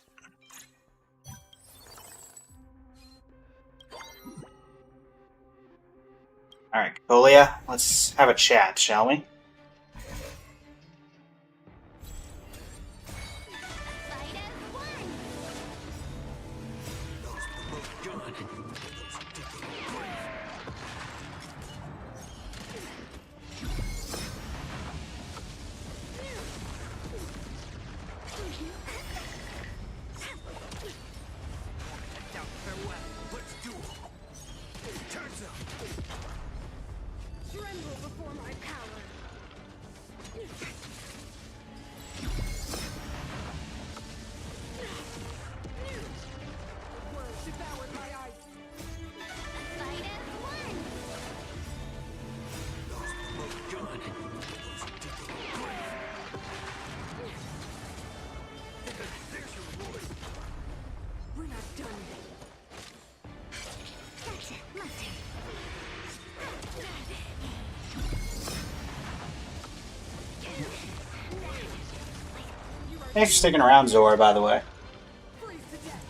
Alright, Colia, let's have a chat, shall we? Fight as one. Tremble before my power. World devoured my eyes. Fight as one. We're not done yet. Gotcha, my turn. Thanks for sticking around, Zora, by the way. Freeze to death.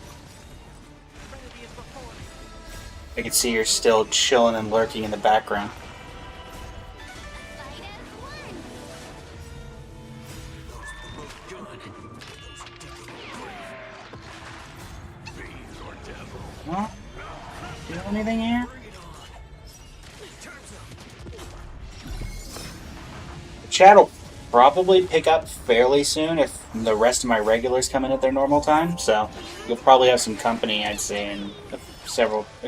Serenity is before me. I can see you're still chilling and lurking in the background. Fight as one. Well, do anything here? The chat will probably pick up fairly soon if the rest of my regulars come in at their normal time, so you'll probably have some company, I'd say, in a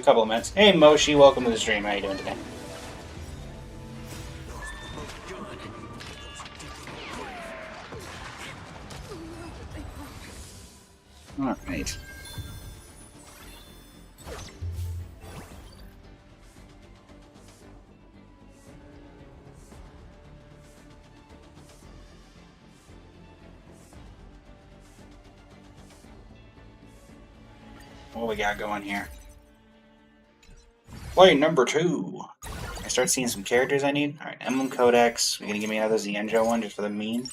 couple of minutes. Hey Moshi, welcome to the stream. How you doing today? Alright. What we got going here? Play number 2. I start seeing some characters I need. Alright, Emblem Codex. You're gonna give me another Xianzhou one just for the meme?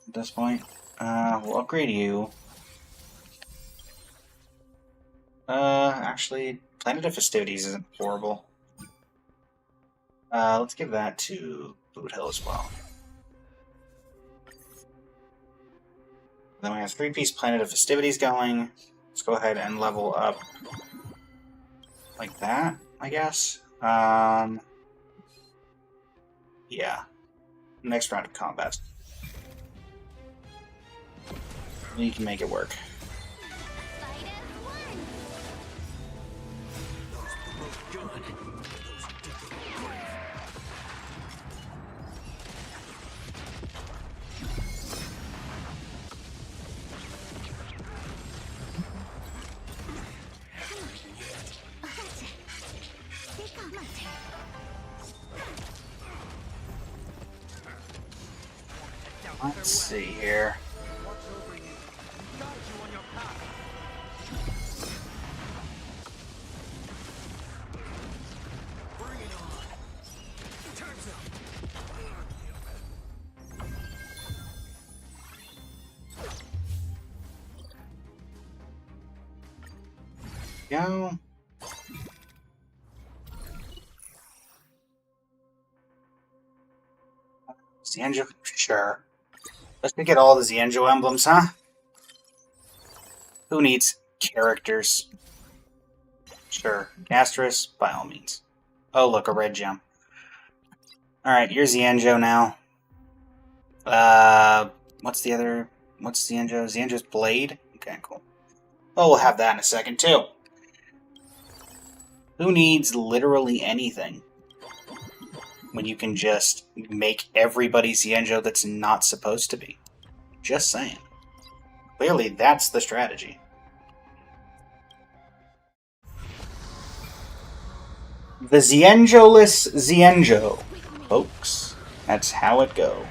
At this point? We'll upgrade you. Actually, Planet of Festivities isn't horrible. Let's give that to Boot Hill as well. Then we have 3-piece Planet of Festivities going. Let's go ahead and level up like that, I guess. Yeah. Next round of combat. You can make it work. Fight as one. Let's see here. Go. Xianzhou, sure. Let's get all the Xianzhou emblems, huh? Who needs characters? Sure. Gastris, by all means. Oh, look, a red gem. Alright, you're Xianzhou now. What's the other... What's Xianzhou? Xianzhou's Blade? Okay, cool. Oh, we'll have that in a second, too. Who needs literally anything when you can just make everybody Xianzhou that's not supposed to be? Just saying. Clearly, that's the strategy. The Xianzhou-less Xianzhou, folks. That's how it go.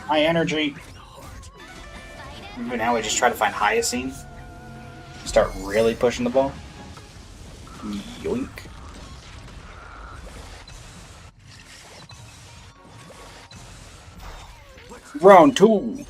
High energy. Now we just try to find Hyacine. Start really pushing the ball. Yoink. Round 2.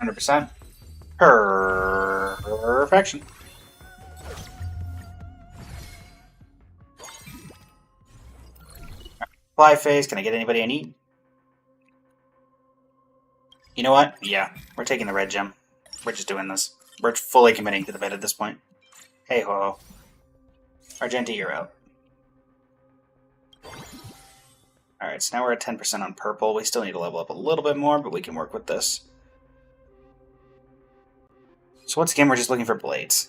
%. Perfection. Fly phase. Can I get anybody I need? You know what? Yeah, we're taking the red gem. We're just doing this. We're fully committing to the bid at this point. Hey ho. Argenti, you're out. Alright, so now we're at 10% on purple. We still need to level up a little bit more, but we can work with this. So once again, we're just looking for blades.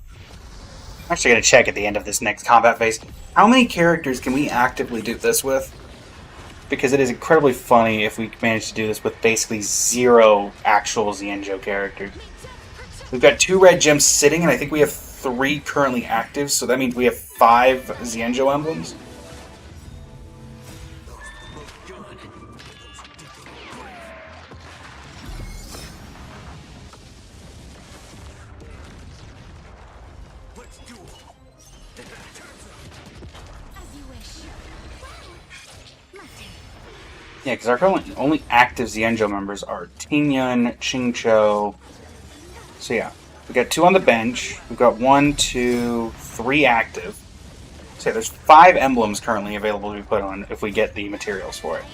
I'm actually going to check at the end of this next combat phase. How many characters can we actively do this with? Because it is incredibly funny if we manage to do this with basically 0 actual Xianzhou characters. We've got 2 red gems sitting, and I think we have 3 currently active, so that means we have 5 Xianzhou emblems. Yeah, because our current only active Xianzhou members are Tingyun, Qingqiu. So yeah, we got 2 on the bench. We've got 1, 2, 3 active. So yeah, there's 5 emblems currently available to be put on if we get the materials for it.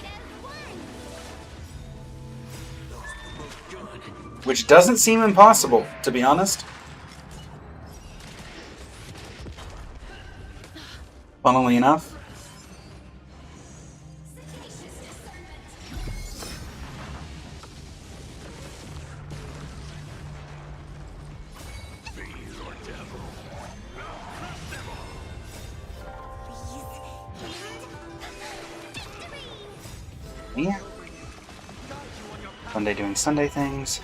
Which doesn't seem impossible, to be honest. Funnily enough. Yeah. Sunday doing Sunday things.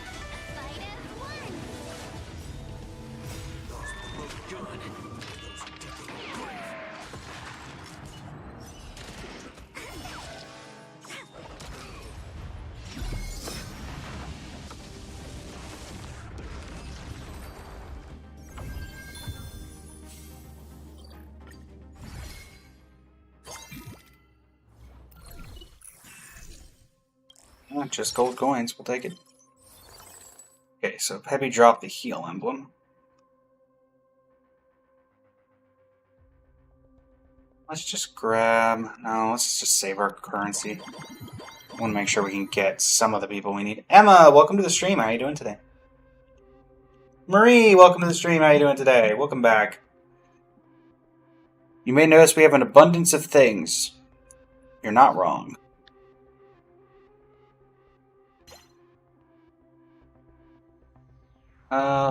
Just gold coins, we'll take it. Okay, so Peppy dropped the heal emblem. Let's just grab... No, let's just save our currency. I want to make sure we can get some of the people we need. Emma, welcome to the stream. How are you doing today? Marie, welcome to the stream. How are you doing today? Welcome back. You may notice we have an abundance of things. You're not wrong.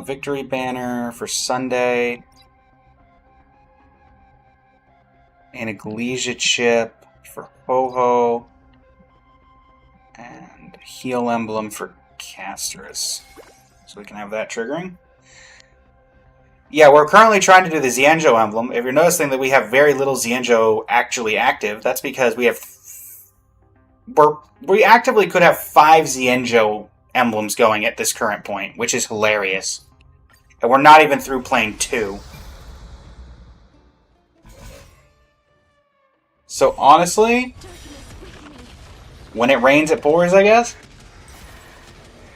Victory banner for Sunday. Anaglesia chip for Ho-Ho. And heal emblem for Castris. So we can have that triggering. Yeah, we're currently trying to do the Xianzhou emblem. If you're noticing that we have very little Xianzhou actually active, that's because we have... We actively could have 5 Xianzhou emblems going at this current point, which is hilarious. And we're not even through playing 2. So honestly, when it rains it pours, I guess.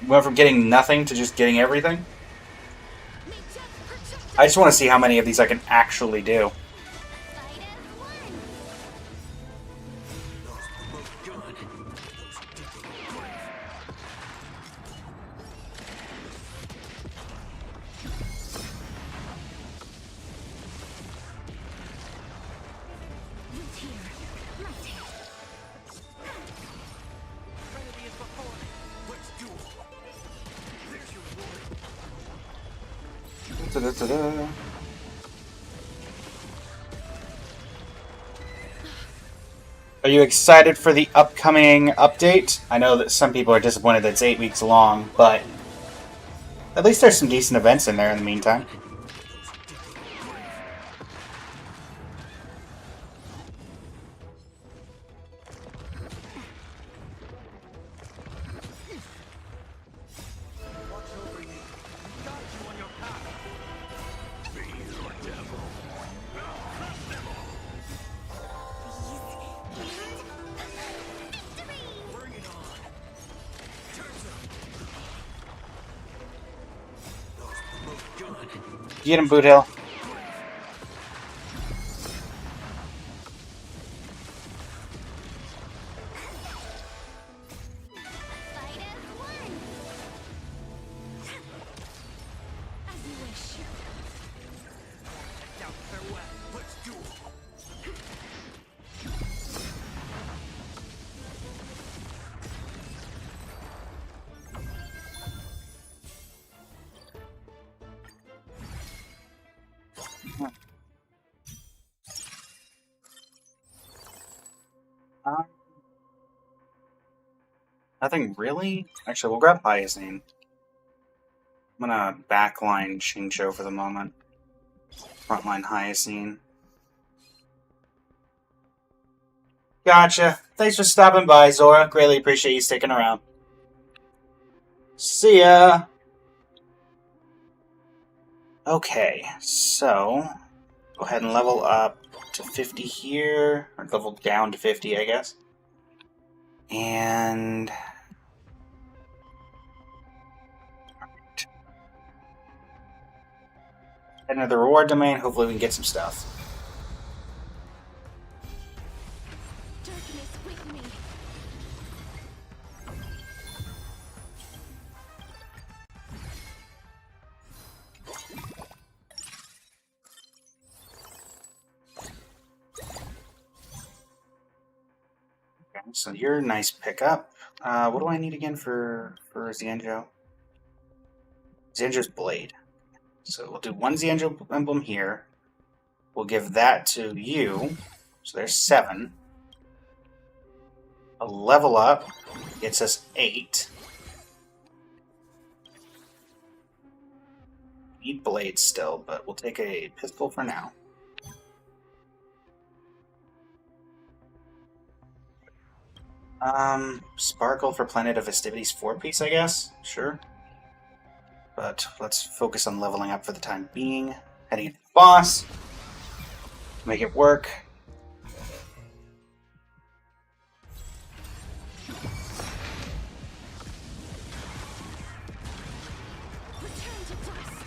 We went from getting nothing to just getting everything. I just want to see how many of these I can actually do. Da-da-da-da. Are you excited for the upcoming update? I know that some people are disappointed that it's 8 weeks long, but at least there's some decent events in there in the meantime. Get him, Boot Hill. Nothing really? Actually, we'll grab Hyacinth. I'm gonna backline Xingqiu for the moment. Frontline Hyacinth. Gotcha. Thanks for stopping by, Zora. Greatly appreciate you sticking around. See ya! Okay, so... Go ahead and level up to 50 here. Or level down to 50, I guess. And... head into the reward domain. Hopefully we can get some stuff. Darkness with me. Okay, so you're a nice pickup. What do I need again for Xianzhou? Xianzhou's Blade. So we'll do one Xianzhou emblem here. We'll give that to you. So there's 7. A level up gets us 8. Need blades still, but we'll take a pistol for now. Sparkle for Planet of Festivities 4-piece, I guess? Sure. But let's focus on leveling up for the time being. Heading into the boss. Make it work. Return to dust.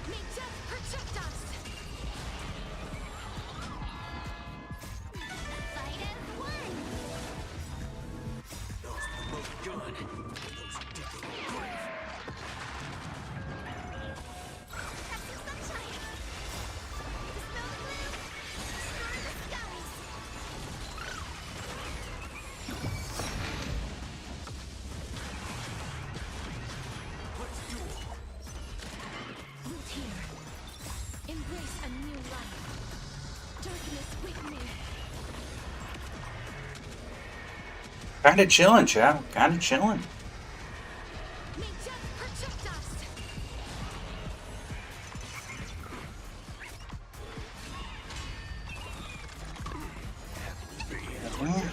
May death protect us. Fight as one. Casting sunshine. Dispel the gloom. Stir the skies. Root here. Embrace a new life. Darkness with me. Kinda chillin', chap. Kinda chillin'. May death protect us. Fight as one.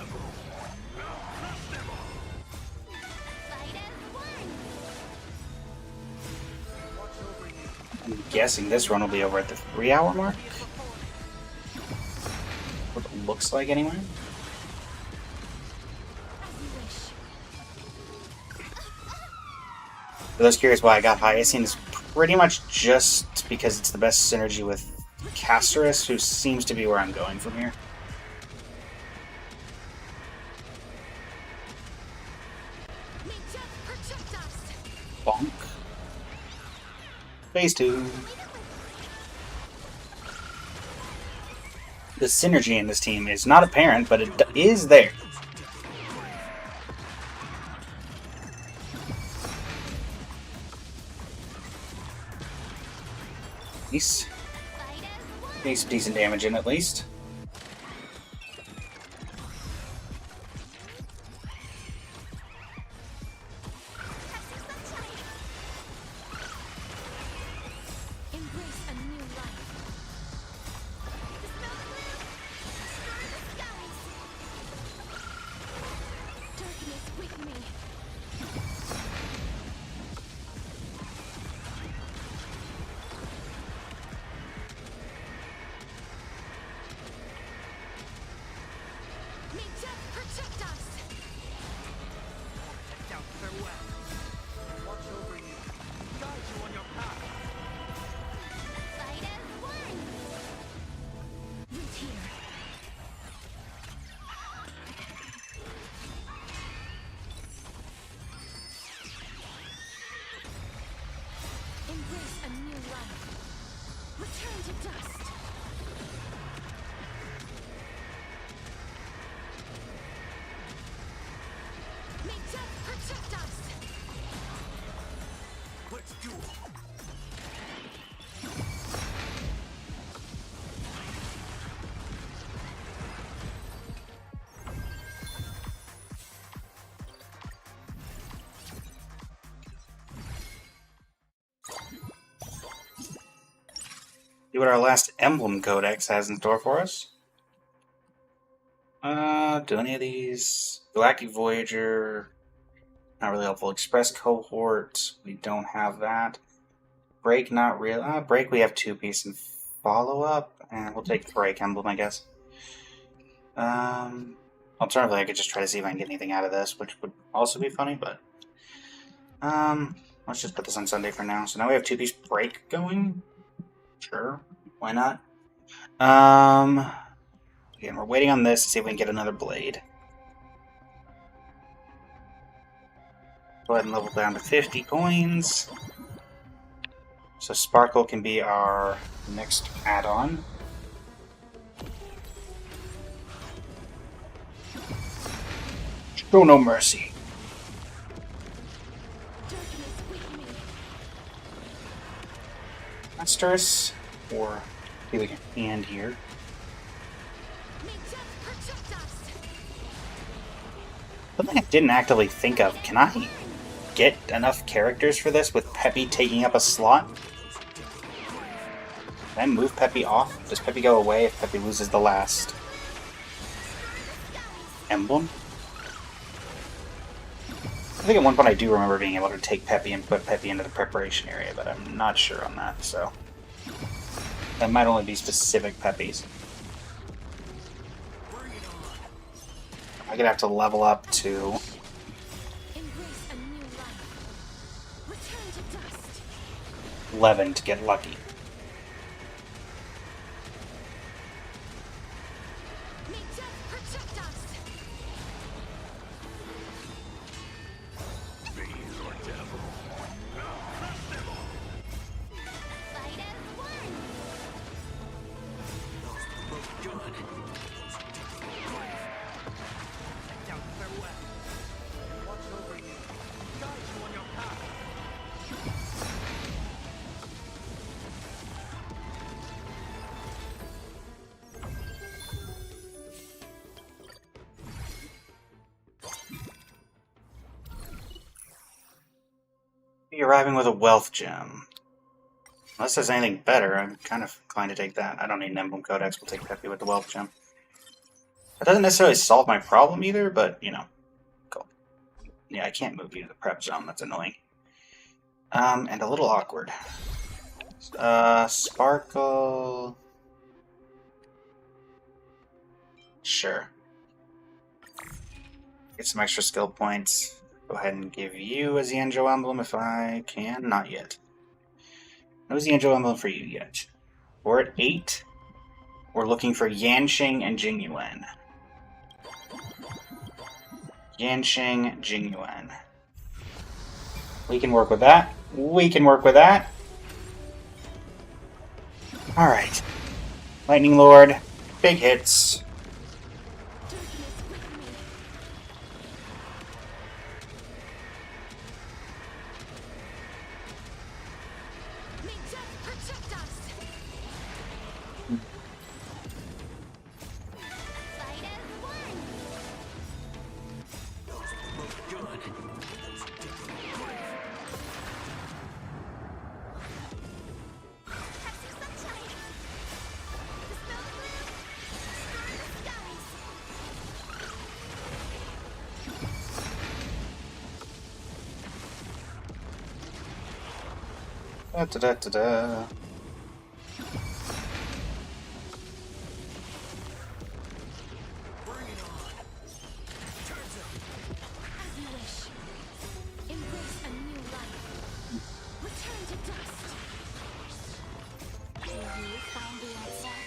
I'm guessing this run will be over at the 3-hour mark. What it looks like, anyway. As you wish. For those curious why I got Hyacinth, is pretty much just because it's the best synergy with Casterus, who seems to be where I'm going from here. May death protect us. Bonk. Phase 2. The synergy in this team is not apparent, but it is there. Nice. Fight as one. Need some decent damage in at least. Casting sunshine. Embrace a new life. Dispel the gloom. Stir the skies. Darkness with me. May death protect us. Out farewell. Watch over you. Guide you on your path. Fight as one. Root here. Embrace a new life. Return to dust. May death protect us. Let's do it. See what our last Emblem Codex has in store for us. Do any of these? Galactic Voyager. Not really helpful. Express Cohort. We don't have that. Break, not real. Break, we have 2-piece and follow-up. And we'll take the Break Emblem, I guess. Alternatively, I could just try to see if I can get anything out of this, which would also be funny, but... let's just put this on Sunday for now. So now we have 2-piece Break going. Sure, why not? Again, we're waiting on this to see if we can get another blade. Go ahead and level down to 50 coins. So Sparkle can be our next add-on. Show no mercy. Darkness with me. Monsters or See if we can hand here. Something I didn't actively think of. Can I get enough characters for this with Peppy taking up a slot? Can I move Peppy off? Does Peppy go away if Peppy loses the last emblem? I think at one point I do remember being able to take Peppy and put Peppy into the preparation area, but I'm not sure on that, so... That might only be specific Peppies. I'm gonna have to level up to... Embrace a new life. Return to dust. 11 to get lucky. May death protect us. Fiend or devil. Fight as one. Be arriving with a wealth gem. Unless there's anything better, I'm kind of inclined to take that. I don't need an emblem codex, we'll take Peppy with the wealth gem. That doesn't necessarily solve my problem either, but, you know, cool. Yeah, I can't move you to the prep zone, that's annoying. And a little awkward. Sparkle... Sure. Get some extra skill points. Go ahead and give you a Xianzhou emblem if I can. Not yet. No Xianzhou emblem for you yet. We're at 8. We're looking for Yanqing and Jingyuan. Yanqing, Jingyuan. We can work with that. We can work with that. Alright. Lightning Lord. Big hits. May death protect us. Fight as one. Have some sunshine. Dispel the gloom. Destroy the skies. Da da da da da. As you wish. Embrace a new life. Return to dust. Will you find the answer?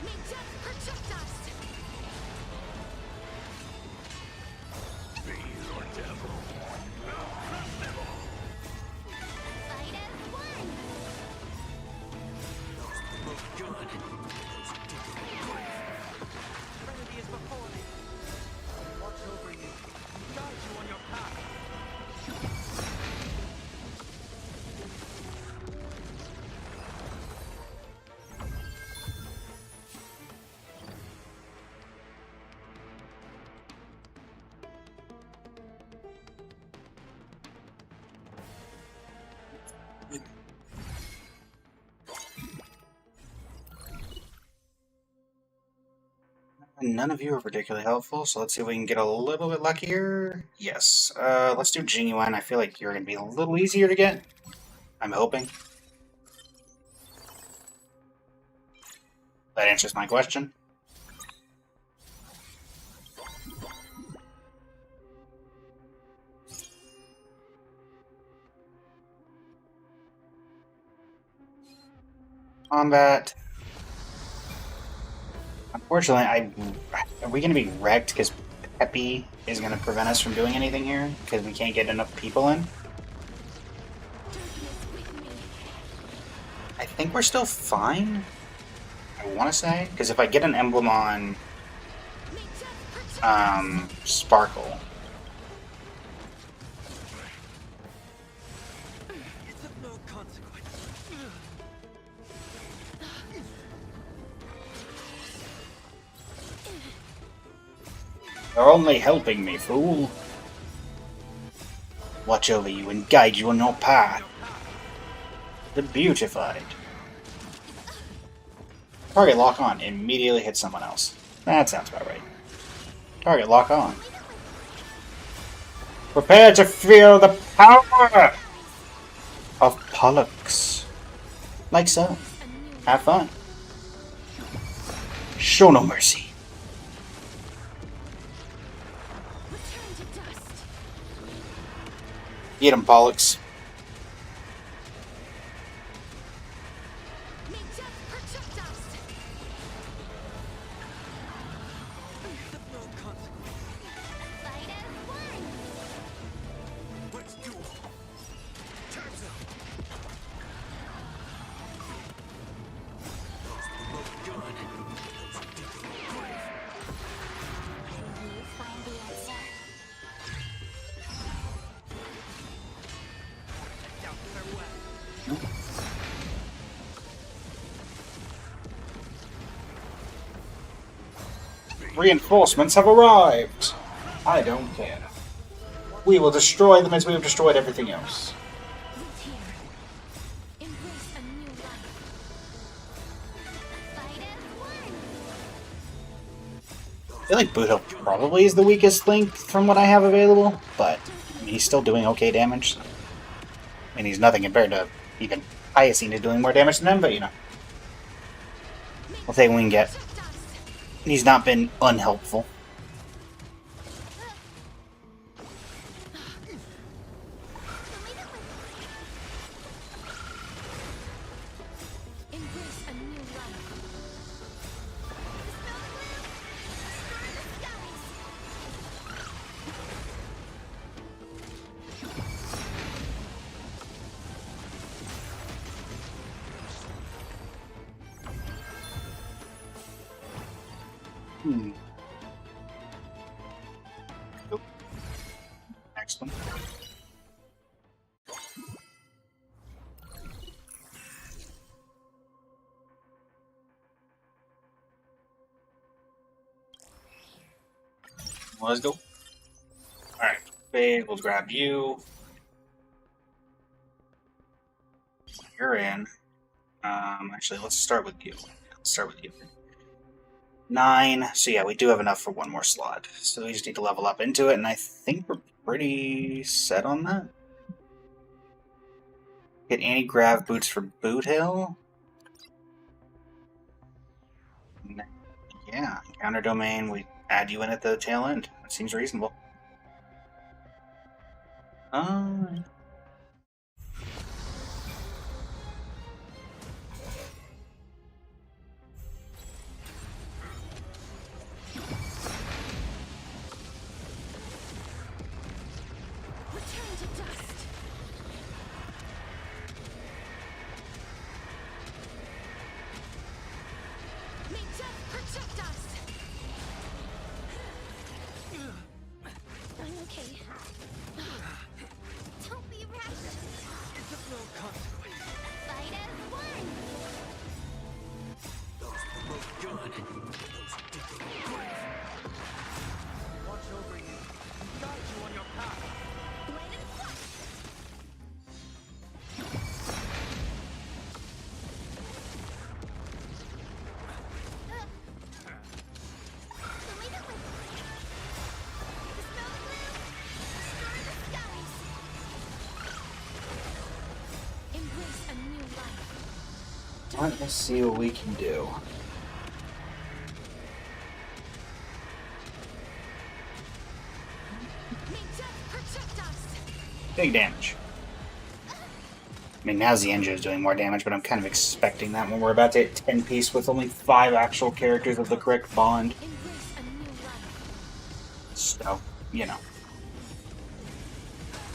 May death protect us. Fiend or devil. Fight as one. Trinity is before me. Watch over you. Guide you on your path. None of you are particularly helpful, so let's see if we can get a little bit luckier. Yes. Let's do Jingyuan. I feel like you're going to be a little easier to get. I'm hoping. That answers my question. Combat. Unfortunately, are we going to be wrecked because Peppy is going to prevent us from doing anything here? Because we can't get enough people in? I think we're still fine. I want to say. Because if I get an emblem on Sparkle, You're only helping me, fool. Watch over you and guide you on your path. The beautified. Target lock on. Immediately hit someone else. That sounds about right. Target lock on. Prepare to feel the power of Pollux. Like so. Have fun. Show no mercy. Return to dust. Get him, Pollux. May death project dust. No consequence. Fight as one. Let's do it. Time's up. Can you find the answer? Doubt their way. Reinforcements have arrived. I don't care. We will destroy them as we have destroyed everything else. Root here. Embrace a new life. Fight as one. I feel like Boot Hill probably is the weakest link from what I have available, but I mean, he's still doing okay damage. I mean, he's nothing compared to even Hyacine is doing more damage than him, but you know. We'll take what we can get. Project dust. He's not been unhelpful. Embrace a new life. Dispel the gloom. Stir the skies. Nope. Next one. Let's go. Alright, Fade, we'll grab you. You're in. Actually, let's start with you. Let's start with you. 9. So yeah, we do have enough for one more slot. So we just need to level up into it, and I think we're pretty set on that. Get anti-grav boots for Boot Hill. Yeah, counter domain, we add you in at the tail end. That seems reasonable. Return to dust. May death protect us. I'm okay. Don't be rash. It's of no consequence. Fight as one. Watch over you. Guide you on your path. Blade and flash. Delete it with Dispel the gloom. Stir the skies. Embrace a new life. Let's see what we can do. May death protect us. Big damage. I mean, now Xianzhou is doing more damage, but I'm kind of expecting that when we're about to hit 10 piece with only 5 actual characters of the correct bond. Embrace a new life. So, you know.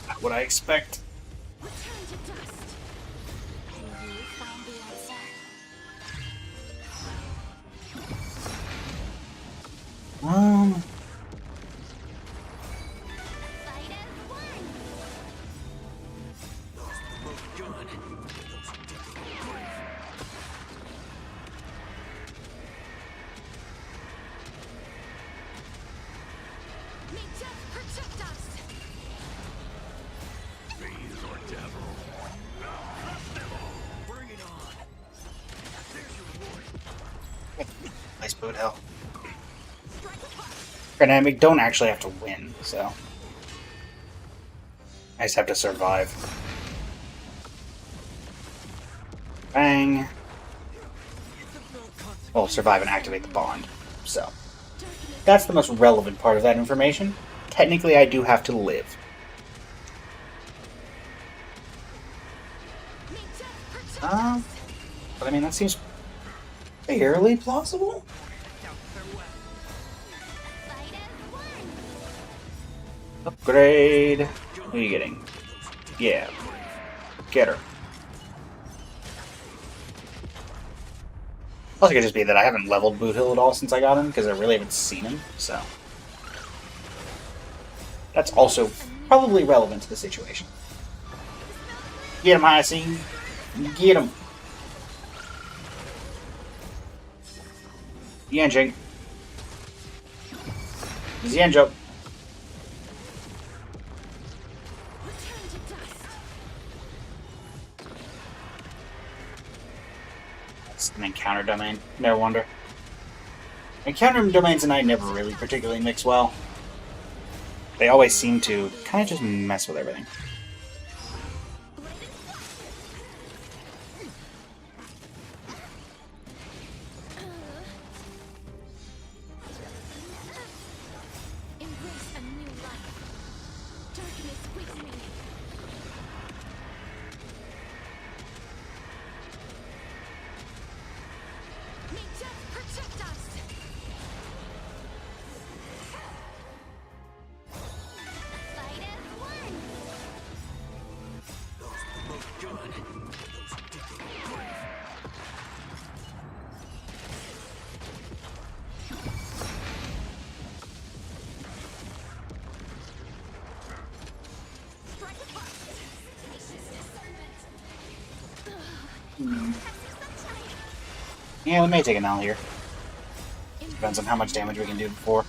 Not what I expect. Return to dust. Can you find the answer? Fight as one. Boot Hill. Granted, we don't actually have to win, so I just have to survive. Bang. Well, survive and activate the bond. So that's the most relevant part of that information. Technically, I do have to live. But I mean, that seems fairly plausible. Upgrade. What are you getting? Yeah. Get her. Also, it could just be that I haven't leveled Boot Hill at all since I got him, because I really haven't seen him, so. That's also probably relevant to the situation. Get him, Hyacinth. Get him. Yanjing. Xianzhou. That's an encounter domain. No wonder. Encounter domains and I never really particularly mix well. They always seem to kind of just mess with everything. Embrace a new life. Darkness with me. May death protect us. Fight as one. Strike apart. Yeah, we may take an L here. Depends on how much damage we can do before.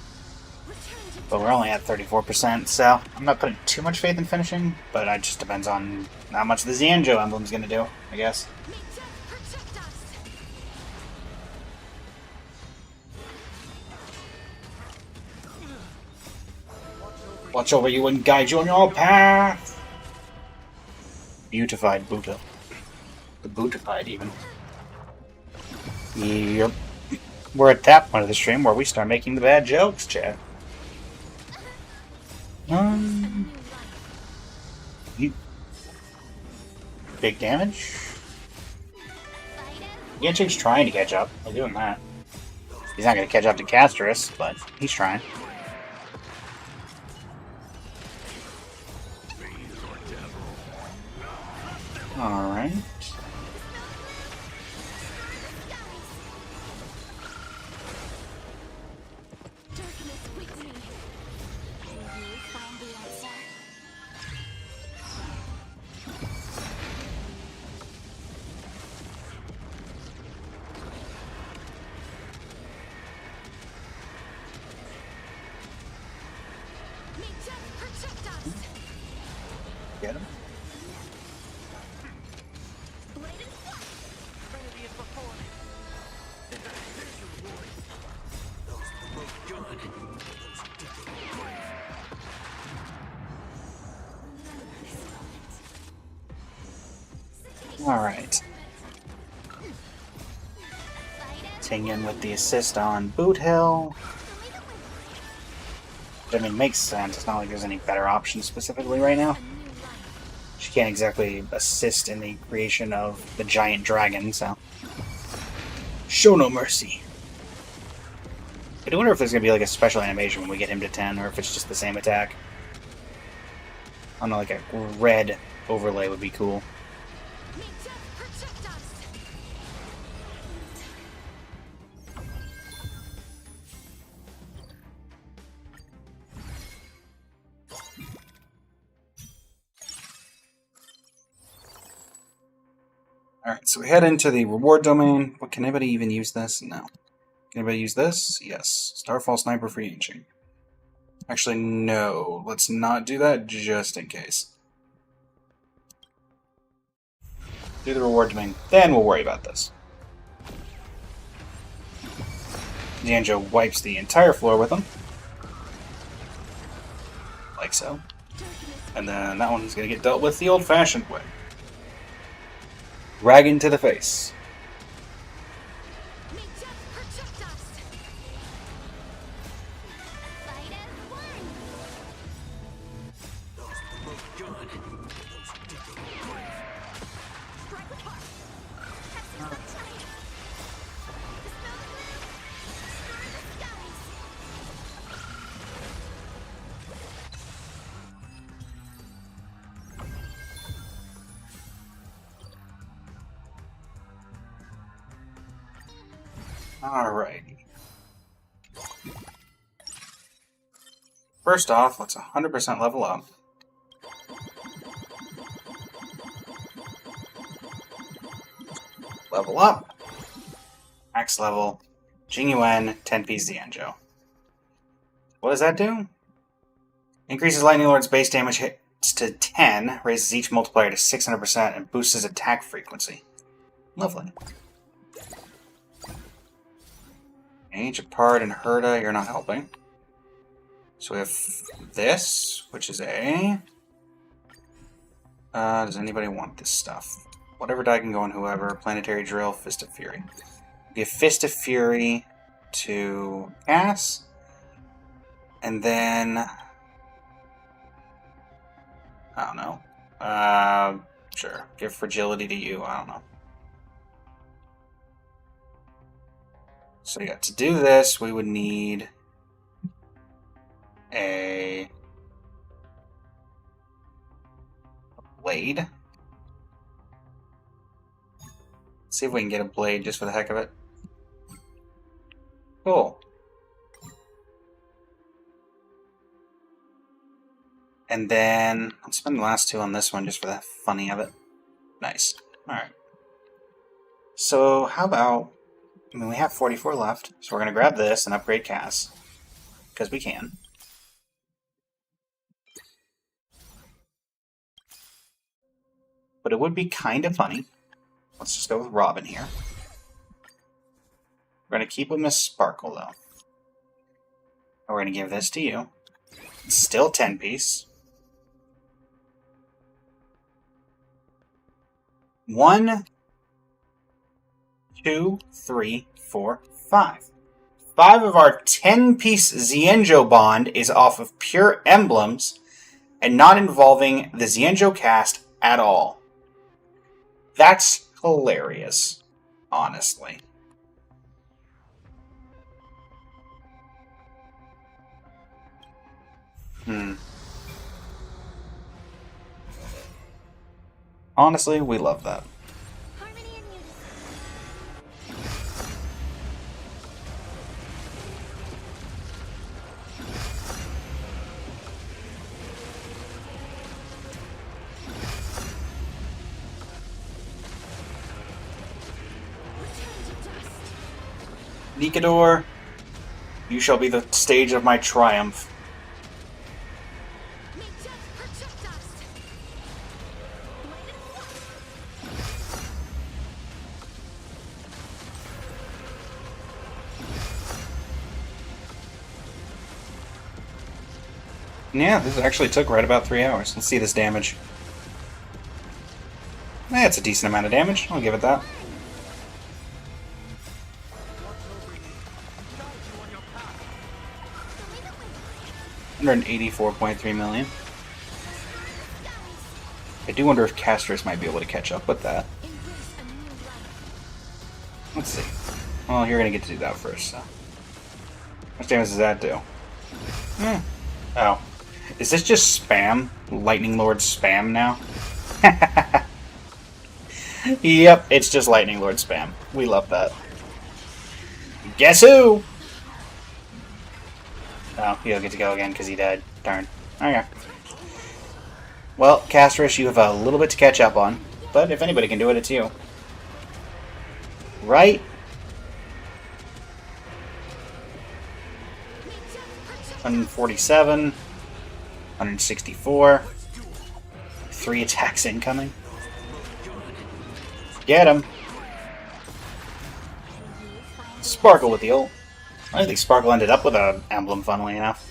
But we're only at 34%, so I'm not putting too much faith in finishing, but it just depends on how much the Xianzhou emblem's going to do, I guess. May death protect us. Watch over you and guide you on your path! Beautified Buddha. The Bootified, even. Yep. We're at that point of the stream where we start making the bad jokes, Chad. You... Big damage? Yanqing's trying to catch up. We're doing that. He's not going to catch up to Casterus, but he's trying. Alright. Darkness with me. Will you find the answer? May death protect us. Get him. Blade and flash. Trinity is before me. There's your reward. Alright. Tingyun with the assist on Boot Hill. I mean, makes sense. It's not like there's any better options specifically right now. She can't exactly assist in the creation of the giant dragon, so. Show no mercy. I do wonder if there's going to be like a special animation when we get him to 10, or if it's just the same attack. I don't know, like a red overlay would be cool. May death protect us. Alright, so we head into the reward domain. What, can anybody even use this? No. Can anybody use this? Yes. Starfall Sniper for Yanqing. Actually, no. Let's not do that, just in case. Do the reward domain, then we'll worry about this. Xianzhou wipes the entire floor with them. Like so. And then that one's going to get dealt with the old-fashioned way. Dragon to the face. Alright. First off, let's 100% level up. Level up. Max level. Jingyuan, 10-piece Xianzhou. What does that do? Increases Lightning Lord's base damage hits to 10, raises each multiplier to 600%, and boosts his attack frequency. Lovely. Age apart and Herda, you're not helping. So we have this, which is a... does anybody want this stuff? Whatever die can go on whoever. Planetary Drill, Fist of Fury. Give Fist of Fury to Cass. And then... I don't know. Sure. Give Fragility to you. I don't know. So yeah, to do this, we would need a blade. Let's see if we can get a blade just for the heck of it. Cool. And then I'll spend the last 2 on this one just for the funny of it. Nice. Alright. So how about... I mean, we have 44 left, so we're going to grab this and upgrade Cass. Because we can. But it would be kind of funny. Let's just go with Robin here. We're going to keep with Miss Sparkle, though. And we're going to give this to you. It's still 10-piece. 1, 2, 3, 4, 5. 5 of our 10-piece Xianzhou bond is off of pure emblems and not involving the Xianzhou cast at all. That's hilarious, honestly. Honestly, we love that. Harmony and unity. Nikador, you shall be the stage of my triumph. Yeah, this actually took right about 3 hours. Let's see this damage. That's a decent amount of damage. I'll give it that. 184.3 million. I do wonder if Castris might be able to catch up with that. Let's see. Well, you're gonna get to do that first, so. How much damage does that do? Oh. Is this just spam? Lightning Lord spam now? Yep, it's just Lightning Lord spam. We love that. Guess who? Oh, you don't get to go again because he died. Darn. Okay. Well, Castris, you have a little bit to catch up on. But if anybody can do it, it's you. Right? $147. 164. 3 attacks incoming. Get him. Sparkle with the ult. I think Sparkle ended up with an emblem, funnily enough.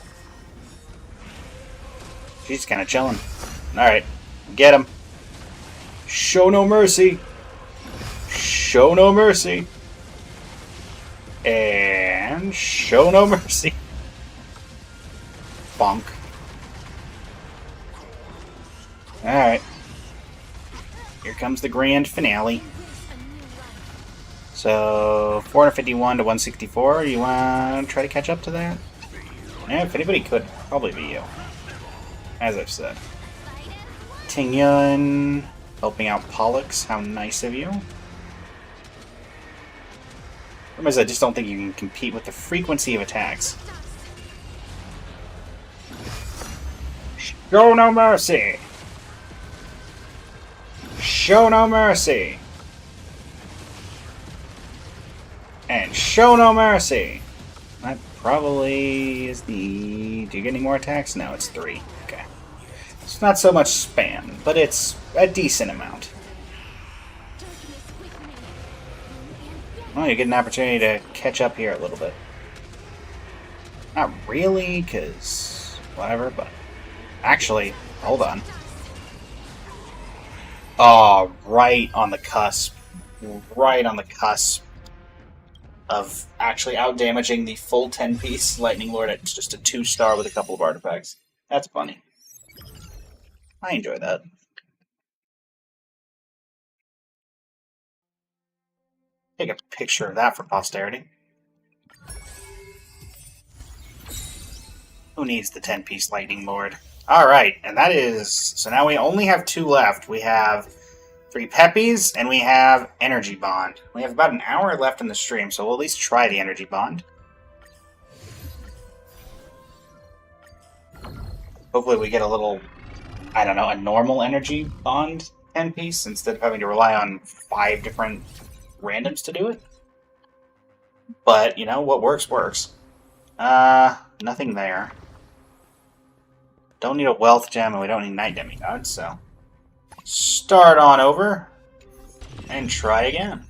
She's kind of chilling. Alright, get him. Show no mercy. Show no mercy. And show no mercy. Bonk. Alright. Here comes the grand finale. So, 451 to 164. You want to try to catch up to that? Yeah, if anybody could, probably be you. As I've said. Ting Yun helping out Pollux. How nice of you. Problem is, I just don't think you can compete with the frequency of attacks. Show no mercy! Show no mercy! And show no mercy! That probably is the... Do you get any more attacks? No, it's 3. Okay. It's not so much spam, but it's a decent amount. Well, you get an opportunity to catch up here a little bit. Not really, because... whatever, but... Actually, hold on. Oh, right on the cusp. Right on the cusp of actually outdamaging the full 10-piece Lightning Lord at just a 2-star with a couple of artifacts. That's funny. I enjoy that. Take a picture of that for posterity. Who needs the 10-piece Lightning Lord? Alright, and that is... So now we only have 2 left. We have 3 Peppies, and we have Energy Bond. We have about an hour left in the stream, so we'll at least try the Energy Bond. Hopefully we get a little, I don't know, a normal Energy Bond 10-piece, instead of having to rely on 5 different randoms to do it. But, you know, what works, works. Nothing there. Don't need a Wealth Gem, and we don't need Night Demigod, so... Start on over, and try again.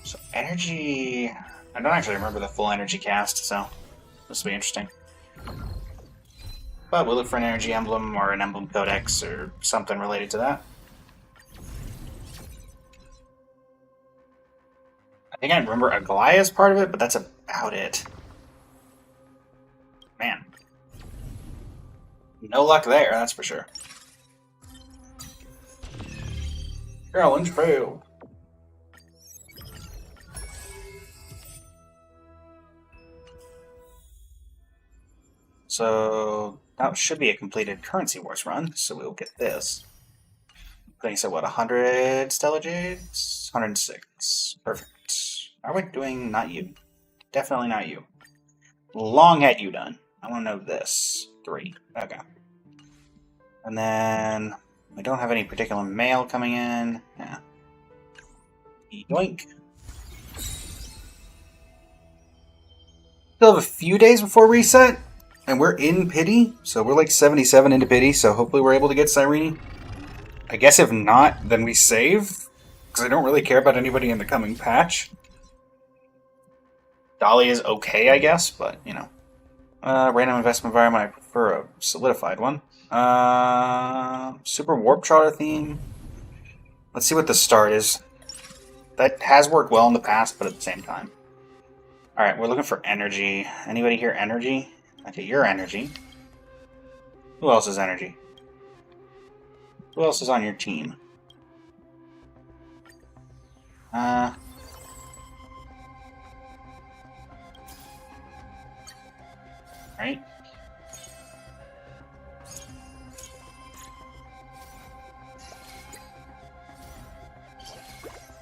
So, energy... I don't actually remember the full energy cast, so this will be interesting. But we'll look for an energy emblem, or an emblem codex, or something related to that. I think I remember Aglaia as part of it, but that's about it. Man. No luck there, that's for sure. Challenge failed. So that should be a completed Currency Wars run, so we'll get this. I think so, what, 100 Stellar Jades? 106. Perfect. Are we doing not you? Definitely not you. Long had you done. I want to know this. 3. Okay. And then we don't have any particular mail coming in. Yeah. Yoink. Still have a few days before reset, and we're in pity, so we're like 77 into pity, so hopefully we're able to get Cyrene. I guess if not, then we save, because I don't really care about anybody in the coming patch. Dolly is okay, I guess, but, you know. Random investment environment, I prefer a solidified one. Super Warp Charter theme. Let's see what the start is. That has worked well in the past, but at the same time. Alright, we're looking for energy. Anybody here energy? Okay, you're energy. Who else is energy? Who else is on your team? Right?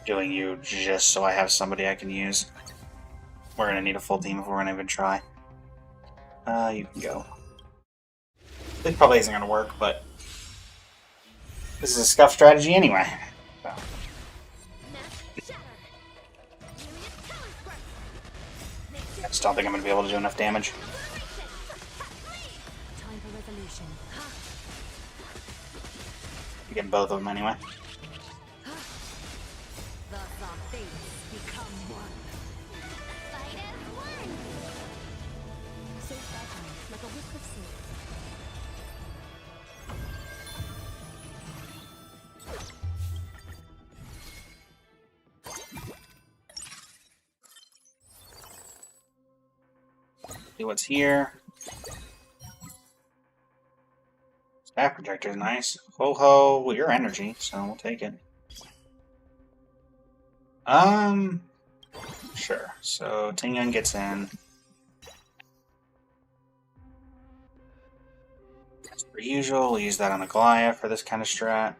Doing you just so I have somebody I can use. We're gonna need a full team if we're gonna even try. You can go. This probably isn't gonna work, but this is a scuff strategy anyway. So. I just don't think I'm gonna be able to do enough damage. Time for resolution. Get both of them anyway. Thus our fates. become one. Fight as one. So fragile, like a wisp of silk. See what's here. Staff projector is nice. Ho ho, well, your energy, so we'll take it. Sure. So Tingyun gets in. As per usual, we'll use that on the Goliath for this kind of strat.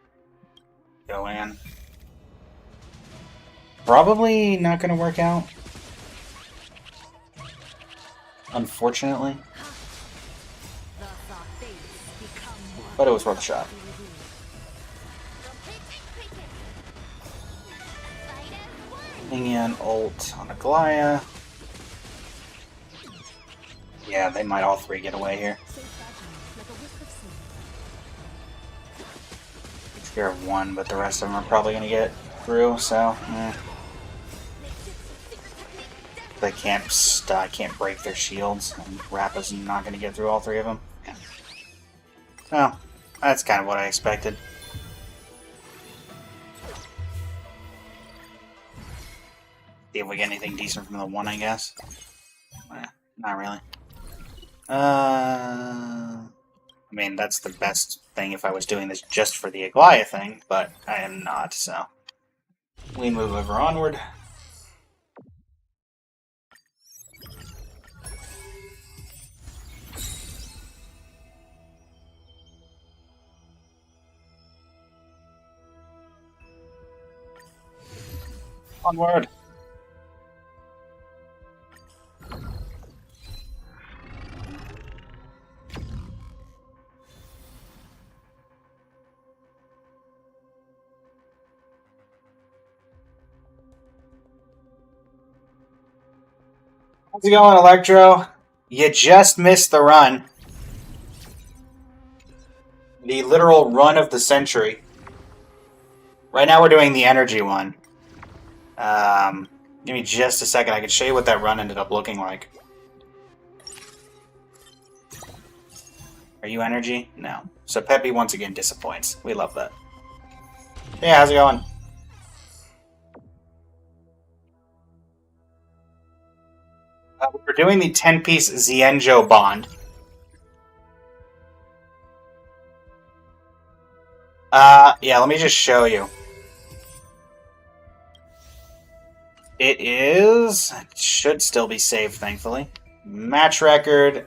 Go in. Probably not going to work out. Unfortunately. Thus our fates become one. But it was worth a shot. Fight as one. Tingyun ult on the Goliath. Yeah, they might all three get away here. So fragile, like a wisp of silk. Fear of one, but the rest of them are probably going to get through, so... They can't can't break their shields, and Rappa's not going to get through all three of them. Yeah. Well, that's kind of what I expected. See if we get anything decent from the one, I guess. Not really. I mean, that's the best thing if I was doing this just for the Aglaia thing, but I am not, so... We move over onward. Onward! How's it going, Electro? You just missed the run. The literal run of the century. Right now we're doing the energy one. Give me just a second. I can show you what that run ended up looking like. Are you energy? No. So Peppy once again disappoints. We love that. Yeah, how's it going? We're doing the 10-piece Xianzhou bond. Yeah, let me just show you. It should still be saved, thankfully. Match record,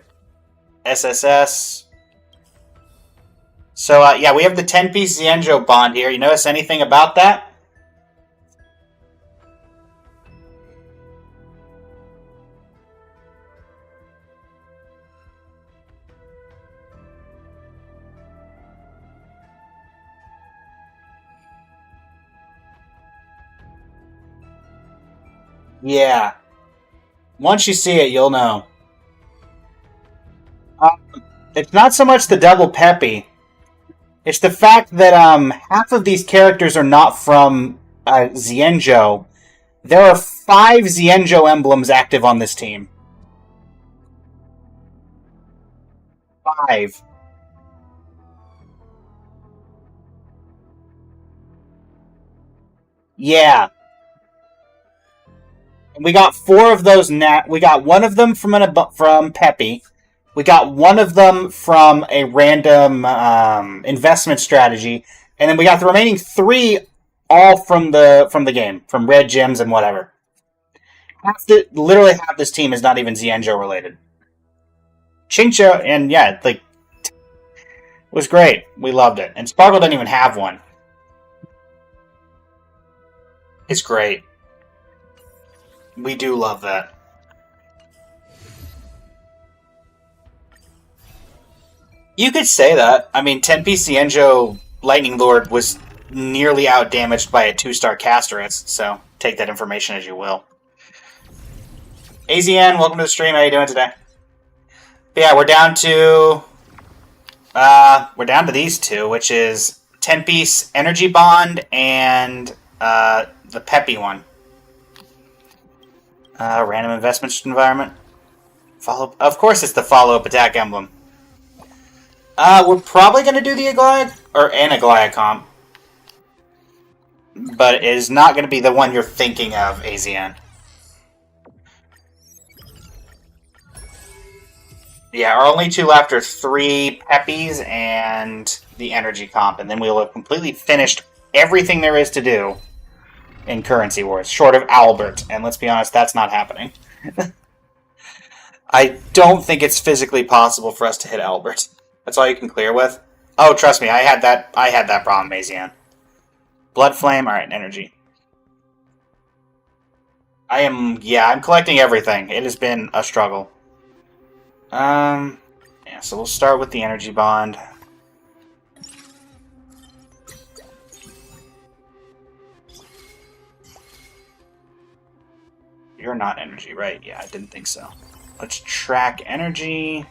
SSS. So, yeah, we have the 10-piece Xianzhou bond here. You notice anything about that? Yeah. Once you see it, you'll know. It's not so much the double Peppy. It's the fact that half of these characters are not from Xianzhou. There are 5 Xianzhou emblems active on this team. 5. Yeah. We got 4 of those now. We got one of them from Peppy. We got one of them from a random investment strategy, and then we got the remaining 3 all from the game, from red gems and whatever. Literally half this team is not even Xianzhou related. Xingqiu, and yeah, like, it was great. We loved it, and Sparkle didn't even have one. It's great. We do love that. You could say that. I mean, 10-piece Xianzhou Lightning Lord was nearly out-damaged by a 2-star Casterus, so take that information as you will. AZN, welcome to the stream. How you doing today? But yeah, we're down to these 2, which is 10-piece Energy Bond and the Peppy one. Random investment environment. Follow. Of course, it's the follow-up attack emblem. We're probably going to do the Aglaia or an Aglaia comp, but it is not going to be the one you're thinking of, AZN. Yeah, our only two left are 3 Peppies and the energy comp, and then we'll have completely finished everything there is to do in Currency Wars, short of Albert, and let's be honest, that's not happening. I don't think it's physically possible for us to hit Albert. That's all you can clear with. Oh, trust me, I had that problem, Mazian. Blood Flame, alright, energy. I'm collecting everything. It has been a struggle. Yeah, so we'll start with the energy bond. You're not energy, right? Yeah, I didn't think so. Let's track energy.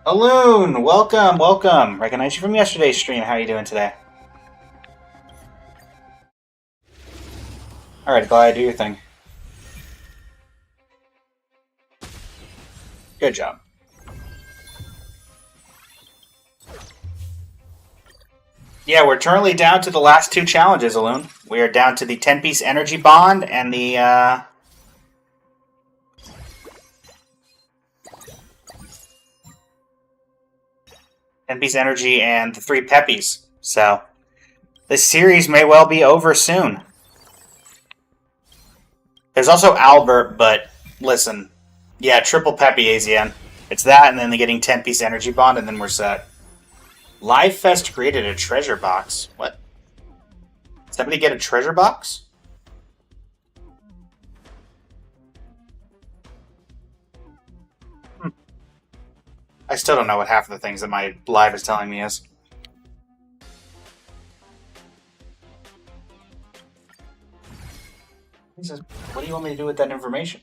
Aloon, welcome, welcome. Recognize you from yesterday's stream. How are you doing today? Alright, Glad, do your thing. Good job. Yeah, we're currently down to the last 2 challenges, Aloon. We are down to the 10-piece energy bond and the, 10-piece energy and the 3 Peppies. So, this series may well be over soon. There's also Albert, but listen. Yeah, triple Peppy AZN. It's that, and then they're getting 10-piece energy bond, and then we're set. Live Fest created a treasure box. What? Somebody get a treasure box? I still don't know what half of the things that my live is telling me is. He says, what do you want me to do with that information?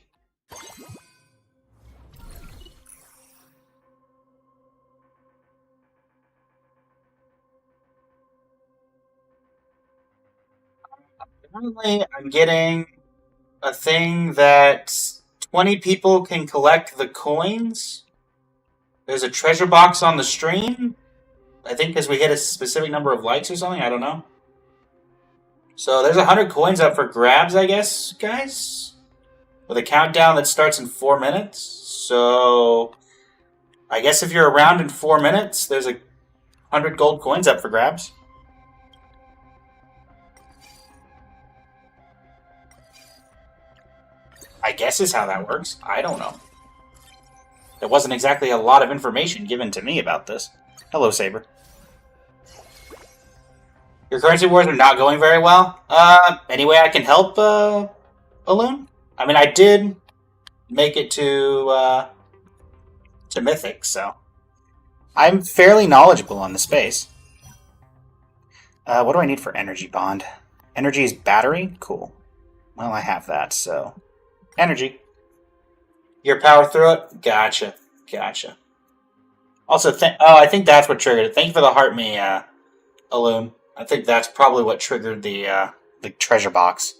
Apparently, I'm getting a thing that 20 people can collect the coins. There's a treasure box on the stream. I think because we hit a specific number of likes or something. I don't know. So there's 100 coins up for grabs, I guess, guys. With a countdown that starts in 4 minutes. So I guess if you're around in 4 minutes, there's 100 gold coins up for grabs. I guess is how that works. I don't know. There wasn't exactly a lot of information given to me about this. Hello, Saber. Your currency wars are not going very well. Any way I can help, Aloon? I mean, I did make it to Mythic, so I'm fairly knowledgeable on the space. What do I need for energy bond? Energy is battery? Cool. Well, I have that, so energy. Your power through it? Gotcha. Gotcha. Also, I think that's what triggered it. Thank you for the heart me, Aloon. I think that's probably what triggered the treasure box.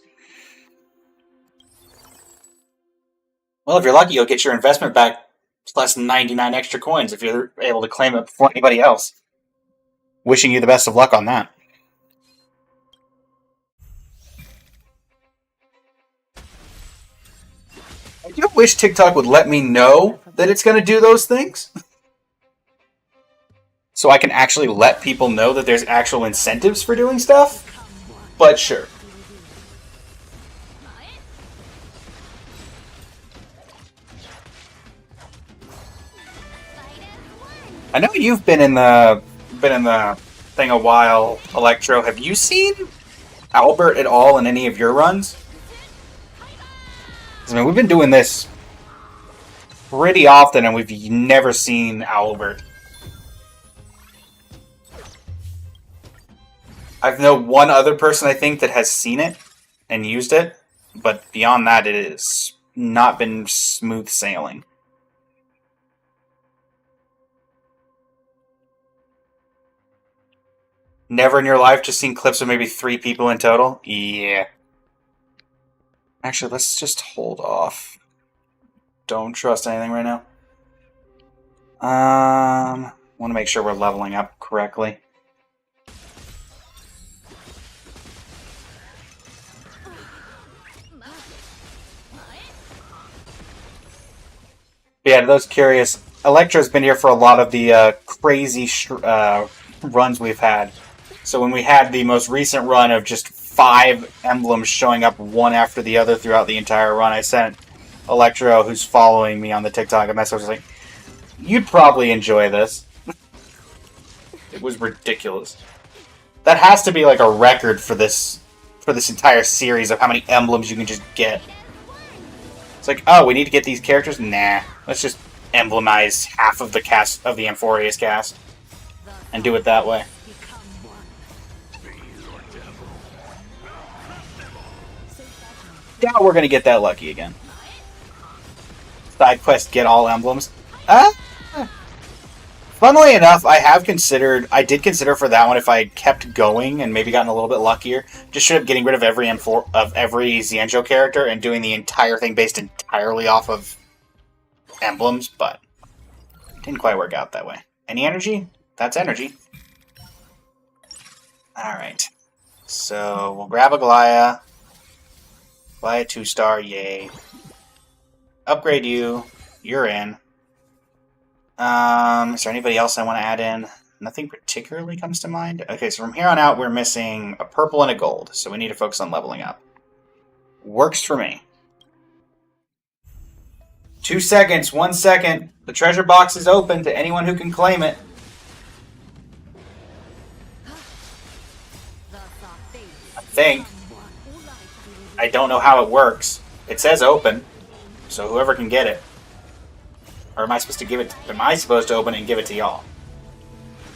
Well, if you're lucky, you'll get your investment back plus 99 extra coins if you're able to claim it before anybody else. Wishing you the best of luck on that. I do wish TikTok would let me know that it's going to do those things. So I can actually let people know that there's actual incentives for doing stuff. But sure. I know you've been in the thing a while, Electro. Have you seen Albert at all in any of your runs? I mean, we've been doing this pretty often, and we've never seen Albert. I've known one other person, I think, that has seen it and used it, but beyond that, it has not been smooth sailing. Never in your life just seen clips of maybe 3 people in total? Yeah. Actually, let's just hold off. Don't trust anything right now. Want to make sure we're leveling up correctly. Yeah, to those curious, Electro's been here for a lot of the crazy runs we've had. So when we had the most recent run of just 5 emblems showing up one after the other throughout the entire run, I sent Electro, who's following me on the TikTok, a message. I was like, "You'd probably enjoy this." It was ridiculous. That has to be like a record for this entire series of how many emblems you can just get. It's like, oh, we need to get these characters? Nah. Let's just emblemize half of the cast of the Amphorius cast and do it that way. Doubt we're gonna get that lucky again. Side quest, get all emblems. Funnily enough, I did consider for that one if I had kept going and maybe gotten a little bit luckier, just straight up getting rid of every Xianzhou character and doing the entire thing based entirely off of emblems, but it didn't quite work out that way. Any energy? That's energy. Alright. So, we'll grab a Goliath. Goliath 2-star, yay. Upgrade you. You're in. Is there anybody else I want to add in? Nothing particularly comes to mind. Okay, so from here on out, we're missing a purple and a gold, so we need to focus on leveling up. Works for me. 2 seconds, 1 second. The treasure box is open to anyone who can claim it. I think. I don't know how it works. It says open, so whoever can get it. Or am I supposed to give it? Am I supposed to open it and give it to y'all?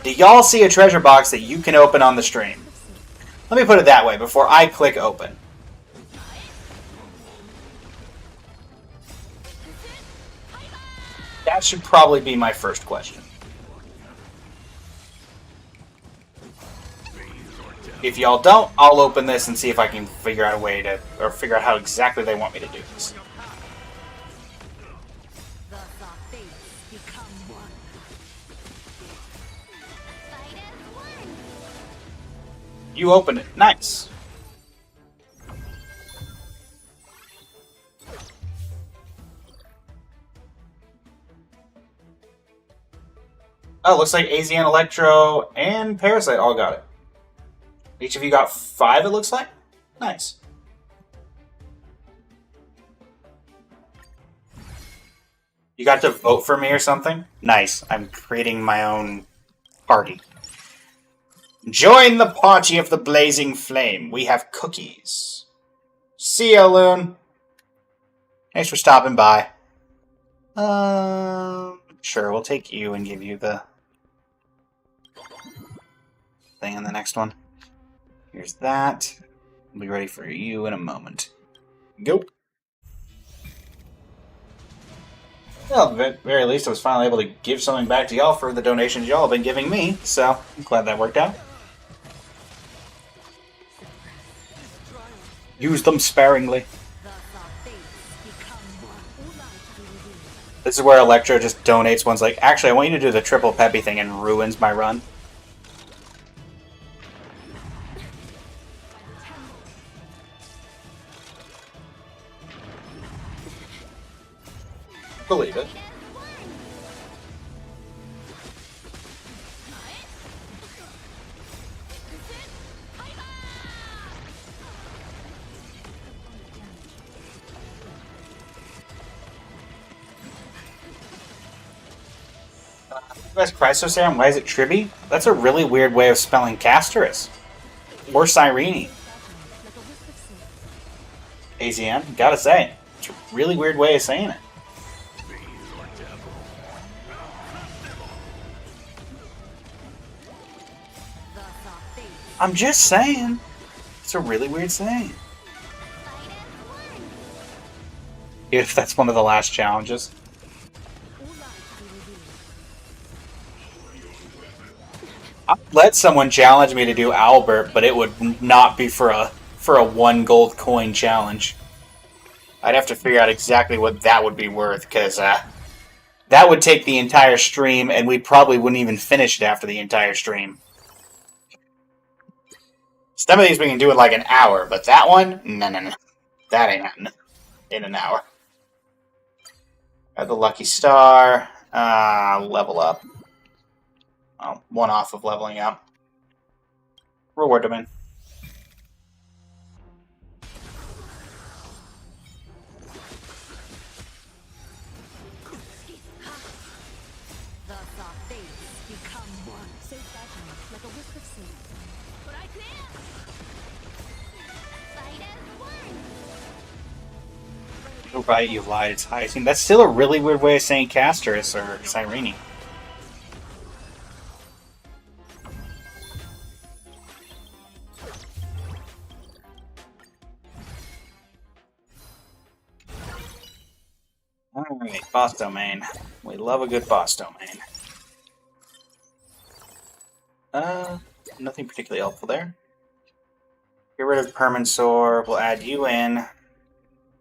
Do y'all see a treasure box that you can open on the stream? Let me put it that way before I click open. That should probably be my first question. If y'all don't, I'll open this and see if I can figure out a way to, or figure out how exactly they want me to do this. You opened it. Nice. Oh, looks like AZN, Electro, and Parasite all got it. Each of you got 5, it looks like? Nice. You got to vote for me or something? Nice. I'm creating my own party. Join the party of the blazing flame. We have cookies. See ya, Loon. Thanks for stopping by. Sure, we'll take you and give you the thing in the next one. Here's that. We'll be ready for you in a moment. Go. Well, at the very least, I was finally able to give something back to y'all for the donations y'all have been giving me, so I'm glad that worked out. Use them sparingly. This is where Electro just donates one's like, actually, I want you to do the triple peppy thing and ruins my run. Believe it. U.S. Chrysosaurus, why is it Tribby? That's a really weird way of spelling Castorus. Or Cyrene. AZN, gotta say. It's a really weird way of saying it. I'm just saying. It's a really weird saying. If that's one of the last challenges. I'd let someone challenge me to do Albert, but it would not be for a 1 gold coin challenge. I'd have to figure out exactly what that would be worth, because that would take the entire stream, and we probably wouldn't even finish it after the entire stream. Some of these we can do in like an hour, but that one? No. That ain't happening in an hour. Got the Lucky Star. Level up. Oh, 1 off of leveling up. Reward domain. Thus our fates become one. So fragile, like a wisp of sleep. But I can! Fight as one! Oh, right, you lied. It's Hyacinth. That's still a really weird way of saying Casterus or Cyrene. Alright, boss domain. We love a good boss domain. Nothing particularly helpful there. Get rid of Permansor. We'll add you in.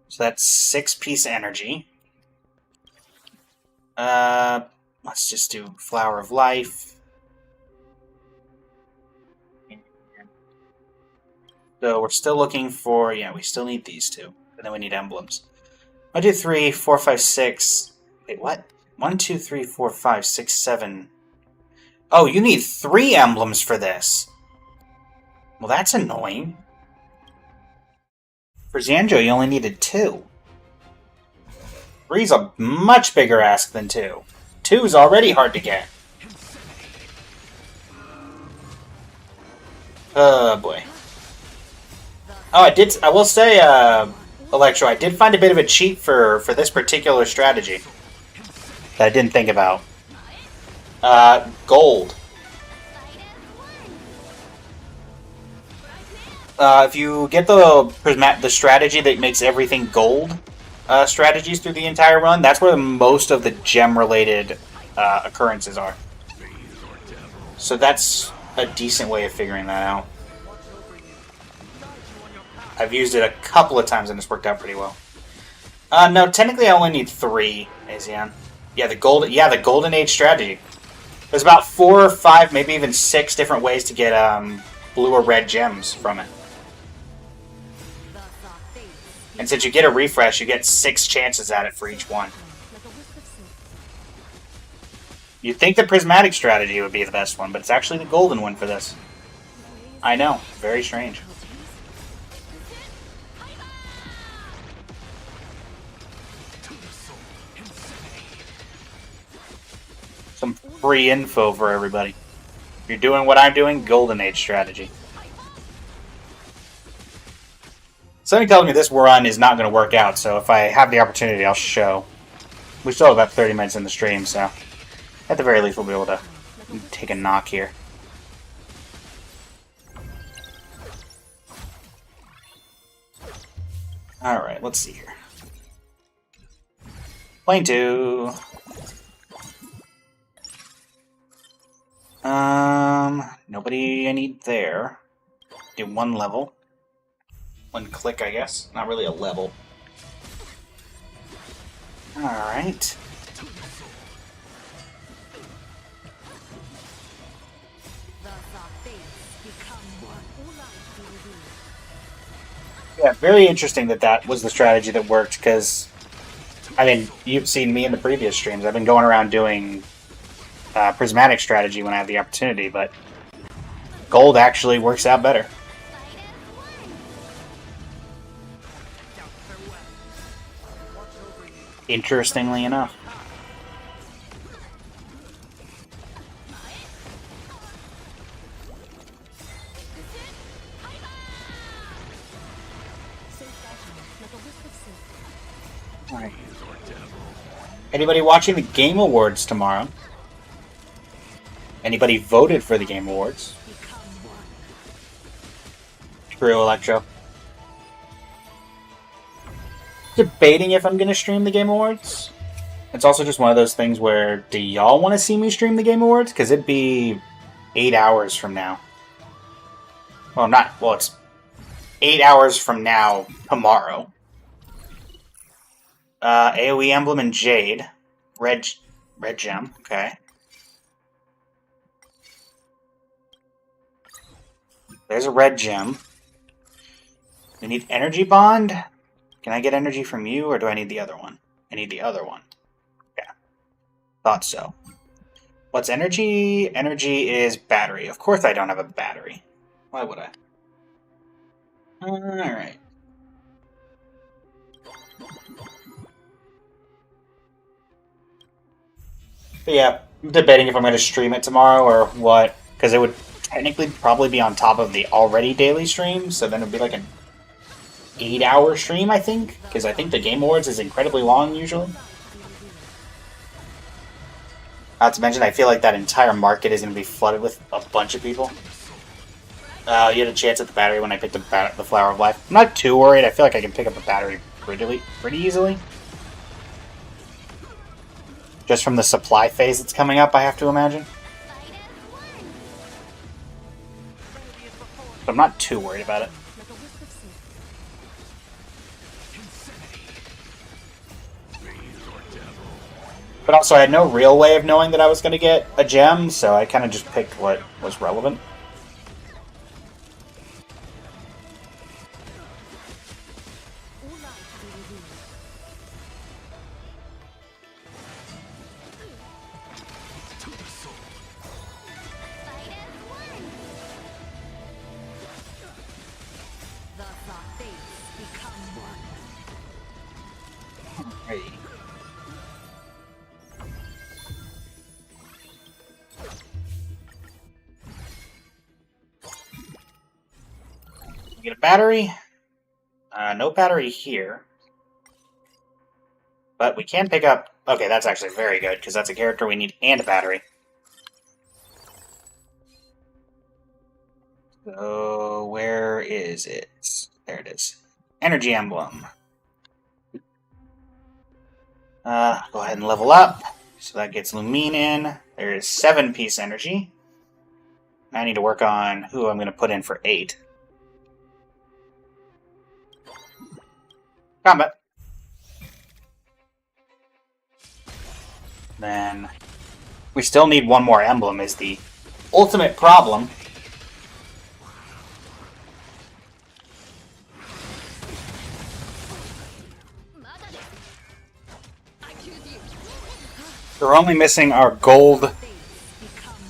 So that's 6-piece energy. Let's just do Flower of Life. So we're still looking for... Yeah, we still need these two. And then we need emblems. 1, 2, 3, 4, 5, 6... Wait, what? 1, 2, 3, 4, 5, 6, 7... Oh, you need 3 emblems for this! Well, that's annoying. For Xianzhou, you only needed 2. 3's a much bigger ask than 2. 2's already hard to get. Oh, boy. Oh, I will say, Electro, I did find a bit of a cheat for this particular strategy that I didn't think about. Gold. If you get the strategy that makes everything gold strategies through the entire run, that's where most of the gem-related occurrences are. So that's a decent way of figuring that out. I've used it a couple of times and it's worked out pretty well. No, technically I only need 3, Azian. Yeah, the Golden Age strategy. There's about 4 or 5, maybe even 6 different ways to get blue or red gems from it. And since you get a refresh, you get 6 chances at it for each one. You'd think the prismatic strategy would be the best one, but it's actually the golden one for this. I know, very strange. Some free info for everybody. If you're doing what I'm doing, Golden Age strategy. Something tells me this run is not going to work out, so if I have the opportunity, I'll show. We still have about 30 minutes in the stream, so at the very least we'll be able to take a knock here. Alright, let's see here. Plane 2. Nobody I need there. Do 1 level. 1 click, I guess. Not really a level. Alright. Yeah, very interesting that was the strategy that worked, because, I mean, you've seen me in the previous streams. I've been going around doing prismatic strategy when I have the opportunity, but gold actually works out better. Interestingly enough. Alright. Anybody watching the Game Awards tomorrow? Anybody voted for the Game Awards? True, Electro. Debating if I'm going to stream the Game Awards. It's also just one of those things where, do y'all want to see me stream the Game Awards? Because it'd be 8 hours from now. Well, not... Well, it's 8 hours from now tomorrow. AoE Emblem and Jade. Red gem. Okay. There's a red gem. We need Energy Bond. Can I get energy from you, or do I need the other one? I need the other one. Yeah. Thought so. What's energy? Energy is battery. Of course I don't have a battery. Why would I? Alright. But yeah, I'm debating if I'm going to stream it tomorrow or what, because it would technically probably be on top of the already daily stream, so then it would be like an 8-hour stream, I think, because I think the Game Awards is incredibly long usually. Not to mention, I feel like that entire market is going to be flooded with a bunch of people. You had a chance at the battery when I picked up the Flower of Life. I'm not too worried. I feel like I can pick up a battery pretty easily. Just from the supply phase that's coming up, I have to imagine. But I'm not too worried about it. But also, I had no real way of knowing that I was going to get a gem, so I kind of just picked what was relevant. Get a battery. No battery here. But we can pick up... Okay, that's actually very good, because that's a character we need and a battery. So, where is it? There it is. Energy Emblem. Go ahead and level up. So that gets Lumine in. There is 7-piece energy. I need to work on who I'm going to put in for 8. Combat. Then we still need one more emblem is the ultimate problem. We're only missing our gold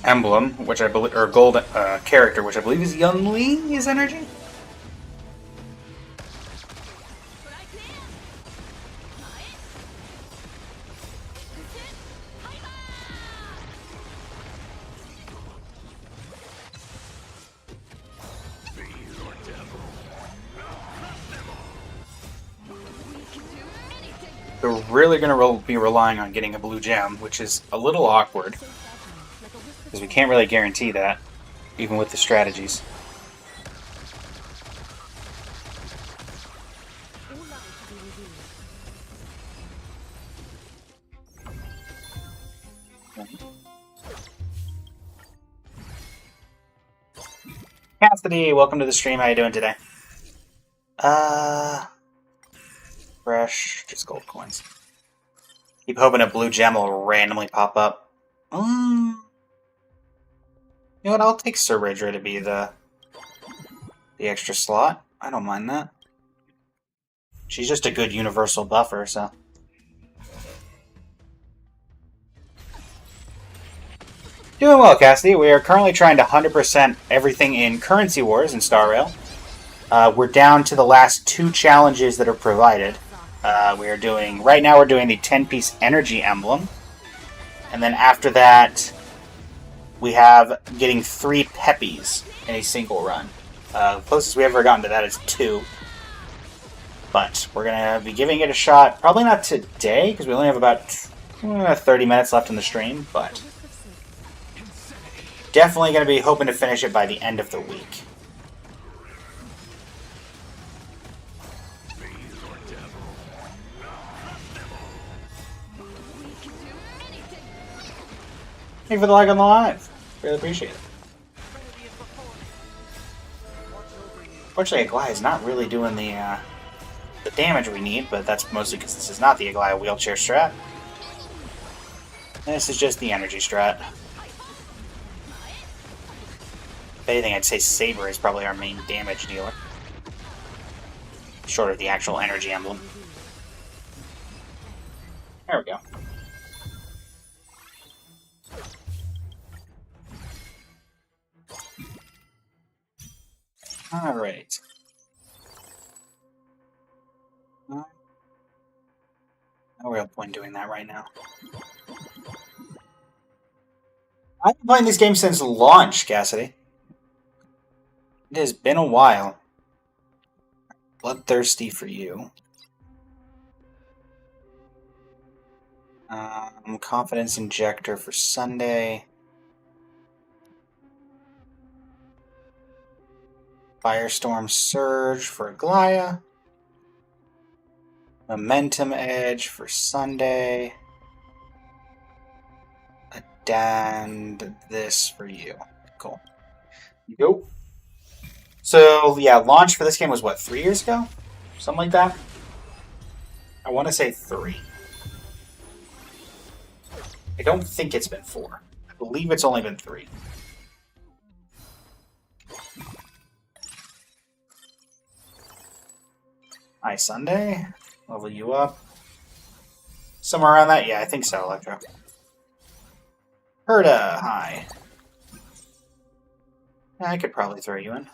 emblem, which I believe, or gold character, which I believe is Young Lee. His energy. We're really going to be relying on getting a blue gem, which is a little awkward, because we can't really guarantee that, even with the strategies. Cassidy, welcome to the stream. How you doing today? Fresh, just gold coins. Keep hoping a blue gem will randomly pop up. You know what? I'll take Sir Ridra to be the extra slot. I don't mind that. She's just a good universal buffer, so. Doing well, Cassidy. We are currently trying to 100% everything in Currency Wars in Star Rail. We're down to the last 2 challenges that are provided. Right now we're doing the 10-piece energy emblem. And then after that, we have getting 3 peppies in a single run. The closest we've ever gotten to that is 2. But we're going to be giving it a shot. Probably not today, because we only have about 30 minutes left in the stream. But definitely going to be hoping to finish it by the end of the week. Thank you for the like on the live. Really appreciate it. Fortunately, Aglaya is not really doing the damage we need, but that's mostly because this is not the Aglaya wheelchair strat. This is just the energy strat. If anything, I'd say Saber is probably our main damage dealer. Short of the actual energy emblem. There we go. Alright. No real point doing that right now. I've been playing this game since launch, Cassidy. It has been a while. Bloodthirsty for you. Confidence Injector for Sunday. Firestorm Surge for Aglaya. Momentum Edge for Sunday. And this for you. Cool. Go. So, yeah, launch for this game was what, 3 years ago? Something like that? I want to say 3. I don't think it's been 4. I believe it's only been 3. Hi, Sunday. Level you up. Somewhere around that? Yeah, I think so, Electro. Herda, hi. I could probably throw you in.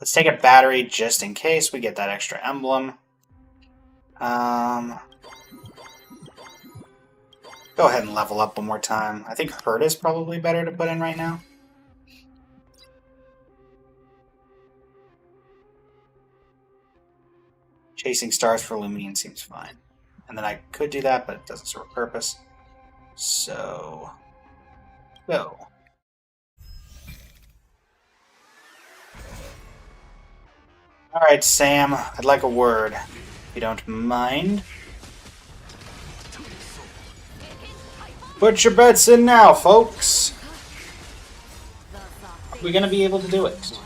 Let's take a battery just in case we get that extra emblem. Go ahead and level up one more time. I think Herda is probably better to put in right now. Chasing Stars for Lumion seems fine. And then I could do that, but it doesn't serve a purpose. So, go. Alright, Sam, I'd like a word, if you don't mind. Put your bets in now, folks. Are we going to be able to do it?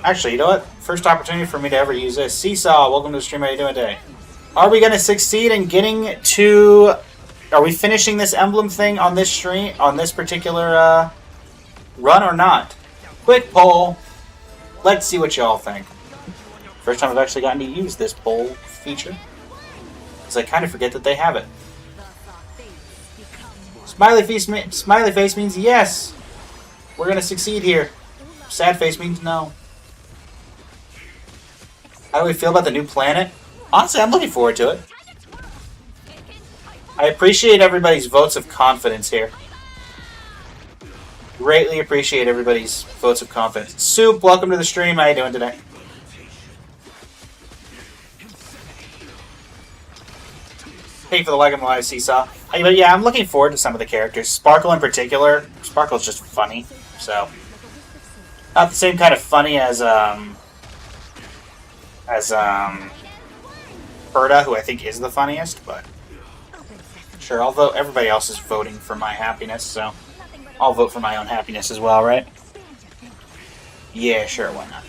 Actually, you know what? First opportunity for me to ever use this. Seesaw, welcome to the stream. How are you doing today? Are we going to succeed in getting to... Are we finishing this emblem thing on this stream, on this particular run or not? Quick poll. Let's see what y'all think. First time I've actually gotten to use this poll feature. Because I kind of forget that they have it. Smiley face means yes. We're going to succeed here. Sad face means no. How do we feel about the new planet? Honestly, I'm looking forward to it. I appreciate everybody's votes of confidence here. Greatly appreciate everybody's votes of confidence. Soup, welcome to the stream. How you doing today? Hey for the leg of my live, Seesaw. But yeah, I'm looking forward to some of the characters. Sparkle in particular. Sparkle's just funny, so... Not the same kind of funny as Herda, who I think is the funniest, but sure, although everybody else is voting for my happiness, so I'll vote for my own happiness as well, right? Yeah, sure, why not?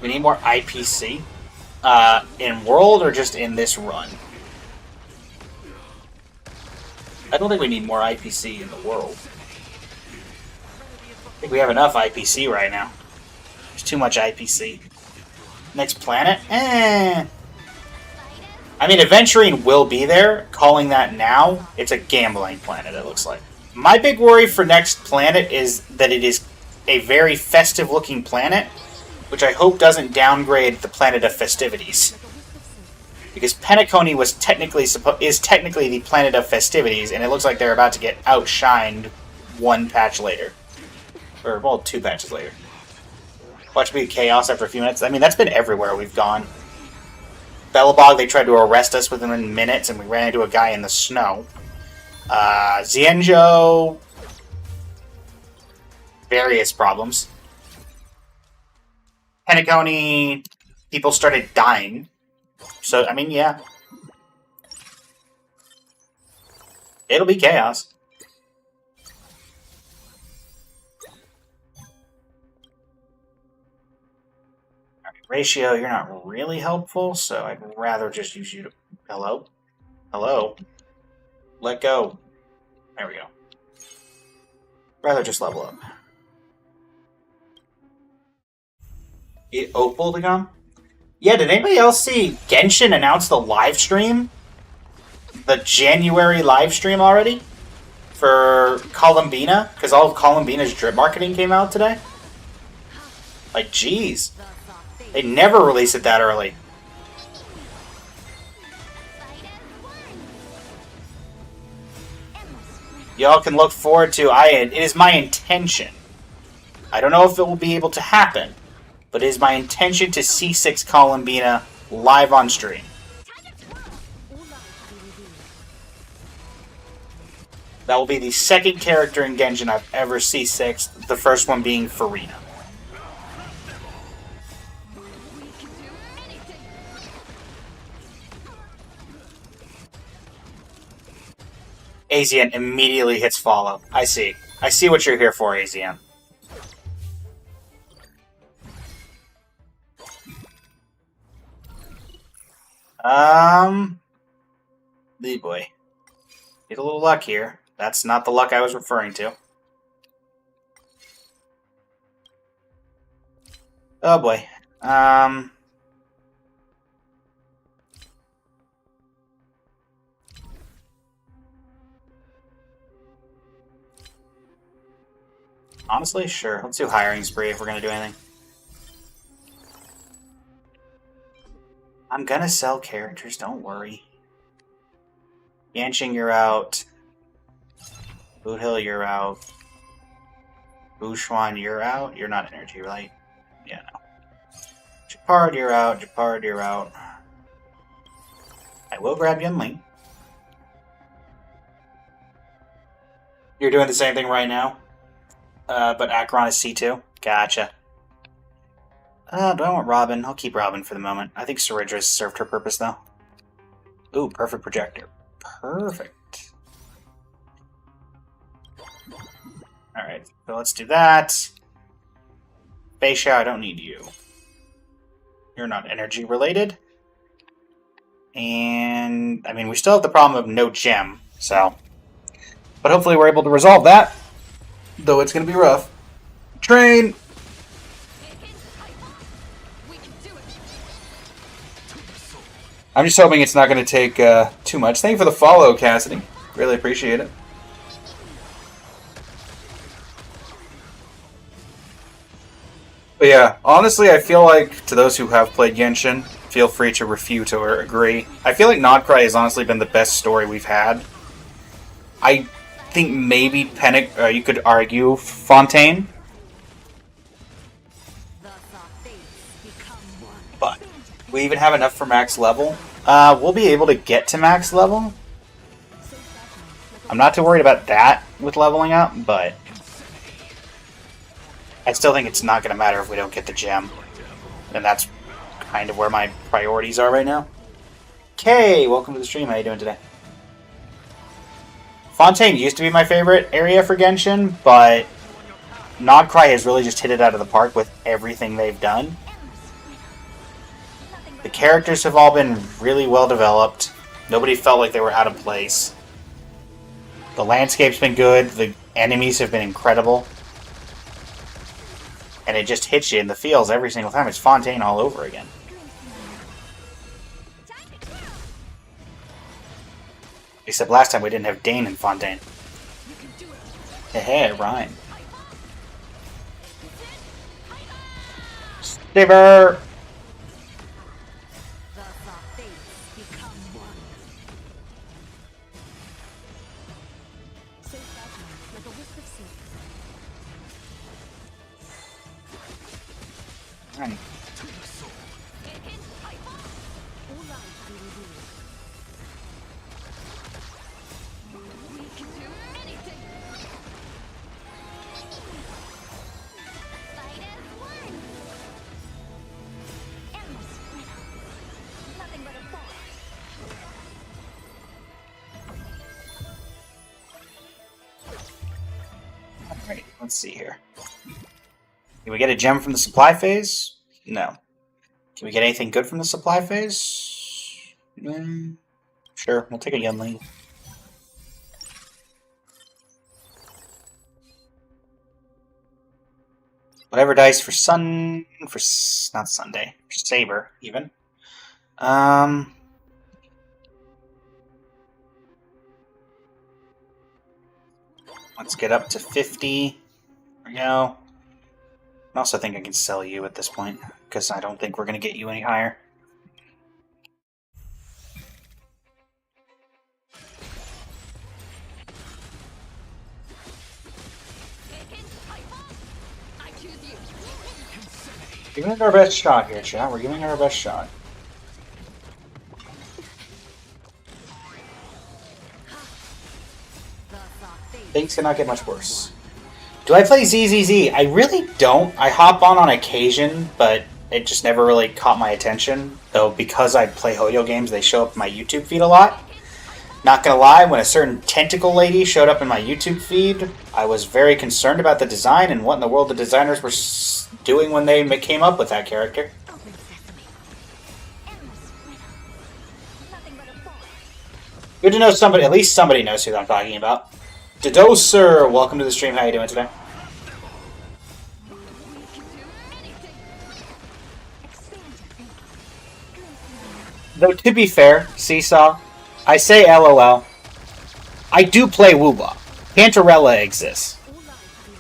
We need more IPC in World or just in this run? I don't think we need more IPC in the World. I think we have enough IPC right now. There's too much IPC. Next planet? I mean, Aventurine will be there. Calling that now, it's a gambling planet, it looks like. My big worry for next planet is that it is a very festive-looking planet, which I hope doesn't downgrade the planet of festivities. Because Penacony was is technically the planet of festivities, and it looks like they're about to get outshined one patch later. Or, well, 2 patches later. Watch me chaos after a few minutes. I mean, that's been everywhere we've gone. Belobog, they tried to arrest us within minutes, and we ran into a guy in the snow. Xianzhou, various problems. Penacony, people started dying. So, I mean, yeah. It'll be chaos. Alright, Ratio, you're not really helpful, so I'd rather just use you to... Hello? Hello? Let go. There we go. Rather just level up. Opal to come? Yeah, did anybody else see Genshin announce the live stream? The January live stream already? For Columbina? Because all of Columbina's drip marketing came out today? Like, jeez. They never release it that early. Y'all can look forward to it is my intention. I don't know if it will be able to happen, but it is my intention to C6 Columbina live on stream. That will be the second character in Genshin I've ever C6'd, the first one being Furina. Azian immediately hits follow. I see. I see what you're here for, Azian. Lee boy. Get a little luck here. That's not the luck I was referring to. Oh boy. Honestly, sure. Let's do hiring spree if we're gonna do anything. I'm gonna sell characters, don't worry. Yanqing, you're out. Boothill, you're out. Bushwan, you're out. You're not energy, right? Yeah, no. Japard, you're out. Japard, you're out. I will grab Yunli. You're doing the same thing right now? But Acheron is C2? Gotcha. Do I want Robin? I'll keep Robin for the moment. I think Saridris served her purpose, though. Ooh, perfect projector. Perfect. Alright, so let's do that. Beixia, I don't need you. You're not energy related. And, I mean, we still have the problem of no gem, so. But hopefully we're able to resolve that. Though it's going to be rough. Train! I'm just hoping it's not going to take too much. Thank you for the follow, Cassidy. Really appreciate it. But yeah, honestly, I feel like, to those who have played Genshin, feel free to refute or agree. I feel like Nodcry has honestly been the best story we've had. I think maybe you could argue Fontaine. But we even have enough for max level. We'll be able to get to max level. I'm not too worried about that with leveling up, but I still think it's not going to matter if we don't get the gem. And that's kind of where my priorities are right now. Kay, welcome to the stream. How you doing today? Fontaine used to be my favorite area for Genshin, but Nodcry has really just hit it out of the park with everything they've done. The characters have all been really well developed. Nobody felt like they were out of place. The landscape's been good. The enemies have been incredible. And it just hits you in the feels every single time. It's Fontaine all over again. Except last time we didn't have Dane and Fontaine. Hey, Ryan. Saber! Right. can do anything. Fight as one. Endless freedom. Nothing but a force. Alright, let's see here. Can we get a gem from the supply phase? No. Can we get anything good from the supply phase? Sure, we'll take a Yunli. Whatever dice for not Sunday, for Saber, even. Let's get up to 50. No. I also think I can sell you at this point, because I don't think we're going to get you any higher. I choose you. Giving it our best shot here, chat. We're giving it our best shot. Things cannot get much worse. Do I play ZZZ? I really don't. I hop on occasion, but it just never really caught my attention. Though because I play Hoyo games, they show up in my YouTube feed a lot. Not gonna lie, when a certain tentacle lady showed up in my YouTube feed, I was very concerned about the design and what in the world the designers were doing when they came up with that character. Open sesame. Endless freedom. Nothing but a force. Good to know somebody, at least somebody knows who I'm talking about. Dodoser, welcome to the stream. How you doing today? We can do anything. Expand your thinking. Though to be fair, Seesaw, I say LOL. I do play Wooba. Cantarella exists.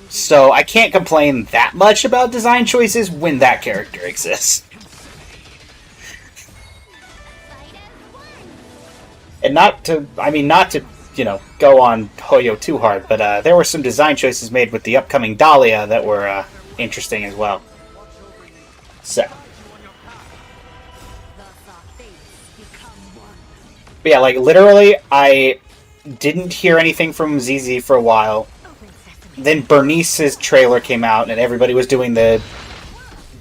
So I can't complain that much about design choices when that character exists. Fight as one. And not to, you know, go on Hoyo too hard, but there were some design choices made with the upcoming Dahlia that were interesting as well. So. But yeah, like, literally, I didn't hear anything from ZZ for a while. Open sesame. Then Bernice's trailer came out, and everybody was doing the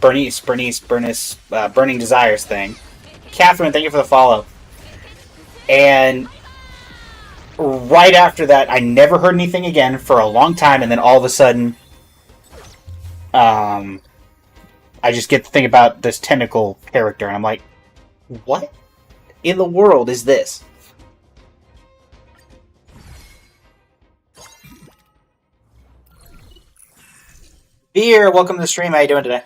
Burning Desires thing. Catherine, thank you for the follow. And right after that, I never heard anything again for a long time, and then all of a sudden, I just get to think about this tentacle character, and I'm like, what in the world is this? Beer, welcome to the stream. How you doing today?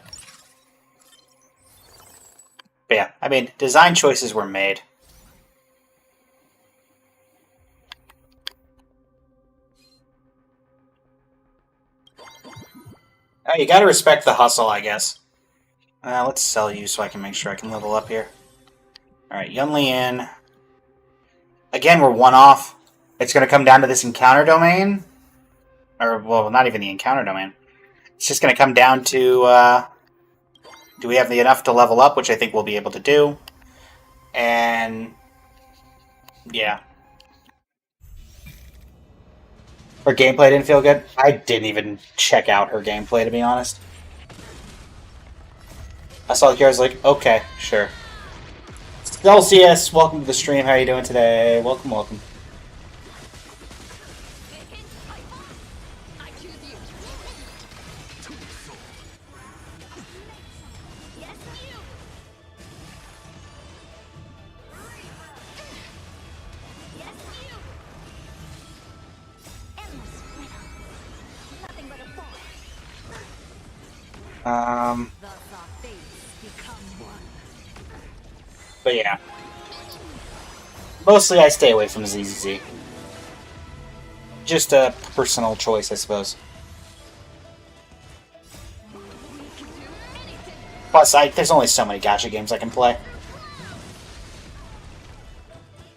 But yeah, I mean, design choices were made. Oh, you gotta respect the hustle, I guess. Let's sell you so I can make sure I can level up here. Alright, Yunli in. Again, we're one off. It's gonna come down to this encounter domain. Or, well, not even the encounter domain. It's just gonna come down to, do we have enough to level up, which I think we'll be able to do. And, yeah. Her gameplay didn't feel good. I didn't even check out her gameplay, to be honest. I saw the was like, okay, sure. Celsius, welcome to the stream. How are you doing today? Welcome, welcome. I choose you. Yes, you. Yes, you. Endless freedom. Nothing but a force. Thus our fates become one. But yeah. Mostly I stay away from ZZZ. Just a personal choice, I suppose. Plus, there's only so many gacha games I can play.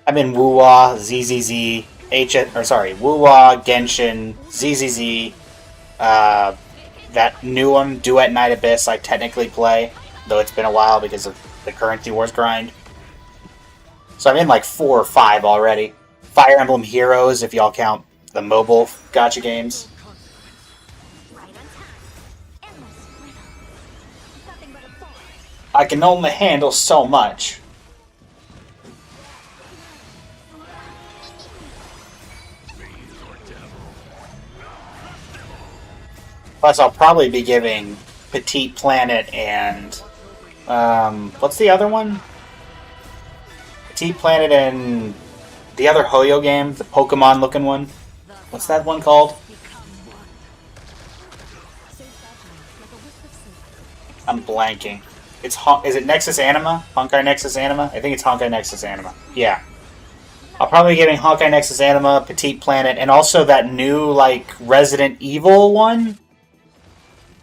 I'm in Wuwa, ZZZ, Wuwa, Genshin, ZZZ, that new one, Duet Night Abyss, I technically play, though it's been a while because of the Currency Wars grind. So I'm in like 4 or 5 already. Fire Emblem Heroes, if y'all count the mobile gotcha games. Right on time. Endless riddle. Nothing but a bore. I can only handle so much. Plus, I'll probably be giving Petite Planet and what's the other one? Petite Planet and the other Hoyo game, the Pokemon-looking one. What's that one called? I'm blanking. Is it Nexus Anima? Honkai Nexus Anima? I think it's Honkai Nexus Anima. Yeah. I'll probably be giving Honkai Nexus Anima, Petite Planet, and also that new, like, Resident Evil one.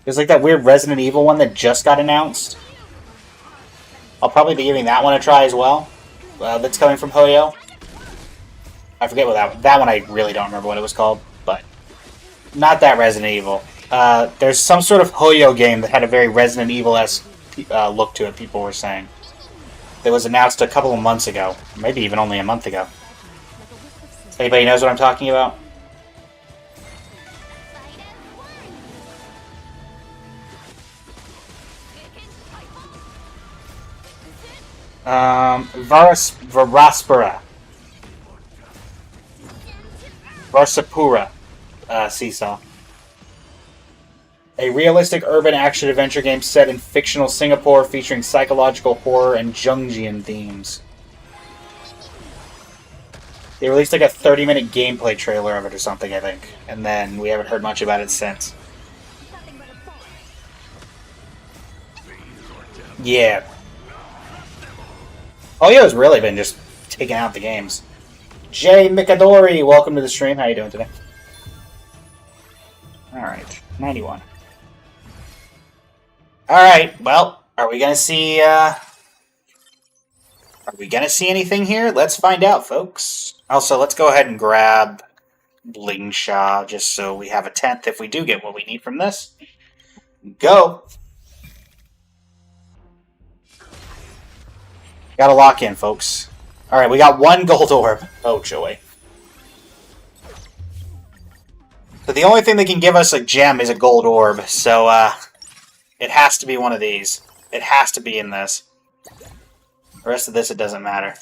There's like that weird Resident Evil one that just got announced. I'll probably be giving that one a try as well. That's coming from Hoyo. I forget what that one I really don't remember what it was called, but not that Resident Evil. There's some sort of Hoyo game that had a very Resident Evil-esque look to it, people were saying. That was announced a couple of months ago. Maybe even only a month ago. Anybody knows what I'm talking about? Varaspura. Varsapura. Seesaw. A realistic urban action-adventure game set in fictional Singapore featuring psychological horror and Jungian themes. They released like a 30-minute gameplay trailer of it or something, I think. And then we haven't heard much about it since. Yeah. Hoyo's really been just taking out the games. Jay Mikadori, welcome to the stream. How you doing today? Alright, 91. Alright, well, are we gonna see anything here? Let's find out, folks. Also, let's go ahead and grab Blingshaw, just so we have a 10th if we do get what we need from this. Go! Gotta lock in, folks. Alright, we got one gold orb. Oh, joy. So the only thing that can give us a gem is a gold orb, so, it has to be one of these. It has to be in this. The rest of this, it doesn't matter.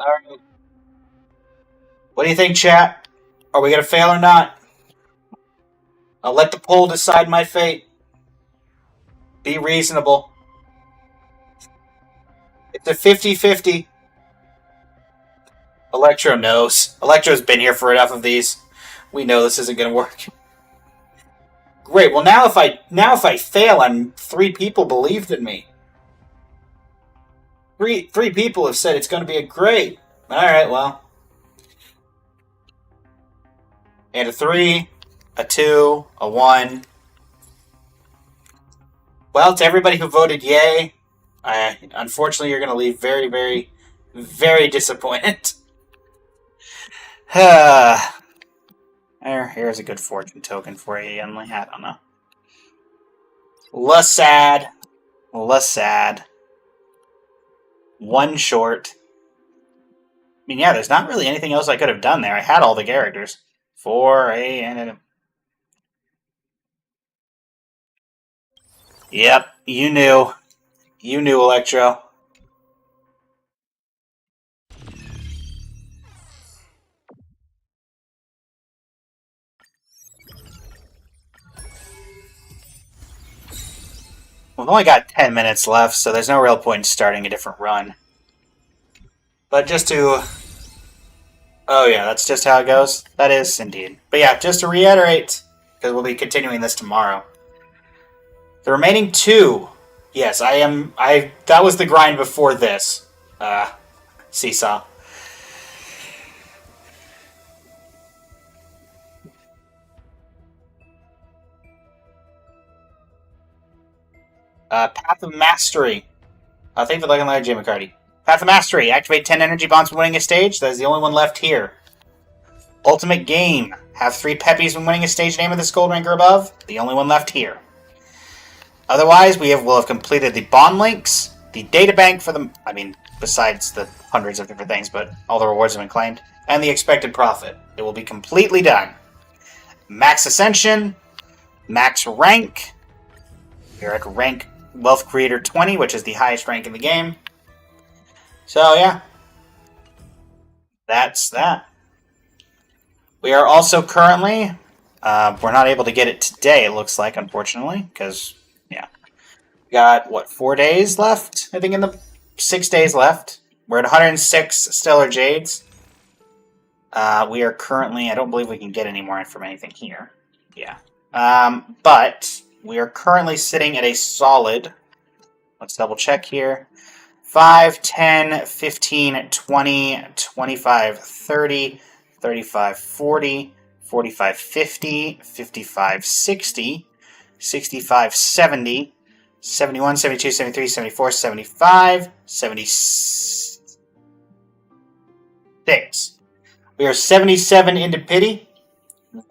Alright. What do you think, chat? Are we gonna fail or not? I'll let the poll decide my fate. Be reasonable. It's a 50-50. Electro knows. Electro's been here for enough of these. We know this isn't gonna work. Great. Well, now if I fail, and 3 people believed in me. Three people have said it's going to be a great. All right. Well, and a 3, a 2, a 1. Well, to everybody who voted yay, unfortunately, you're going to leave very, very, very disappointed. Here's a good fortune token for you, Yunli. I don't know. Less sad. 1 short. I mean, yeah, there's not really anything else I could have done there. I had all the characters. 4, and... Yep, you knew. You knew, Electro. We've only got 10 minutes left, so there's no real point in starting a different run. But just to... Oh yeah, that's just how it goes? That is, indeed. But yeah, just to reiterate, because we'll be continuing this tomorrow. The remaining 2... Yes, that was the grind before this. Seesaw. Path of Mastery. Thank you for looking like Jay McCarty. Path of Mastery. Activate 10 energy bonds when winning a stage. That is the only one left here. Ultimate Game. Have 3 peppies when winning a stage name of this gold rank or above. The only one left here. Otherwise, will have completed the bond links, the data bank for them. I mean, besides the hundreds of different things, but all the rewards have been claimed. And the expected profit. It will be completely done. Max Ascension. Max Rank. We're at rank Wealth Creator 20, which is the highest rank in the game. So, yeah. That's that. We are also currently... we're not able to get it today, it looks like, unfortunately. Because, yeah. We got, what, 4 days left? I think 6 days left. We're at 106 Stellar Jades. We are currently... I don't believe we can get any more from anything here. Yeah. But we are currently sitting at a solid... Let's double check here. 5, 10, 15, 20, 25, 30, 35, 40, 45, 50, 55, 60, 65, 70, 71, 72, 73, 74, 75, 76. We are 77 into pity.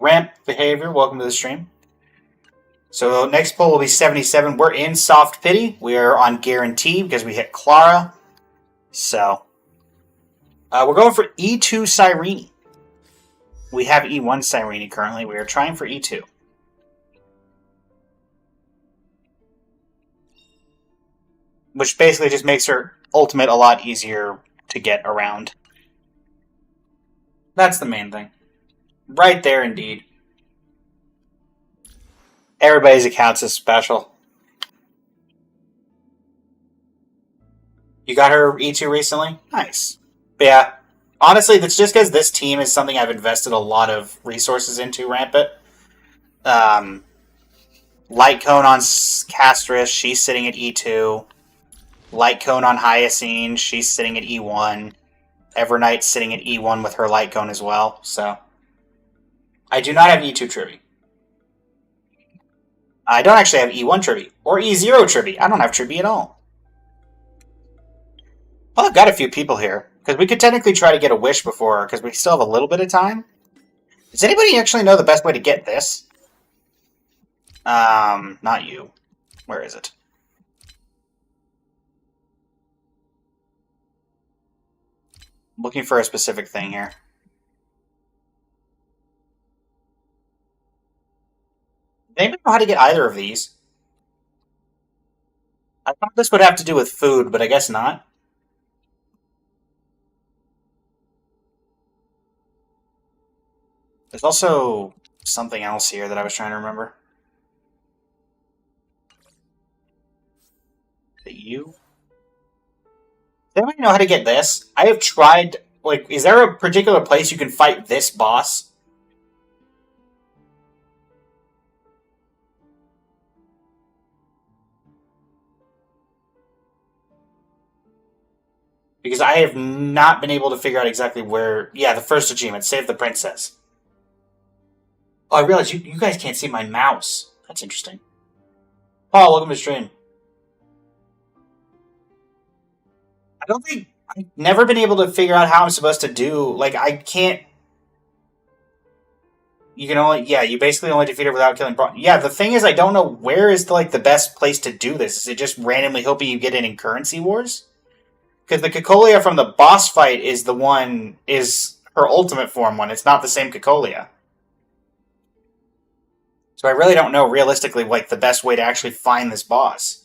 Ramp behavior, welcome to the stream. So next pull will be 77. We're in soft pity. We are on guarantee because we hit Clara. So we're going for E2 Cyrene. We have E1 Cyrene currently. We are trying for E2. Which basically just makes her ultimate a lot easier to get around. That's the main thing. Right there, indeed. Everybody's accounts is special. You got her E2 recently? Nice. But yeah, honestly, that's just because this team is something I've invested a lot of resources into, Rampant. Light Cone on Castris, she's sitting at E2. Light Cone on Hyacine, she's sitting at E1. Everknight's sitting at E1 with her Light Cone as well, so... I do not have E2 Tribby. I don't actually have E1 Tribby, or E0 Tribby. I don't have Tribby at all. Well, I've got a few people here, because we could technically try to get a wish before, because we still have a little bit of time. Does anybody actually know the best way to get this? Not you. Where is it? I'm looking for a specific thing here. Does anybody know how to get either of these? I thought this would have to do with food, but I guess not. There's also something else here that I was trying to remember. Is it you? Does anybody know how to get this? I have tried... Like, is there a particular place you can fight this boss? Because I have not been able to figure out exactly where... Yeah, the first achievement, Save the Princess. Oh, I realize you guys can't see my mouse. That's interesting. Paul, welcome to the stream. I don't think... I've never been able to figure out how I'm supposed to do... Like, I can't... You can only... Yeah, you basically only defeat her without killing... Yeah, the thing is, I don't know where is, the best place to do this. Is it just randomly hoping you get it in Currency Wars? Because the Cocolia from the boss fight is the one... Is her ultimate form one. It's not the same Cocolia. So I really don't know, realistically, the best way to actually find this boss.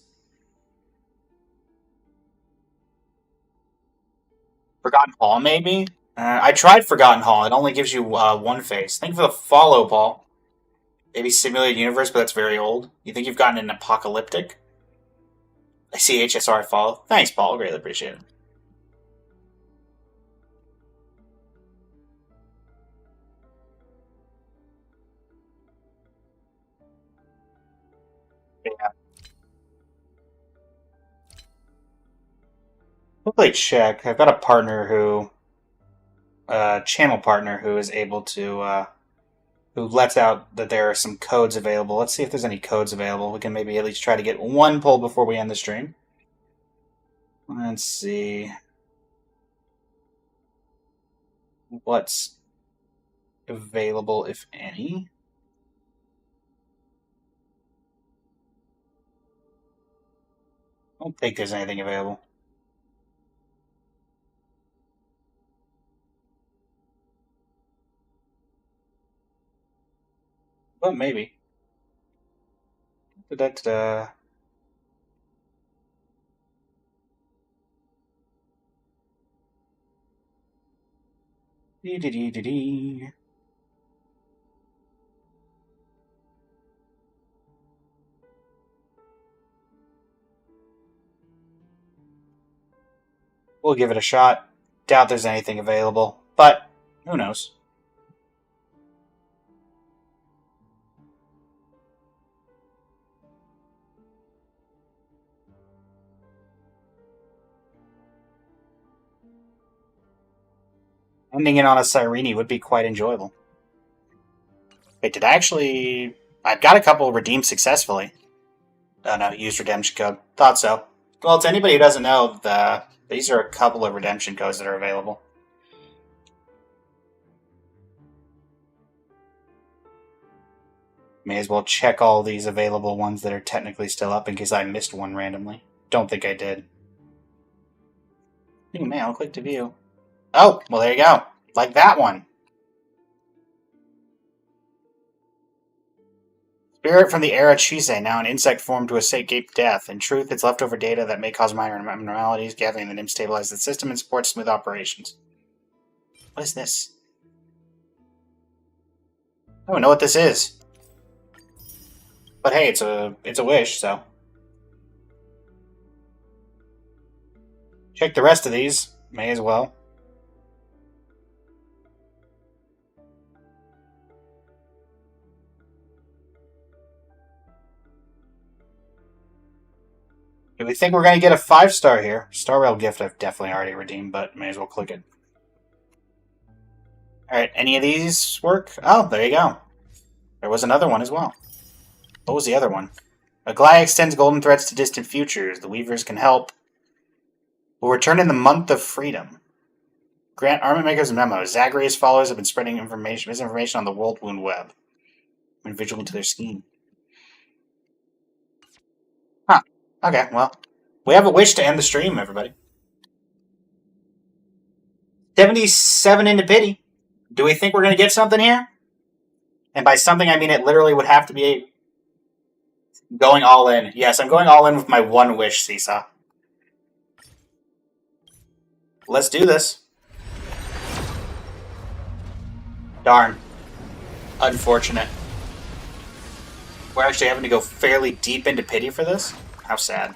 Forgotten Hall, maybe? I tried Forgotten Hall. It only gives you one face. Thank you for the follow, Paul. Maybe Simulated Universe, but that's very old. You think you've gotten an Apocalyptic? I see HSR follow. Thanks, Paul. Greatly appreciate it. Yeah. Quickly check. I've got a partner who, channel partner who is able to, who lets out that there are some codes available. Let's see if there's any codes available. We can maybe at least try to get one pull before we end the stream. Let's see. what's available, if any. I don't think there's anything available. But maybe. Da-da-da-da. Dee-dee-dee-dee-dee. We'll give it a shot. Doubt there's anything available, but who knows? Ending it on a Cyrene would be quite enjoyable. Wait, did I actually... I've got a couple redeemed successfully. Oh no, used redemption code. Thought so. Well, to anybody who doesn't know, these are a couple of redemption codes that are available. May as well check all these available ones that are technically still up in case I missed one randomly. Don't think I did. New mail, click to view. Oh, well there you go. Like that one. Spirit from the Era Chise, now in insect form to escape death. In truth, it's leftover data that may cause minor abnormalities. Gathering the NIM stabilizes the system and supports smooth operations. What is this? I don't know what this is. But hey, it's a wish, so. Check the rest of these. May as well. Do we think we're going to get a 5-star here? Star Rail gift I've definitely already redeemed, but may as well click it. Alright, any of these work? Oh, there you go. There was another one as well. What was the other one? Aglaya extends golden threads to distant futures. The Weavers can help. Will return in the month of freedom. Grant Armament Makers a memo. Zagreus followers have been spreading misinformation on the World Wound Web. I'm vigilant to their scheme. Huh. Okay, well. We have a wish to end the stream, everybody. 77 into pity. Do we think we're going to get something here? And by something, I mean it literally would have to be going all in. Yes, I'm going all in with my one wish, Seesaw. Let's do this. Darn. Unfortunate. We're actually having to go fairly deep into pity for this? How sad.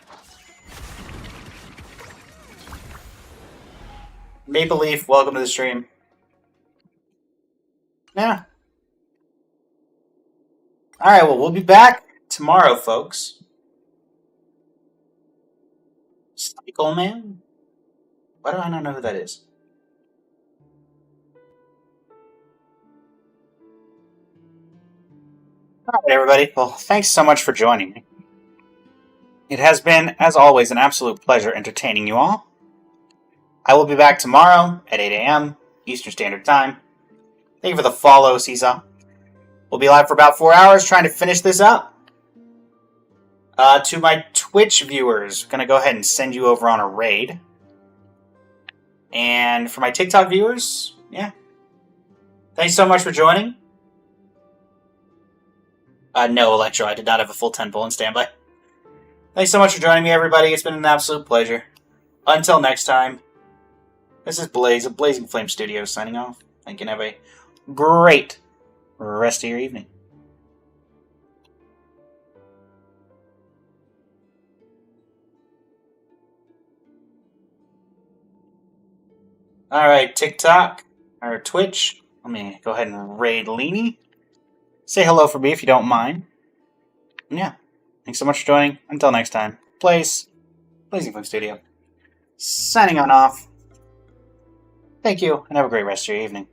Maple Leaf, welcome to the stream. Yeah. Alright, well, we'll be back tomorrow, folks. Cycle Man? Why do I not know who that is? Alright, everybody. Well, thanks so much for joining me. It has been, as always, an absolute pleasure entertaining you all. I will be back tomorrow at 8 a.m. Eastern Standard Time. Thank you for the follow, Seesaw. We'll be live for about 4 hours trying to finish this up. To my Twitch viewers, I'm going to go ahead and send you over on a raid. And for my TikTok viewers, yeah. Thanks so much for joining. No, Electro, I did not have a full 10 pull in standby. Thanks so much for joining me, everybody. It's been an absolute pleasure. Until next time, this is Blaze of Blazing Flame Studios signing off. Thank you and have a great rest of your evening. Alright, TikTok, or Twitch. Let me go ahead and raid Leany. Say hello for me if you don't mind. And yeah, thanks so much for joining. Until next time, Blazing Flame Studio. Signing on off. Thank you, and have a great rest of your evening.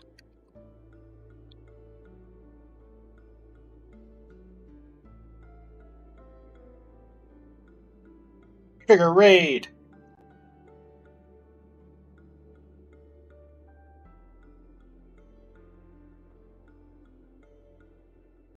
Trigger raid!